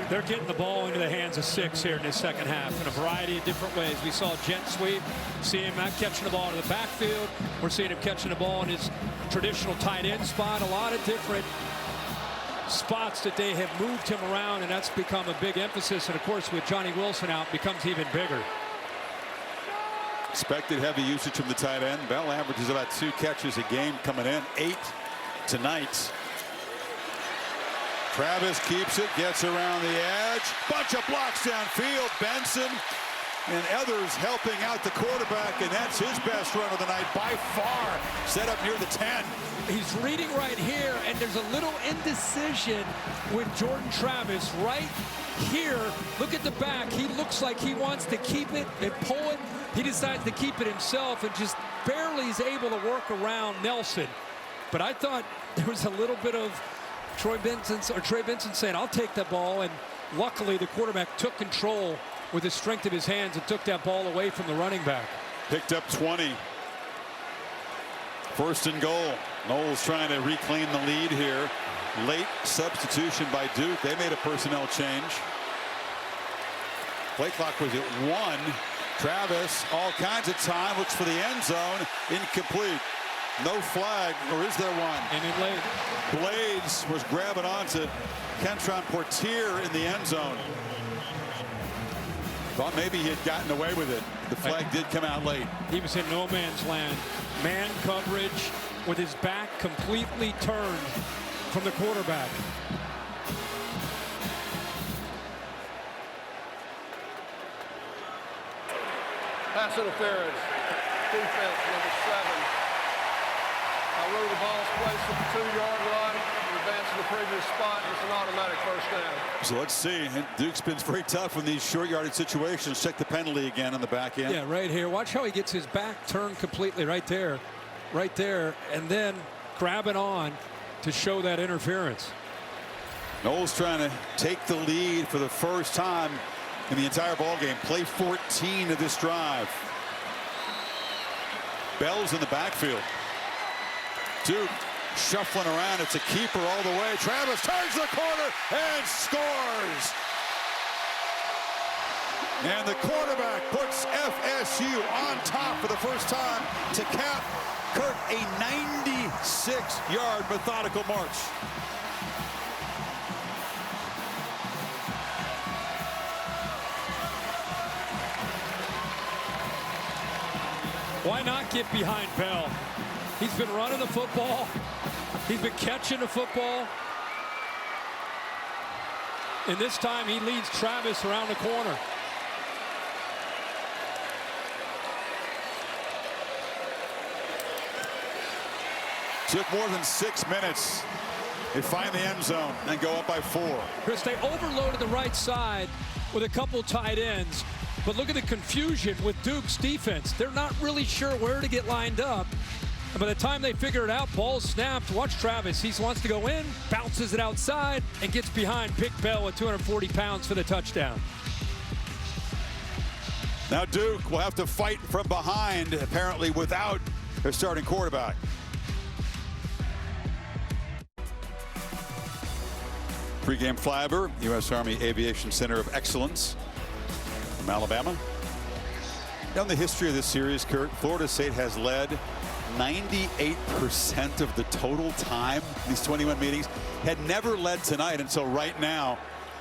They're getting the ball into the hands of 6 here in the second half in a variety of different ways. We saw jet sweep, see him catching the ball to the backfield. We're seeing him catching the ball in his traditional tight end spot. A lot of different spots that they have moved him around, and that's become a big emphasis. And of course, with Johnny Wilson out, becomes even bigger. Expected heavy usage from the tight end. Bell averages about 2 catches a game coming in, 8 tonight. Travis keeps it, gets around the edge. Bunch of blocks downfield. Benson and others helping out the quarterback, and that's his best run of the night by far. Set up near the 10. He's reading right here, and there's a little indecision with Jordan Travis right here. Look at the back. He looks like he wants to keep it and pull it. He decides to keep it himself and just barely is able to work around Nelson. But I thought there was a little bit of Trey Benson saying, I'll take that ball, and luckily the quarterback took control with the strength of his hands and took that ball away from the running back. Picked up 20. 1st and goal. Knowles trying to reclaim the lead here. Late substitution by Duke. They made a personnel change. Play clock was at 1. Travis, all kinds of time, looks for the end zone. Incomplete. No flag, or is there one? And in late. Blades was grabbing onto Kentron Portier in the end zone. Thought maybe he had gotten away with it. The flag did come out late. He was in no man's land. Man coverage with his back completely turned from the quarterback. Pass interference. Defense, number 7. Rule the ball's placed at the 2-yard line. Advance to the previous spot. It's an automatic first down. So let's see. Duke's been very tough in these short yardage situations. Check the penalty again on the back end. Yeah, right here. Watch how he gets his back turned completely right there. Right there. And then grabbing on to show that interference. Knowles trying to take the lead for the first time in the entire ball game. Play 14 of this drive. Bell's in the backfield. Duke shuffling around. It's a keeper all the way. Travis turns the corner and scores. And the quarterback puts FSU on top for the first time to cap Kurt a 96-yard methodical march. Why not get behind Bell? He's been running the football. He's been catching the football. And this time he leads Travis around the corner. Took more than 6 minutes. They find the end zone and go up by 4. Chris, they overloaded the right side with a couple tight ends. But look at the confusion with Duke's defense. They're not really sure where to get lined up. And by the time they figure it out, ball snapped. Watch Travis. He wants to go in, bounces it outside, and gets behind Big Bell at 240 pounds for the touchdown. Now Duke will have to fight from behind, apparently without their starting quarterback. Pre-game flyover, U.S. Army Aviation Center of Excellence from Alabama. Down the history of this series, Kurt, Florida State has led 98% of the total time in these 21 meetings. Had never led tonight until right now.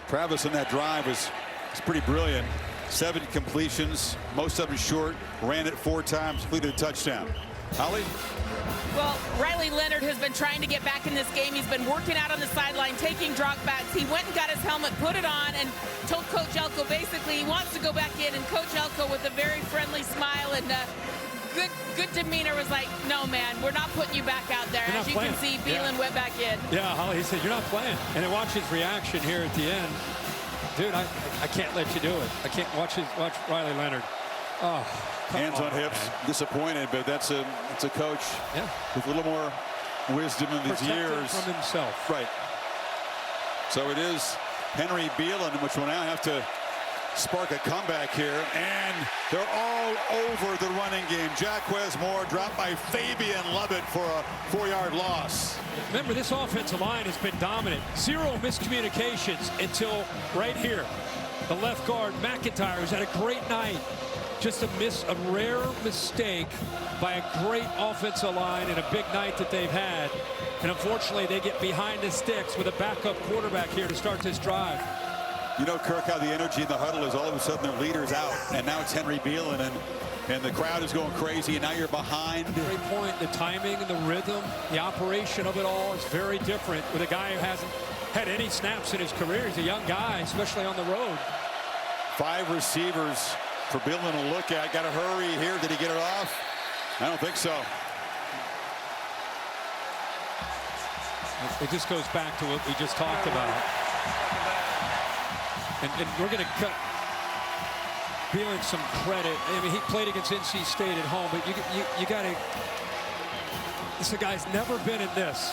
Travis on that drive was pretty brilliant. 7 completions, most of them short, ran it 4 times, completed a touchdown. Holly? Well, Riley Leonard has been trying to get back in this game. He's been working out on the sideline, taking drop backs. He went and got his helmet, put it on, and told Coach Elko basically he wants to go back in. And Coach Elko, with a very friendly smile and good demeanor, was like, no, man, we're not putting you back out there. As you can see, Beelan went back in. Yeah, Holly, he said, you're not playing. And then watch his reaction here at the end. Dude, I can't let you do it. I can't watch Riley Leonard. Oh, hands on hips, man. Disappointed, but that's a coach with a little more wisdom in his years. From himself. Right. So it is Henry Beelan, which will now have to spark a comeback here, and they're all over the running game. Jaquez Moore dropped by Fabian Lovett for a 4-yard loss. Remember, this offensive line has been dominant. 0 miscommunications until right here. The left guard, McIntyre, who's had a great night. Just a rare mistake by a great offensive line and a big night that they've had. And unfortunately, they get behind the sticks with a backup quarterback here to start this drive. You know, Kirk, how the energy in the huddle is all of a sudden their leader's out. And now it's Henry Beelan, and the crowd is going crazy, and now you're behind. Great point. The timing and the rhythm, the operation of it all is very different with a guy who hasn't had any snaps in his career. He's a young guy, especially on the road. 5 receivers for Beelan to look at. Got to hurry here. Did he get it off? I don't think so. It just goes back to what we just talked about. And we're going to cut Beelan some credit. I mean, he played against NC State at home, but you got to. This guy's never been in this,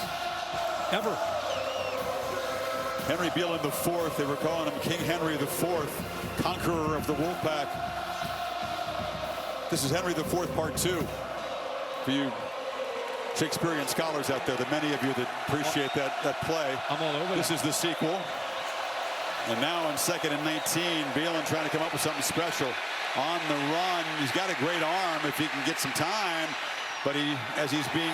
ever. Henry Beelan IV. They were calling him King Henry IV, conqueror of the Wolfpack. This is Henry IV Part 2. For you Shakespearean scholars out there, the many of you that appreciate that play. I'm all over. This is the sequel. And now on 2nd and 19, Beelan trying to come up with something special. On the run, he's got a great arm if he can get some time, but as he's being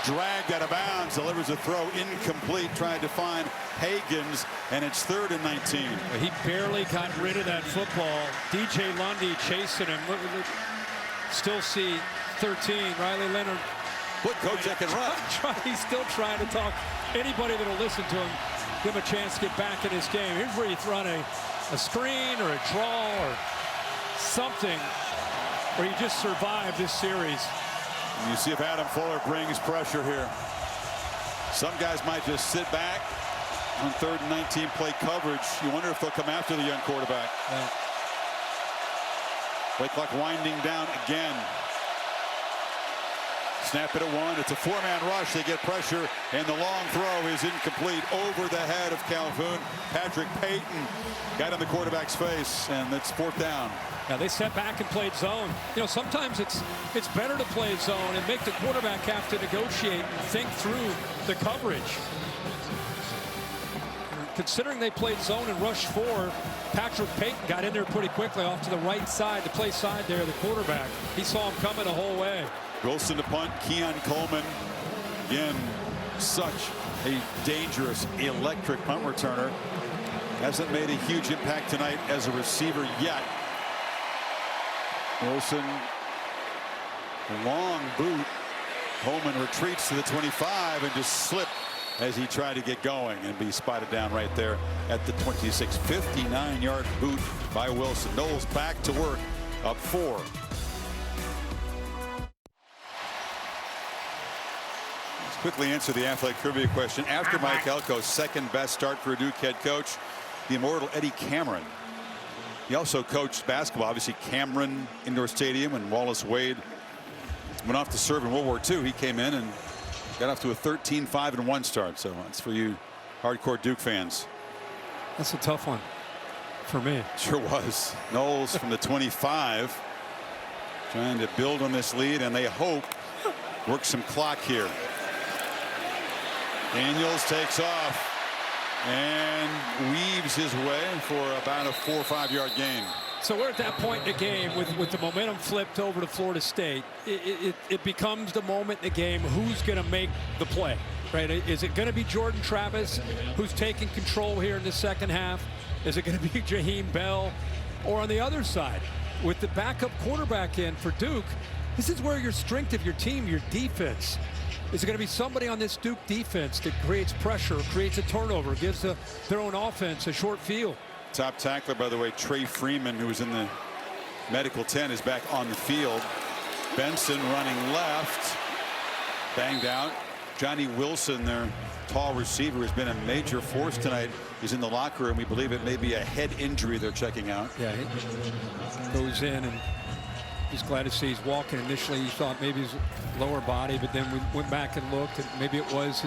dragged out of bounds, delivers a throw incomplete, trying to find Higgins, and it's 3rd and 19. He barely got rid of that football. DJ Lundy chasing him. Still see 13, Riley Leonard. What coach that can run? He's still trying to talk anybody that'll listen to him, give him a chance to get back in this game. Here's where you run a screen or a draw or something where you just survive this series. And you see if Adam Fuller brings pressure here. Some guys might just sit back on 3rd and 19, play coverage. You wonder if they'll come after the young quarterback. Yeah. Play clock winding down again. Snap it at 1. It's a 4-man rush. They get pressure, and the long throw is incomplete over the head of Calhoun. Patrick Payton got in the quarterback's face, and it's 4th down. Now they set back and played zone. You know, sometimes it's better to play zone and make the quarterback have to negotiate and think through the coverage. Considering they played zone and rush 4, Patrick Payton got in there pretty quickly off to the right side, the play side there, the quarterback. He saw him coming the whole way. Wilson to punt. Keon Coleman, again, such a dangerous, electric punt returner. Hasn't made a huge impact tonight as a receiver yet. Wilson, long boot. Coleman retreats to the 25 and just slipped as he tried to get going and be spotted down right there at the 26. 59-yard boot by Wilson. Knowles back to work, up 4. Let's quickly answer the athletic trivia question. After Mike Elko's 2nd best start for a Duke head coach, the immortal Eddie Cameron. He also coached basketball, obviously Cameron Indoor Stadium, and Wallace Wade went off to serve in World War II. He came in and got off to a 13-5-1 start. So that's for you hardcore Duke fans. That's a tough one for me. Sure was. Knowles from the 25 trying to build on this lead, and they hope work some clock here. Daniels takes off and weaves his way for about a 4 or 5 yard gain. So we're at that point in the game with the momentum flipped over to Florida State. It becomes the moment in the game, who's going to make the play, right? Is it going to be Jordan Travis who's taking control here in the second half? Is it going to be Jaheim Bell? Or on the other side, with the backup quarterback in for Duke, this is where your strength of your team, your defense. Is it going to be somebody on this Duke defense that creates pressure, creates a turnover, gives their own offense a short field? Top tackler, by the way, Trey Freeman, who was in the medical tent, is back on the field. Benson running left, banged out. Johnny Wilson, their tall receiver, has been a major force tonight. He's in the locker room. We believe it may be a head injury they're checking out. Yeah, he goes in, and he's glad to see he's walking. Initially, he thought maybe his lower body, but then we went back and looked, and maybe it was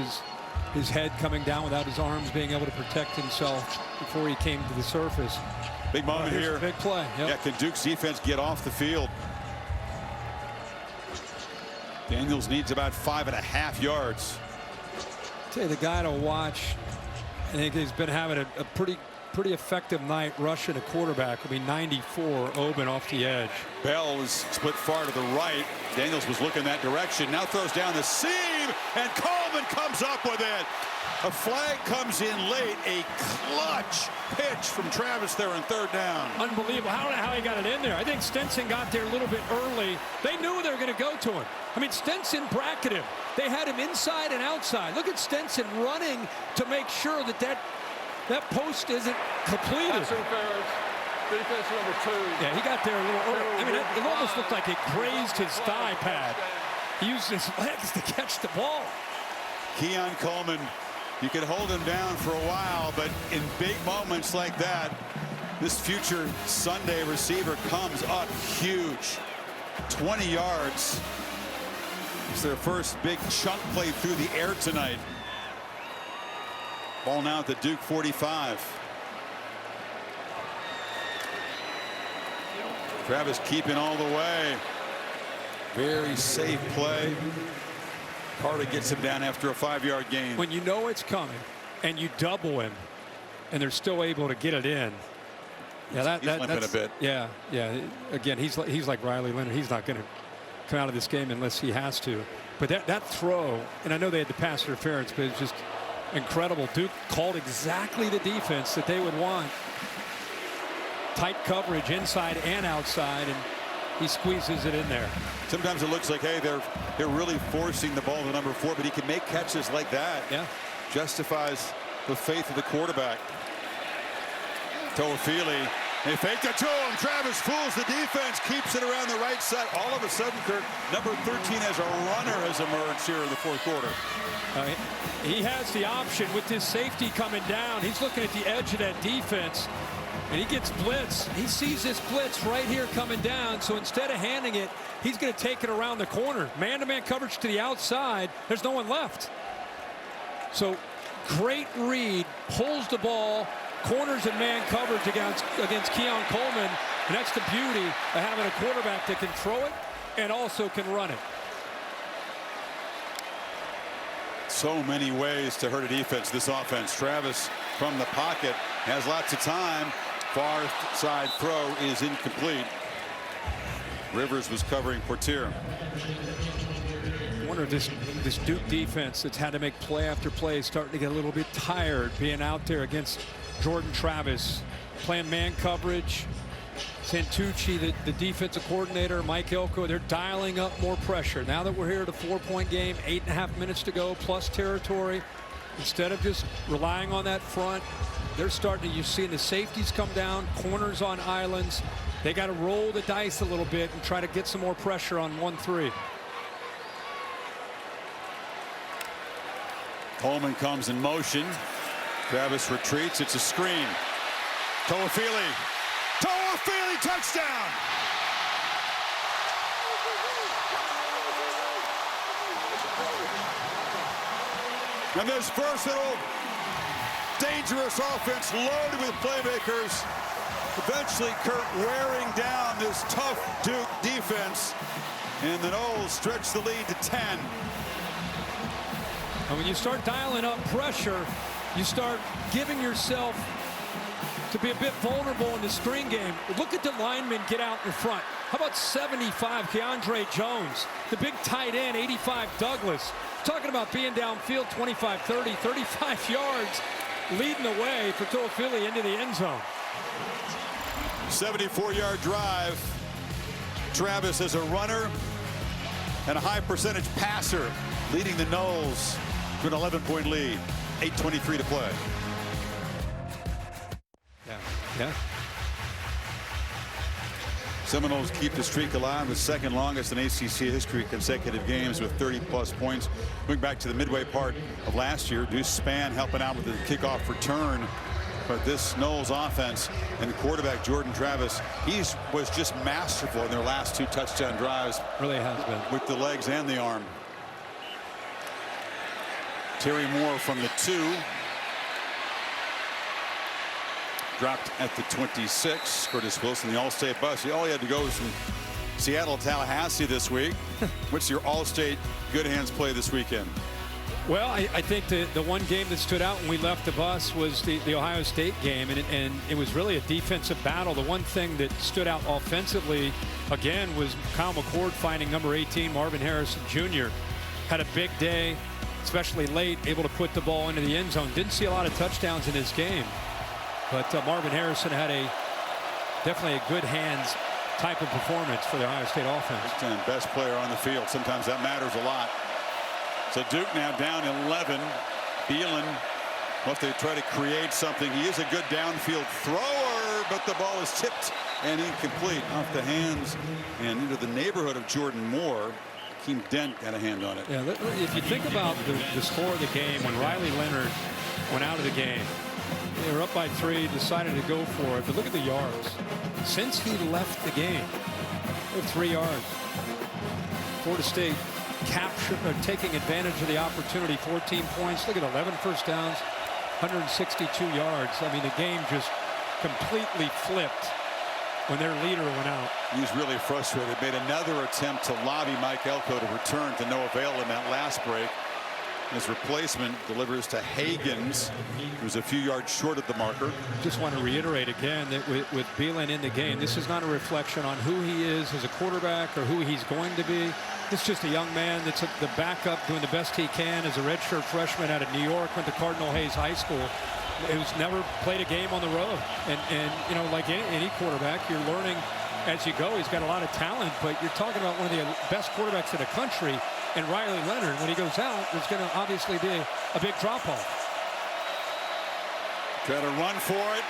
his head coming down without his arms being able to protect himself before he came to the surface. Big moment here. Big play. Yep. Yeah, can Duke's defense get off the field? Daniels needs about 5.5 yards. Tell you, the guy to watch, I think he's been having a pretty effective night rushing a quarterback. Will be 94, Oben off the edge. Bell is split far to the right. Daniels was looking that direction. Now throws down the seam, and Coleman comes up with it. A flag comes in late. A clutch pitch from Travis there on 3rd down. Unbelievable how he got it in there. I think Stenson got there a little bit early. They knew they were going to go to him. I mean, Stenson bracketed him. They had him inside and outside. Look at Stenson running to make sure that post isn't completed. Pass interference. Defense number 2. Yeah, he got there a little early. I mean, it almost looked like it grazed his thigh pad. He used his legs to catch the ball. Keon Coleman, you could hold him down for a while, but in big moments like that, this future Sunday receiver comes up huge. 20 yards. It's their first big chunk play through the air tonight. Ball now at the Duke 45. Travis keeping all the way. Very safe play. Carter gets him down after a 5-yard gain. When you know it's coming and you double him and they're still able to get it in. Yeah, he's limping a bit. Yeah. Again, he's like Riley Leonard. He's not going to come out of this game unless he has to. But that throw, and I know they had the pass interference, but it's just incredible. Duke called exactly the defense that they would want. Tight coverage inside and outside, and he squeezes it in there. Sometimes it looks like, hey, they're really forcing the ball to number 4, but he can make catches like that. Yeah. Justifies the faith of the quarterback. Toafili, they faked it to him. Travis fools the defense, keeps it around the right side. All of a sudden, Kirk, number 13 as a runner has emerged here in the 4th quarter. He has the option with this safety coming down. He's looking at the edge of that defense, and he gets blitz. He sees this blitz right here coming down, so instead of handing it, he's going to take it around the corner. Man-to-man coverage to the outside. There's no one left. So great read, pulls the ball, corners and man coverage against Keon Coleman, and that's the beauty of having a quarterback that can throw it and also can run it. So many ways to hurt a defense, this offense. Travis from the pocket has lots of time. Far side throw is incomplete. Rivers was covering Portier. I wonder if this Duke defense that's had to make play after play is starting to get a little bit tired being out there against Jordan Travis, playing man coverage. Santucci, the defensive coordinator, Mike Elko, they're dialing up more pressure. Now that we're here at a 4-point game, 8.5 minutes to go, plus territory, instead of just relying on that front, they're starting to, you're seeing the safeties come down, corners on islands. They got to roll the dice a little bit and try to get some more pressure on 1-3. Coleman comes in motion. Travis retreats. It's a screen. Toafili, touchdown! And this versatile, dangerous offense loaded with playmakers. Eventually, Kurt wearing down this tough Duke defense. And the Noles stretch the lead to 10. And when you start dialing up pressure, you start giving yourself to be a bit vulnerable in the screen game. Look at the linemen get out in front. How about 75, Keandre Jones? The big tight end, 85, Douglas. Talking about being downfield 25, 30, 35 yards, leading the way for Toafili into the end zone. 74-yard drive. Travis as a runner and a high percentage passer, leading the Noles to an 11-point lead. 8:23 to play. Yeah. Seminoles keep the streak alive, the second longest in ACC history, consecutive games with 30-plus points. Going back to the midway part of last year, Deuce Spann helping out with the kickoff return. But this Noles offense and the quarterback, Jordan Travis, he was just masterful in their last 2 touchdown drives. Really has been. With the legs and the arm. Terry Moore from the 2. dropped at the 26. Curtis Wilson, the All-State bus. All he had to go was from Seattle to Tallahassee this week. What's your All-State good hands play this weekend? Well, I think the one game that stood out when we left the bus was the Ohio State game, and it was really a defensive battle. The one thing that stood out offensively, again, was Kyle McCord finding number 18, Marvin Harrison Jr. Had a big day, especially late, able to put the ball into the end zone. Didn't see a lot of touchdowns in this game, but Marvin Harrison had definitely a good hands type of performance for the Ohio State offense. Best player on the field. Sometimes that matters a lot. So Duke now down 11. Beelan, well, if they try to create something, he is a good downfield thrower, but the ball is tipped and incomplete off the hands and into the neighborhood of Jordan Moore. Keem Dent got a hand on it. Yeah, if you think about the score of the game, when Riley Leonard went out of the game, they were up by 3, decided to go for it, but look at the yards. Since he left the game, 3 yards. Florida State taking advantage of the opportunity. 14 points. Look at 11 first downs, 162 yards. I mean, the game just completely flipped when their leader went out. He was really frustrated. Made another attempt to lobby Mike Elko to return, to no avail in that last break. His replacement delivers to Hagens, who's a few yards short of the marker. Just want to reiterate again that with Beelan in the game, this is not a reflection on who he is as a quarterback or who he's going to be. It's just a young man that's the backup doing the best he can as a redshirt freshman out of New York, went to Cardinal Hayes High School, who's never played a game on the road. And you know, like any quarterback, you're learning as you go. He's got a lot of talent, but you're talking about one of the best quarterbacks in the country. And Riley Leonard, when he goes out, there's going to obviously be a big drop-off. Try to run for it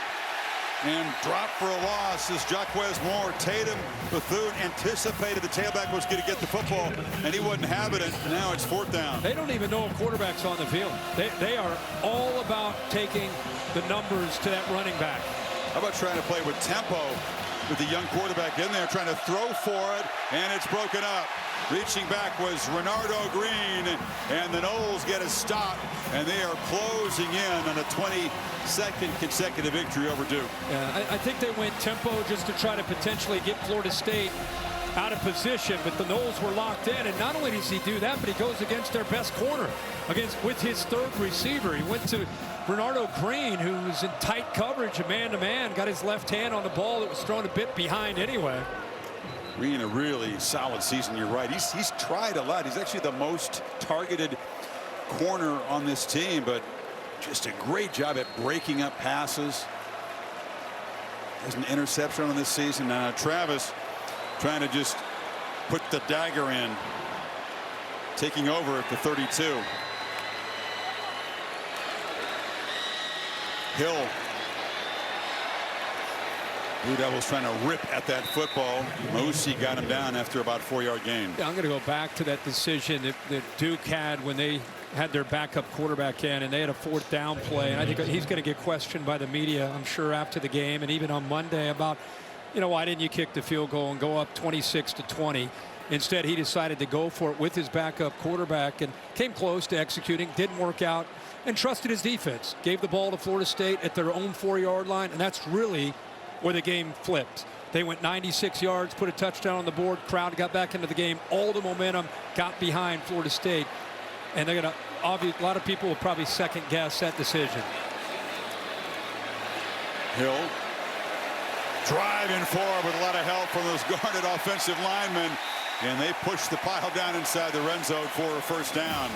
and drop for a loss as Jaquez Moore. Tatum, Bethune anticipated the tailback was going to get the football, and he wasn't having it. Now it's 4th down. They don't even know a quarterback's on the field. They are all about taking the numbers to that running back. How about trying to play with tempo with the young quarterback in there, trying to throw for it, and it's broken up. Reaching back was Renardo Green, and the Noles get a stop, and they are closing in on a 22nd consecutive victory over Duke. Yeah, I think they went tempo just to try to potentially get Florida State out of position, but the Noles were locked in, and not only does he do that, but he goes against their best corner, with his 3rd receiver. He went to Renardo Green, who was in tight coverage, a man-to-man, got his left hand on the ball that was thrown a bit behind anyway. Green, a really solid season. You're right. He's tried a lot. He's actually the most targeted corner on this team, but just a great job at breaking up passes. There's an interception on this season. Now Travis trying to just put the dagger in, taking over at the 32. Hill. Blue Devils trying to rip at that football. Mosi got him down after about a 4-yard gain. Yeah, I'm going to go back to that decision that Duke had when they had their backup quarterback in, and they had a 4th down play. And I think he's going to get questioned by the media, I'm sure, after the game and even on Monday about, you know, why didn't you kick the field goal and go up 26-20? Instead, he decided to go for it with his backup quarterback and came close to executing, didn't work out, and trusted his defense. Gave the ball to Florida State at their own 4-yard line, and that's really where the game flipped. They went 96 yards, put a touchdown on the board. Crowd got back into the game. All the momentum got behind Florida State. And they're going to, a lot of people will probably second guess that decision. Hill driving forward with a lot of help from those guarded offensive linemen. And they push the pile down inside the red zone for a 1st down.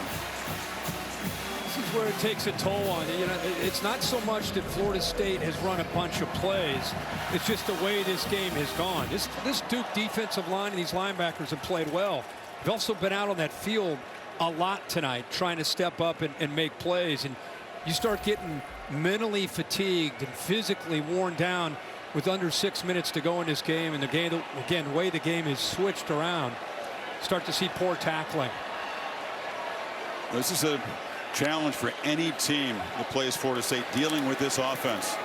This is where it takes a toll on you. It's not so much that Florida State has run a bunch of plays. It's just the way this game has gone. This Duke defensive line and these linebackers have played well. They've also been out on that field a lot tonight, trying to step up and make plays. And you start getting mentally fatigued and physically worn down with under 6 minutes to go in this game. And the game, again, the way the game is switched around, start to see poor tackling. This is a challenge for any team that plays Florida State, dealing with this offense.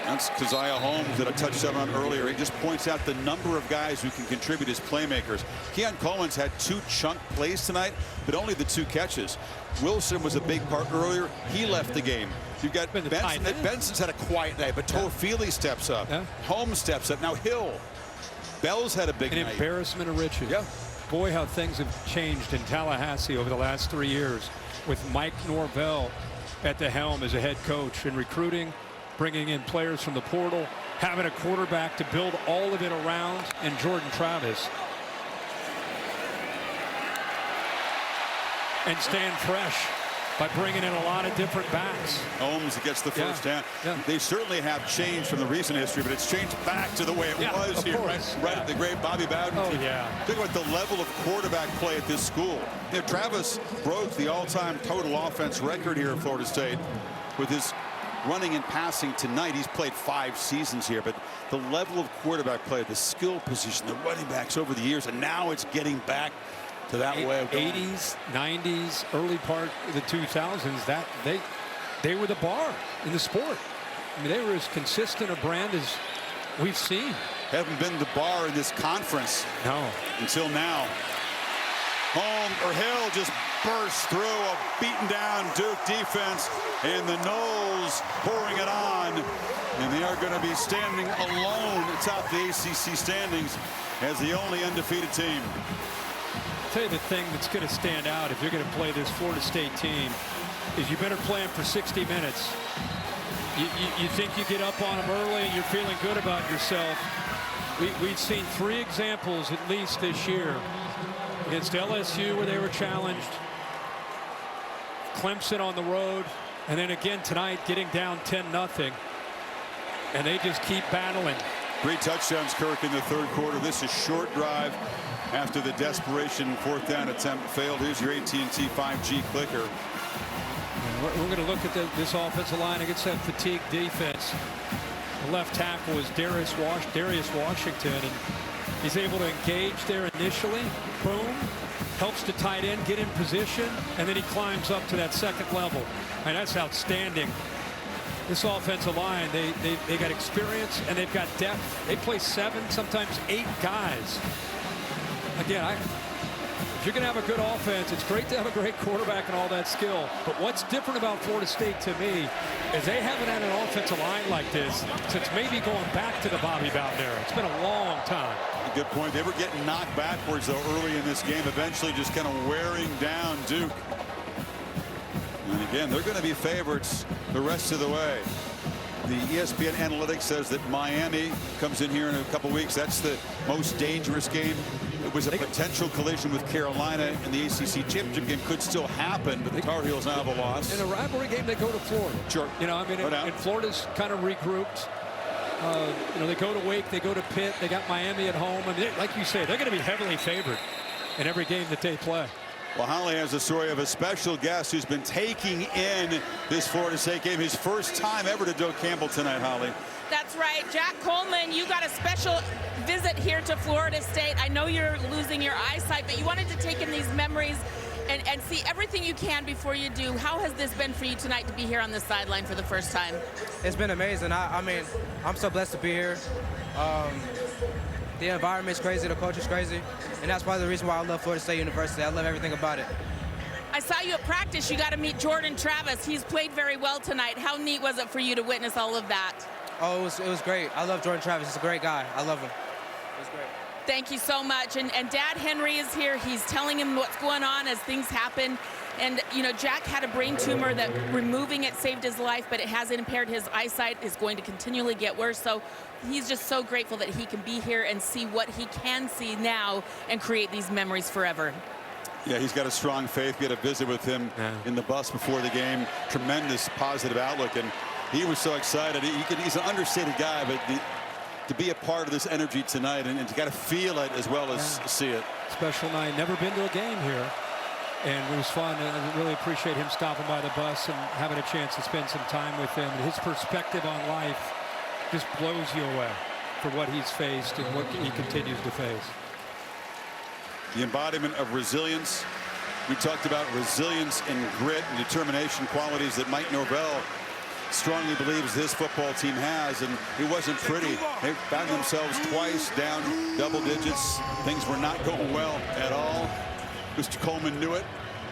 That's Keziah Holmes that I touched on earlier. He just points out the number of guys who can contribute as playmakers. Keon Coleman's had 2 chunk plays tonight, but only the 2 catches. Wilson was a big part earlier. He left the game. You've got Benson. Benson's had a quiet night, but Toafili steps up. Holmes steps up. Now Hill. Bell's had a big night. An embarrassment of riches. Yeah. Boy, how things have changed in Tallahassee over the last 3 years with Mike Norvell at the helm as a head coach and recruiting, bringing in players from the portal, having a quarterback to build all of it around, and Jordan Travis. And staying fresh by bringing in a lot of different backs. Holmes gets the first down. They certainly have changed from the recent history, but it's changed back to the way it was here, right at the great Bobby Bowden. Think about the level of quarterback play at this school. You know, Travis broke the all-time total offense record here at Florida State with his running and passing tonight. He's played 5 seasons here, but the level of quarterback play, the skill position, the running backs over the years, and now it's getting back to that way of going. 80s, 90s, early part of the 2000s, that they were the bar in the sport. I mean, they were as consistent a brand as we've seen. Haven't been the bar in this conference. No. Until now. Hill just bursts through a beaten down Duke defense, and the Noles pouring it on. And they are going to be standing alone atop the ACC standings as the only undefeated team. I'll tell you the thing that's going to stand out if you're going to play this Florida State team is you better play them for 60 minutes. You think you get up on them early and you're feeling good about yourself. We've seen 3 examples at least this year against LSU where they were challenged, Clemson on the road, and then again tonight getting down 10-0, and they just keep battling. 3 touchdowns, Kirk, in the 3rd quarter. This is short drive after the desperation 4th down attempt failed. Here's your AT&T 5G clicker. We're going to look at this offensive line against that fatigue defense. The left tackle is Darius Washington, and he's able to engage there initially. Boom. Helps the tight end get in position, and then he climbs up to that 2nd level. And that's outstanding. This offensive line, they got experience and they've got depth. They play 7, sometimes 8 guys. Again, if you're going to have a good offense, it's great to have a great quarterback and all that skill. But what's different about Florida State to me is they haven't had an offensive line like this since maybe going back to the Bobby Bowden era. It's been a long time. Good point. They were getting knocked backwards, though, early in this game, eventually just kind of wearing down Duke. And again, they're going to be favorites the rest of the way. The ESPN analytics says that Miami comes in here in a couple weeks. That's the most dangerous game. It was a potential collision with Carolina, and the ACC championship game could still happen, but the Tar Heels now have a loss. In a rivalry game, they go to Florida. Sure. You know, I mean, and Florida's kind of regrouped. You know, they go to Wake, they go to Pitt, they got Miami at home. I mean, like you say, they're going to be heavily favored in every game that they play. Well, Holly has a story of a special guest who's been taking in this Florida State game. His first time ever to Doak Campbell tonight, Holly. That's right. Jack Coleman, you got a special visit here to Florida State. I know you're losing your eyesight, but you wanted to take in these memories and see everything you can before you do. How has this been for you tonight to be here on the sideline for the first time? It's been amazing. I mean, I'm so blessed to be here. The environment's crazy, the coach is crazy, and that's part of the reason why I love Florida State University. I love everything about it. I saw you at practice. You got to meet Jordan Travis. He's played very well tonight. How neat was it for you to witness all of that? Oh, it was great. I love Jordan Travis. He's a great guy. I love him. It was great. Thank you so much. And Dad Henry is here. He's telling him what's going on as things happen. And, you know, Jack had a brain tumor that removing it saved his life, but it has impaired his eyesight. Is going to continually get worse. So he's just so grateful that he can be here and see what he can see now and create these memories forever. Yeah, he's got a strong faith. We had a visit with him in the bus before the game. Tremendous positive outlook. And he was so excited. He's an understated guy, but to be a part of this energy tonight and to kind of feel it as well as see it. Special night. Never been to a game here. And it was fun, and I really appreciate him stopping by the bus and having a chance to spend some time with him. And his perspective on life just blows you away for what he's faced and what he continues to face. The embodiment of resilience. We talked about resilience and grit and determination, qualities that Mike Norvell strongly believes this football team has, and it wasn't pretty. They found themselves twice down double digits. Things were not going well at all. Mr. Coleman knew it,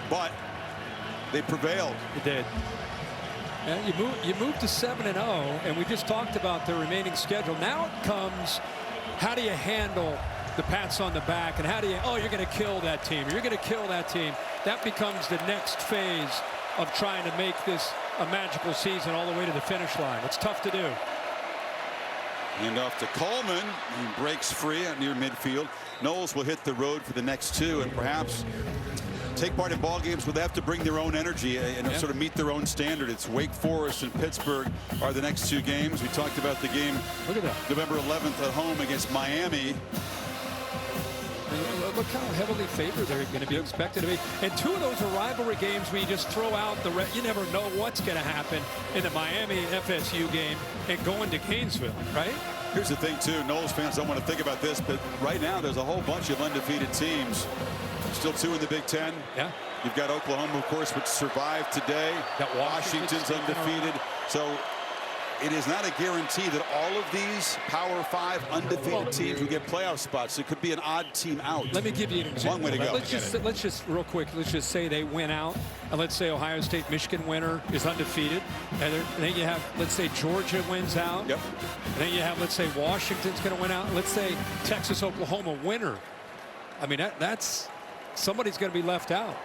but they prevailed. It did. Yeah, you moved to 7-0, and we just talked about the remaining schedule. Now it comes, how do you handle the pats on the back, and how do you, oh, you're going to kill that team, you're going to kill that team. That becomes the next phase of trying to make this a magical season all the way to the finish line. It's tough to do. And off to Coleman, he breaks free out near midfield. Knowles will hit the road for the next two, and perhaps take part in ball games where they have to bring their own energy and sort of meet their own standard. It's Wake Forest and Pittsburgh are the next two games. We talked about the game. Look at that. November 11th at home against Miami. Look how heavily favored they're going to be expected to be. And two of those are rivalry games where you just throw out the you never know what's going to happen in the Miami FSU game and going to Gainesville, right? Here's the thing, too. Knowles fans don't want to think about this, but right now there's a whole bunch of undefeated teams. Still two in the Big Ten. Yeah. You've got Oklahoma, of course, which survived today. Got Washington's undefeated. So it is not a guarantee that all of these Power 5 undefeated teams will get playoff spots. It could be an odd team out. Let me give you an example. Long way to go. Let's just real quick, let's just say they win out, and let's say Ohio State, Michigan winner is undefeated, and then you have, let's say Georgia wins out. Yep. And then you have, let's say Washington's going to win out. Let's say Texas, Oklahoma winner. I mean, that's somebody's going to be left out.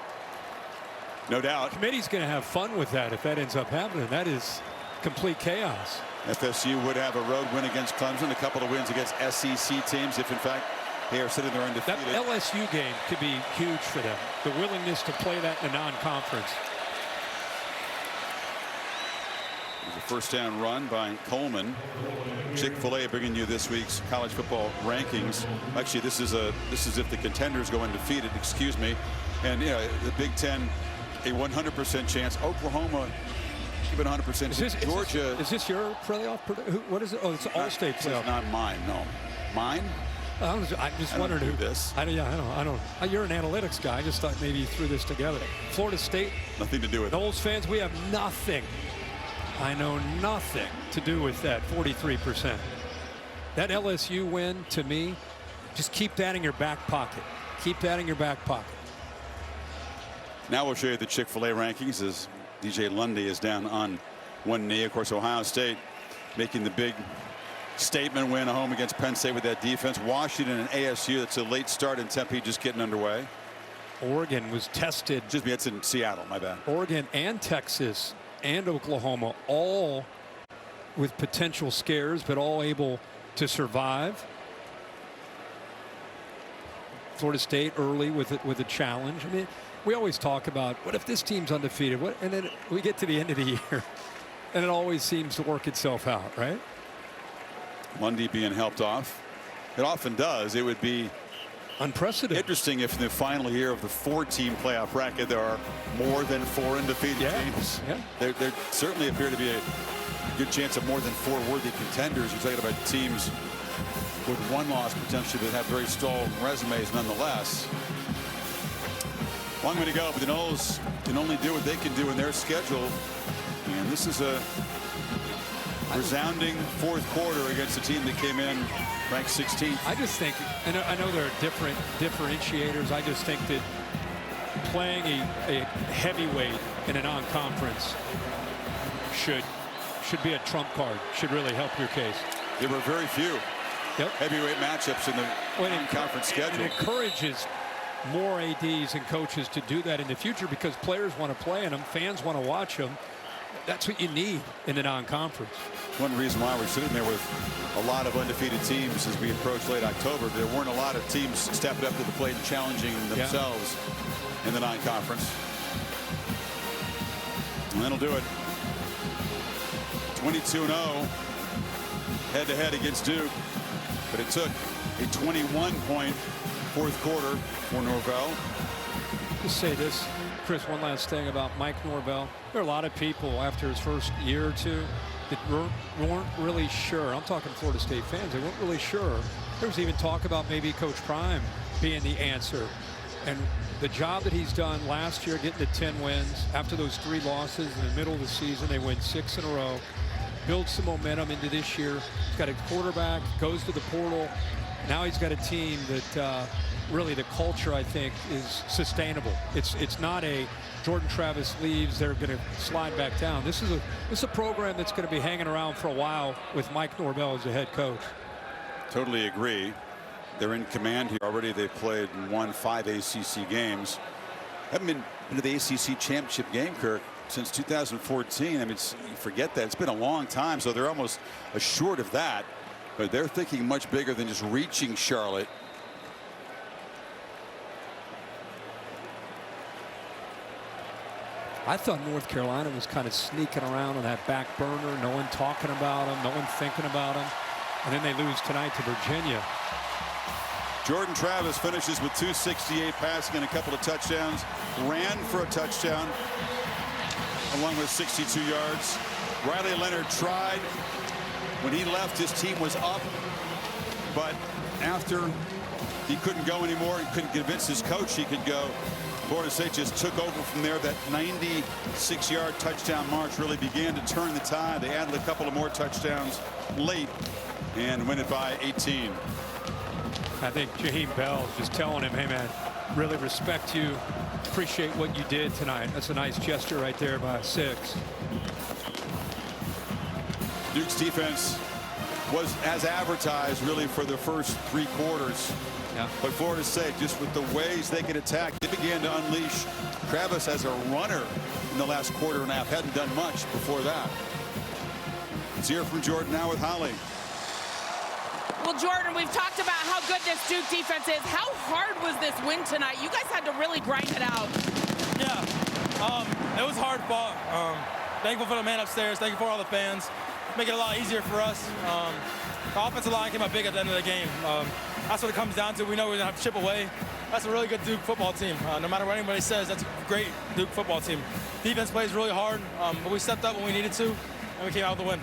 No doubt. The committee's going to have fun with that if that ends up happening. That is complete chaos. FSU would have a road win against Clemson, a couple of wins against SEC teams if, in fact, they are sitting there undefeated. That LSU game could be huge for them. The willingness to play that in a non-conference. There's a first down run by Coleman. Chick-fil-A bringing you this week's college football rankings. Actually, this is if the contenders go undefeated, excuse me. And yeah, the Big Ten, a 100% chance. Oklahoma, even 100%. Georgia. Is this your playoff? What is it? Oh, it's All-State playoff. It's not mine. No, mine. I'm just wondering who this. I don't. You're an analytics guy. I just thought maybe you threw this together. Florida State. Nothing to do with it. Knowles fans, we have nothing. I know nothing to do with that 43%. That LSU win, to me, just keep that in your back pocket. Keep that in your back pocket. Now we'll show you the Chick-fil-A rankings as DJ Lundy is down on one knee. Of course, Ohio State making the big statement win at home against Penn State with that defense. Washington and ASU, that's a late start in Tempe, just getting underway. Oregon was tested. Excuse me, it's in Seattle, my bad. Oregon and Texas and Oklahoma, all with potential scares, but all able to survive. Florida State early with a challenge. I mean, we always talk about what if this team's undefeated, and then we get to the end of the year, and it always seems to work itself out, right? Lundy being helped off. It often does. It would be unprecedented. Interesting if in the final year of the 4-team playoff bracket there are more than 4 undefeated teams. Yeah. There certainly appear to be a good chance of more than 4 worthy contenders. You're talking about teams with one loss potentially that have very strong resumes nonetheless. Long way to go, but the Noles can only do what they can do in their schedule. And this is a resounding fourth quarter against a team that came in ranked 16th. I just think, I know there are different differentiators. I just think that playing a heavyweight in a non-conference should be a trump card, should really help your case. There were very few heavyweight matchups in the non-conference schedule. It encourages more ADs and coaches to do that in the future because players want to play in them, fans want to watch them. That's what you need in the non-conference. One reason why we're sitting there with a lot of undefeated teams as we approach late October, there weren't a lot of teams stepping up to the plate and challenging themselves in the non-conference. And that'll do it. 22-0 head-to-head against Duke, but it took a 21-point fourth quarter for Norvell. Just say this, Chris, one last thing about Mike Norvell. There are a lot of people after his first year or two that weren't really sure. I'm talking Florida State fans. They weren't really sure. There was even talk about maybe Coach Prime being the answer. And the job that he's done last year, getting to 10 wins. After those 3 losses in the middle of the season, they win 6 in a row. Build some momentum into this year. He's got a quarterback, goes to the portal. Now he's got a team that really the culture, I think, is sustainable. It's not a Jordan Travis leaves, they're going to slide back down. This is a program that's going to be hanging around for a while with Mike Norvell as the head coach. Totally agree. They're in command here already. They've played and won 5 ACC games. Haven't been into the ACC championship game, Kirk, since 2014. I mean, you forget that. It's been a long time, so they're almost assured of that. But they're thinking much bigger than just reaching Charlotte. I thought North Carolina was kind of sneaking around on that back burner. No one talking about them, no one thinking about them. And then they lose tonight to Virginia. Jordan Travis finishes with 268 passing and a couple of touchdowns. Ran for a touchdown along with 62 yards. Riley Leonard tried. When he left, his team was up. But after he couldn't go anymore and couldn't convince his coach he could go, Florida State just took over from there. That 96-yard touchdown march really began to turn the tide. They added a couple of more touchdowns late and win it by 18. I think Jaheim Bell is just telling him, hey, man, really respect you. Appreciate what you did tonight. That's a nice gesture right there by 6. Duke's defense was as advertised really for the first 3 quarters. Yeah. But Florida State, just with the ways they could attack, they began to unleash Travis as a runner in the last quarter and a half. Hadn't done much before that. Let's hear from Jordan now with Holly. Well, Jordan, we've talked about how good this Duke defense is. How hard was this win tonight? You guys had to really grind it out. Yeah, it was hard fought. Thankful for the man upstairs. Thankful for all the fans. Make it a lot easier for us. The offensive line came out big at the end of the game. That's what it comes down to. We know we're going to have to chip away. That's a really good Duke football team. No matter what anybody says, that's a great Duke football team. Defense plays really hard, but we stepped up when we needed to, and we came out with the win.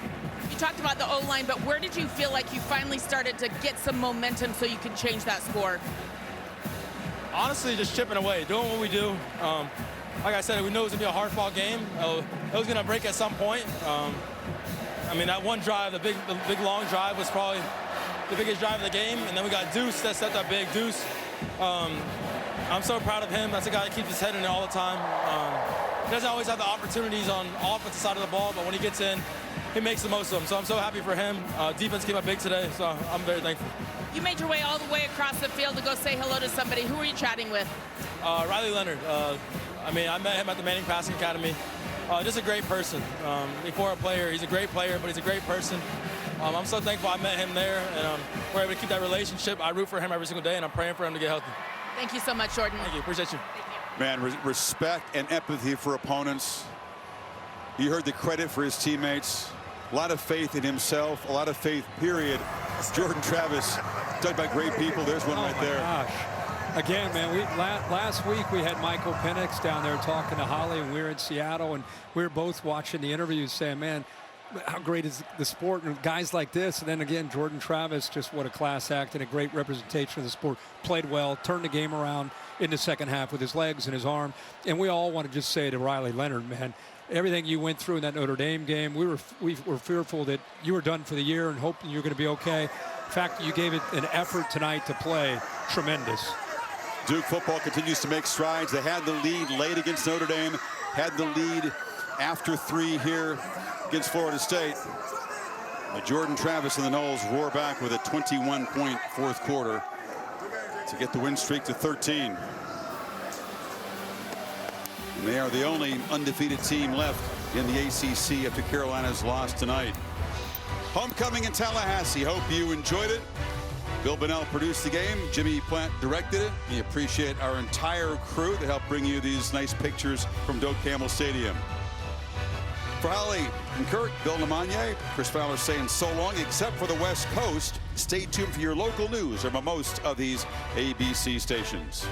You talked about the O-line, but where did you feel like you finally started to get some momentum so you could change that score? Honestly, just chipping away, doing what we do. Like I said, we knew it was going to be a hard-fought game. It was going to break at some point. I mean, that one drive, the big long drive was probably the biggest drive of the game. And then we got Deuce that set that big Deuce. I'm so proud of him. That's a guy that keeps his head in it all the time. He doesn't always have the opportunities on the offensive side of the ball, but when he gets in, he makes the most of them. So I'm so happy for him. Defense came up big today, so I'm very thankful. You made your way all the way across the field to go say hello to somebody. Who were you chatting with? Riley Leonard. I mean, I met him at the Manning Passing Academy. Just a great person. Before a player, he's a great player, but he's a great person. I'm so thankful I met him there, and we're able to keep that relationship. I root for him every single day, and I'm praying for him to get healthy. Thank you so much, Jordan. Thank you. Appreciate you. Man, respect and empathy for opponents. You heard the credit for his teammates. A lot of faith in himself, a lot of faith, period. Jordan Travis, talked about great people. There's one right there. Gosh. Again, man, last week we had Michael Penix down there talking to Holly, and we were in Seattle, and we were both watching the interviews saying, man, how great is the sport, and guys like this. And then again, Jordan Travis, just what a class act and a great representation of the sport. Played well, turned the game around in the second half with his legs and his arm. And we all want to just say to Riley Leonard, man, everything you went through in that Notre Dame game, we were fearful that you were done for the year and hoping you were going to be okay. In fact, you gave it an effort tonight to play tremendous. Duke football continues to make strides. They had the lead late against Notre Dame, had the lead after 3 here against Florida State. But Jordan Travis and the Noles roar back with a 21-point fourth quarter to get the win streak to 13. And they are the only undefeated team left in the ACC after Carolina's loss tonight. Homecoming in Tallahassee. Hope you enjoyed it. Bill Bonnell produced the game. Jimmy Plant directed it. We appreciate our entire crew that helped bring you these nice pictures from Doak Campbell Stadium. For Holly and Kurt, Bill Lamagna, Chris Fowler saying so long, except for the West Coast. Stay tuned for your local news from most of these ABC stations.